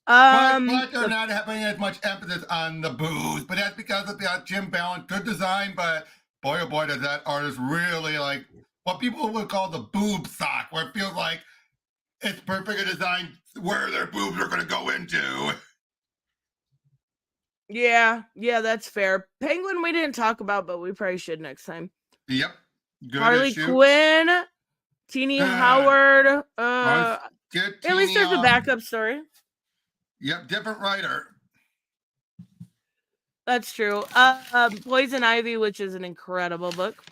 But they're not having as much emphasis on the boobs, but that's because of Jim Ballant, good design, but boy oh boy does that artist really like what people would call the boob sock, where it feels like it's perfectly designed where their boobs are going to go into. Yeah, that's fair. Penguin we didn't talk about, but we probably should next time. Yep. Good Harley issue. Quinn, Teeny Howard. Get At least there's a backup story. Yep, different writer. That's true. Poison Ivy, which is an incredible book.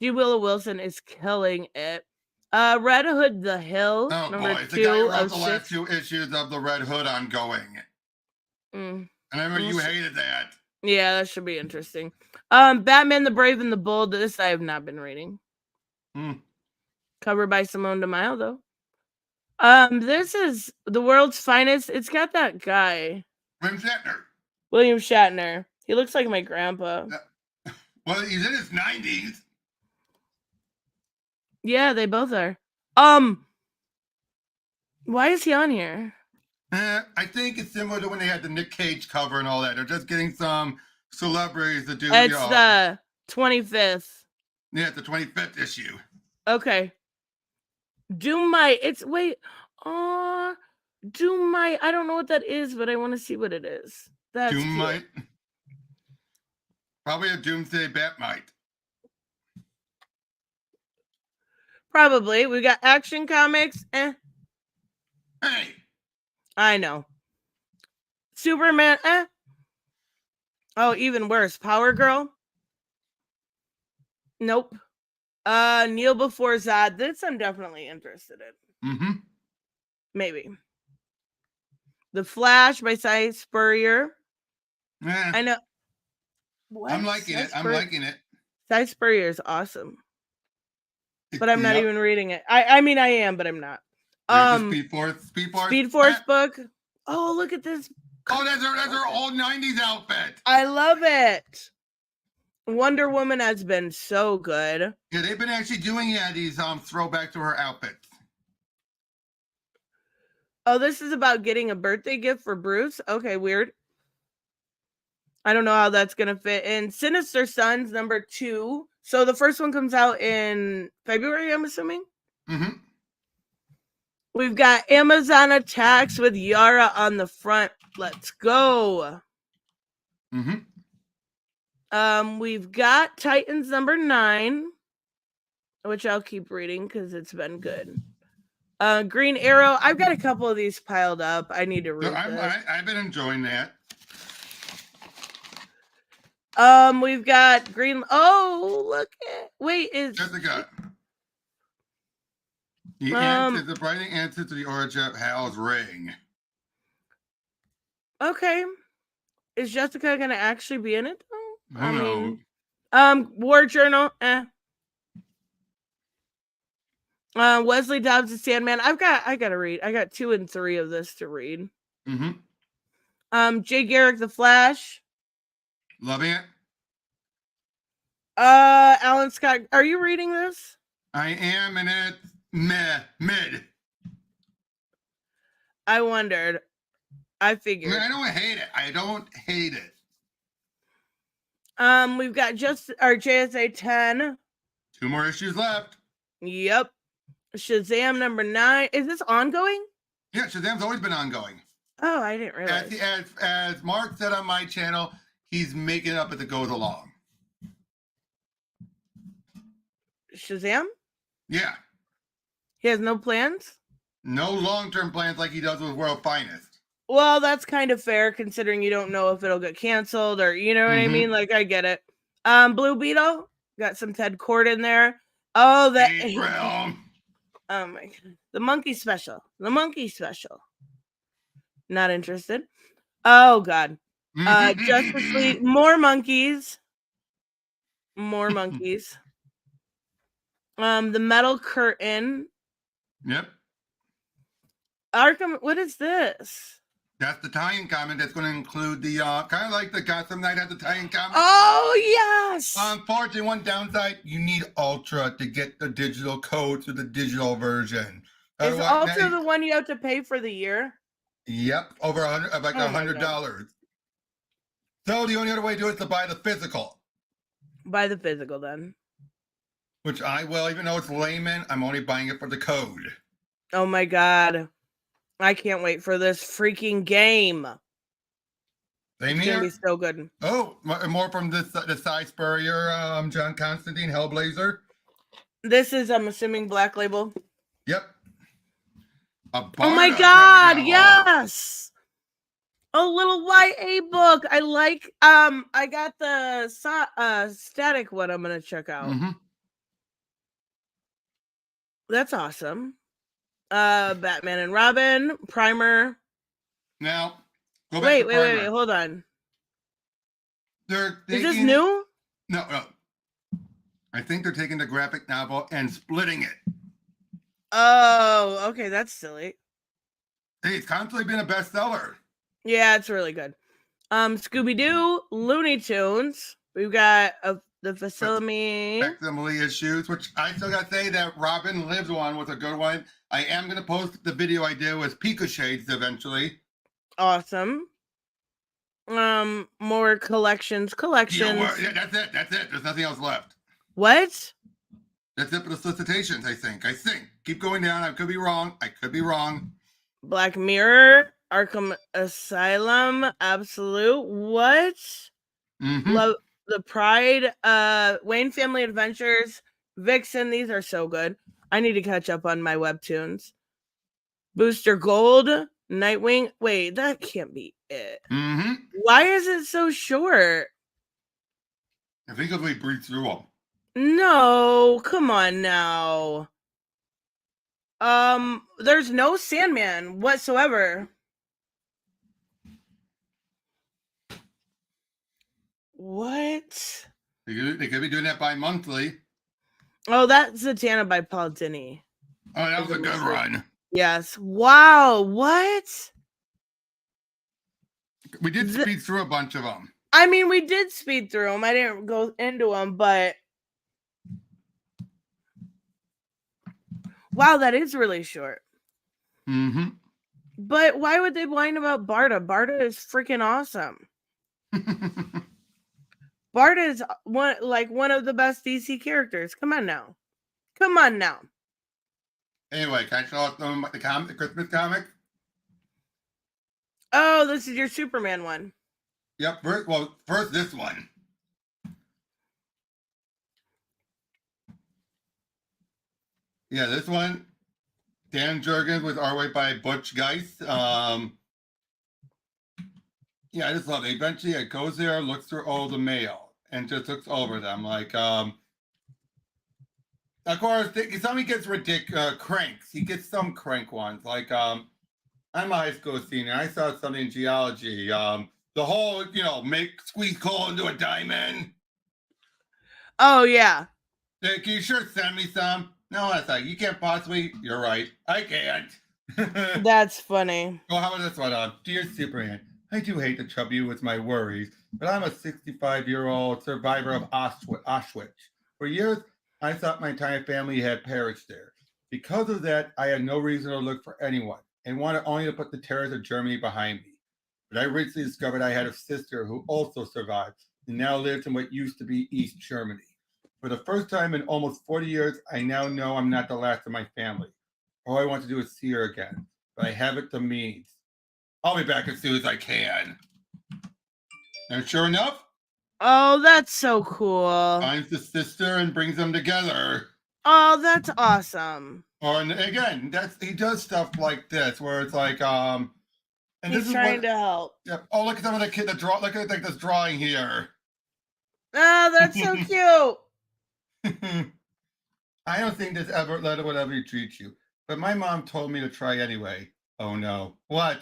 G. Willow Wilson is killing it. Red Hood the Hill. Oh number boy, the 2 guy who wrote of the 6. last 2 issues of the Red Hood ongoing. And I remember you hated that. Yeah, that should be interesting. Batman the Brave and the Bold. This I have not been reading. Covered by Simone DeMaio, though. This is The World's Finest. It's got that guy. William Shatner. He looks like my grandpa. Well, he's in his 90s. Yeah, they both are. Why is he on here? I think it's similar to when they had the Nick Cage cover and all that. They're just getting some celebrities to do. It's the 25th. Yeah, it's the 25th issue. Okay. I don't know what that is, but I want to see what it is. That's Doomite. Probably a Doomsday Batmite. Probably. We got Action Comics. Hey. I know. Superman. Oh, even worse. Power Girl. Nope. Kneel Before Zod. This I'm definitely interested in. Maybe. The Flash by Cy Spurrier. I know. What? I'm liking it. Cy Spurrier is awesome. But I'm not even reading it. I mean, I am, but I'm not. Speed Force book. Oh, look at this. Oh, that's her old 90s outfit. I love it. Wonder Woman has been so good. Yeah, they've been actually doing these throwback to her outfits. Oh, this is about getting a birthday gift for Bruce. Okay, weird. I don't know how that's gonna fit in. Sinister Sons number 2. So the first one comes out in February, I'm assuming. We've got Amazon Attacks with Yara on the front. Let's go. We've got Titans number 9, which I'll keep reading because it's been good. Green Arrow. I've got a couple of these piled up. I need to read this. I've been enjoying that. We've got Green. Oh, look at. Wait, is Jessica. The writing answer to the origin of Hal's ring. Okay. Is Jessica gonna actually be in it though? I mean, War Journal. Wesley Dobbs the Sandman. I gotta read. I got 2 and 3 of this to read. Jay Garrick the Flash. Loving it. Alan Scott. Are you reading this? I am, and it's mid. I wondered. I figured. I don't hate it. We've got just our JSA 10. 2 more issues left. Yep. Shazam number 9. Is this ongoing? Yeah, Shazam's always been ongoing. Oh, I didn't realize. As Mark said on my channel, he's making it up as it goes along. Shazam? Yeah. He has no plans? No long-term plans like he does with World Finest. Well, that's kind of fair considering you don't know if it'll get canceled or you know what I mean? Like I get it. Blue Beetle, got some Ted Cord in there. Oh, that oh my god. The monkey special. Not interested. Oh god. Justice League, more monkeys. The Metal Curtain. Yep. Arkham, what is this? That's the tie-in comic that's going to include the kind of like the Gotham Knight had the tie-in comic. Oh yes. Unfortunately, one downside, you need Ultra to get the digital code to the digital version. Is Otherwise- Ultra the one you have to pay for the year? Yep, over like Oh my $100. So the only other way to do it is to buy the physical, Buy the physical then. which I will, even though it's layman, I'm only buying it for the code. Oh my god. I can't wait for this freaking game. Same It's gonna be here. so good. Oh, more from this the Cy Spurrier, John Constantine, Hellblazer. This is, I'm assuming, Black Label. Yep. Oh my god, yes! A little YA book. I like, I got the static one I'm gonna check out. Mm-hmm. That's awesome. Batman and Robin, Primer. Now, go back Wait, to wait, Primer. wait, hold on. They're Is this taking- new? No. I think they're taking the graphic novel and splitting it. Oh, okay, that's silly. Hey, it's constantly been a bestseller. Yeah, it's really good. Scooby-Doo, Looney Tunes. We've got the facility. Facsimile issues, which I still gotta say that Robin Lives one was a good one. I am gonna post the video I did with Pika Shades eventually. Awesome. More collections. Yeah, that's it. There's nothing else left. What? That's it for the solicitations, I think. Keep going down. I could be wrong. Black Mirror, Arkham Asylum, Absolute. What? Mm-hmm. Love the Pride, Wayne Family Adventures, Vixen. These are so good. I need to catch up on my webtoons. Booster Gold, Nightwing. Wait, that can't be it. Mm-hmm. Why is it so short? I think if we breathe through them. No, come on now. There's no Sandman whatsoever. What? They could be doing that bi-monthly. Oh, that's Zatanna by Paul Dini. Oh, that was a good run. Yes. Wow. What? We did speed through a bunch of them. I mean, we did speed through them. I didn't go into them, but wow, that is really short. Mm-hmm. But why would they whine about Barda? Barda is freaking awesome. Barda is one of the best DC characters. Come on now. Anyway, can I show off the Christmas comic? Oh, this is your Superman one. Yep. First this one. Yeah, this one. Dan Jurgens with artwork by Butch Geist. Yeah, I just love it. Eventually, it goes there, looks through all the mail, and just looks over them. Like, of course, somebody gets ridiculous cranks. He gets some crank ones. Like, I'm a high school senior. I saw something in geology. The whole, squeeze coal into a diamond. Oh, yeah. Can you sure send me some? No, that's like, you can't possibly. You're right. I can't. That's funny. Oh, how about this one? Dear Superman, I do hate to trouble you with my worries, but I'm a 65-year-old survivor of Auschwitz. For years, I thought my entire family had perished there. Because of that, I had no reason to look for anyone and wanted only to put the terrors of Germany behind me. But I recently discovered I had a sister who also survived and now lives in what used to be East Germany. For the first time in almost 40 years, I now know I'm not the last of my family. All I want to do is see her again, but I haven't the means. I'll be back as soon as I can. And sure enough, Oh, that's so cool. finds the sister and brings them together. Oh, that's awesome. And again, he does stuff like this where it's like, and He's this is trying to help. Yeah. Oh, look at some of the kid that draw. Look at this drawing here. Oh, that's so cute. I don't think this letter would ever treat you, but my mom told me to try anyway. Oh no! What?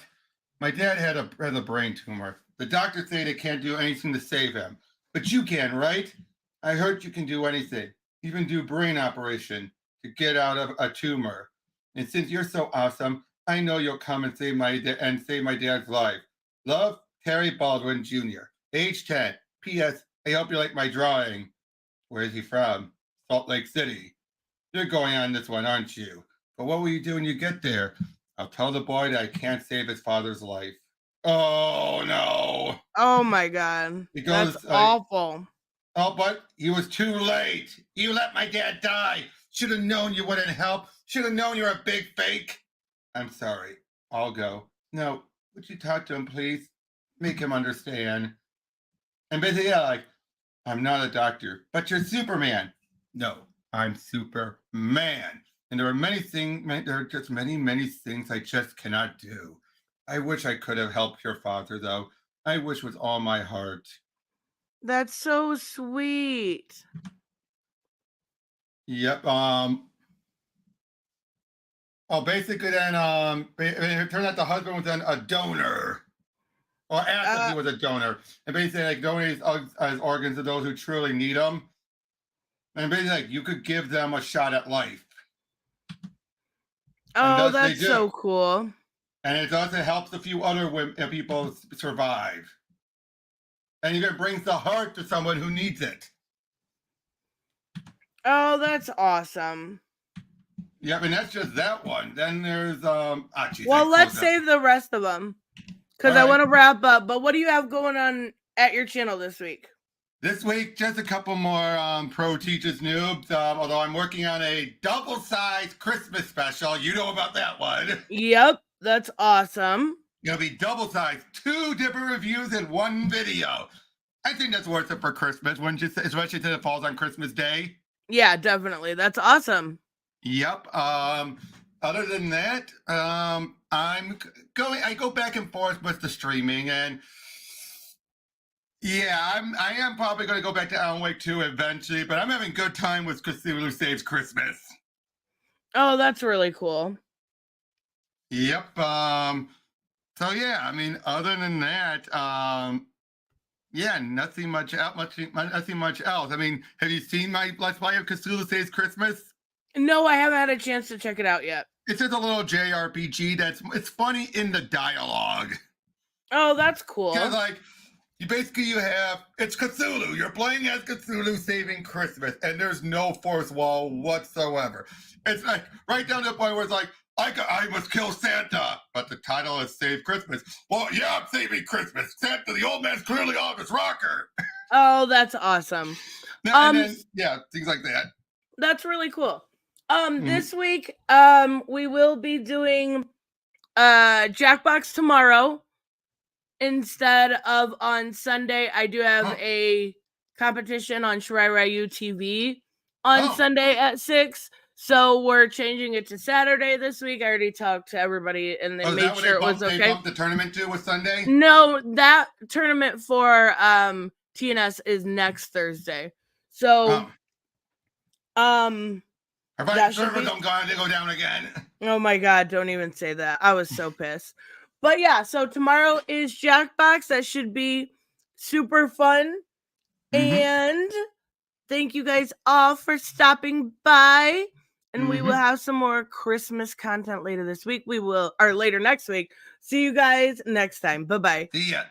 My dad has a brain tumor. The doctors say they can't do anything to save him, but you can, right? I heard you can do anything, even do brain operation to get out of a tumor. And since you're so awesome, I know you'll come and save my dad's life. Love, Terry Baldwin Jr. Age 10. P.S. I hope you like my drawing. Where is he from? Salt Lake City. You're going on this one, aren't you? But what will you do when you get there? I'll tell the boy that I can't save his father's life. Oh no. Oh my god. He goes That's like, awful. oh, but he was too late. You let my dad die. Should have known you wouldn't help. Should have known you're a big fake. I'm sorry. I'll go. No, would you talk to him, please? Make him understand. And basically, yeah, like, I'm not a doctor, but you're Superman. No, I'm Superman. And there are many things, there are just many things I just cannot do. I wish I could have helped your father, though. I wish with all my heart. That's so sweet. Yep. Oh, basically, then, it turned out the husband was then a donor, or asked if he was a donor, and basically, like, donates his organs to those who truly need them. And basically, like, you could give them a shot at life. Oh, thus they that's do. so cool. And it also helps a few other people survive. And even brings the heart to someone who needs it. Oh, that's awesome. Yeah, I mean, that's just that one. Then there's, geez, Well, let's closed up. save the rest of them because All I right. want to wrap up. But what do you have going on at your channel this week? This week, just a couple more Pro Teachers Noobs, although I'm working on a double-sized Christmas special. You know about that one. Yep, that's awesome. It'll be double-sized, 2 different reviews in one video. I think that's worth it for Christmas, wouldn't you say? Especially since it falls on Christmas Day. Yeah, definitely. That's awesome. Yep. Other than that, I go back and forth with the streaming, and yeah, I am probably going to go back to Alan Wake 2 eventually, but I'm having a good time with Cthulhu Saves Christmas. Oh, that's really cool. Yep. So yeah, I mean, other than that, yeah, nothing much else. I mean, have you seen my Let's Play of Cthulhu Saves Christmas? No, I haven't had a chance to check it out yet. It's just a little JRPG it's funny in the dialogue. Oh, that's cool. Because like you have it's Cthulhu. You're playing as Cthulhu saving Christmas, and there's no fourth wall whatsoever. It's like right down to the point where it's like, I must kill Santa, but the title is Save Christmas. Well, yeah, I'm saving Christmas. Santa, the old man's clearly off his rocker. Oh, that's awesome. And then, yeah, things like that. That's really cool. This week, we will be doing Jackbox tomorrow instead of on Sunday. I do have a competition on Shirai Ryu TV on Sunday at 6. So we're changing it to Saturday this week. I already talked to everybody and they made sure it was okay. They bumped the tournament to was Sunday? No, that tournament for TNS is next Thursday. So if I server don't go down again. Oh my god, don't even say that. I was so pissed. But yeah, so tomorrow is Jackbox. That should be super fun. And thank you guys all for stopping by. And we will have some more Christmas content later this week. Or later next week. See you guys next time. Bye-bye. See ya.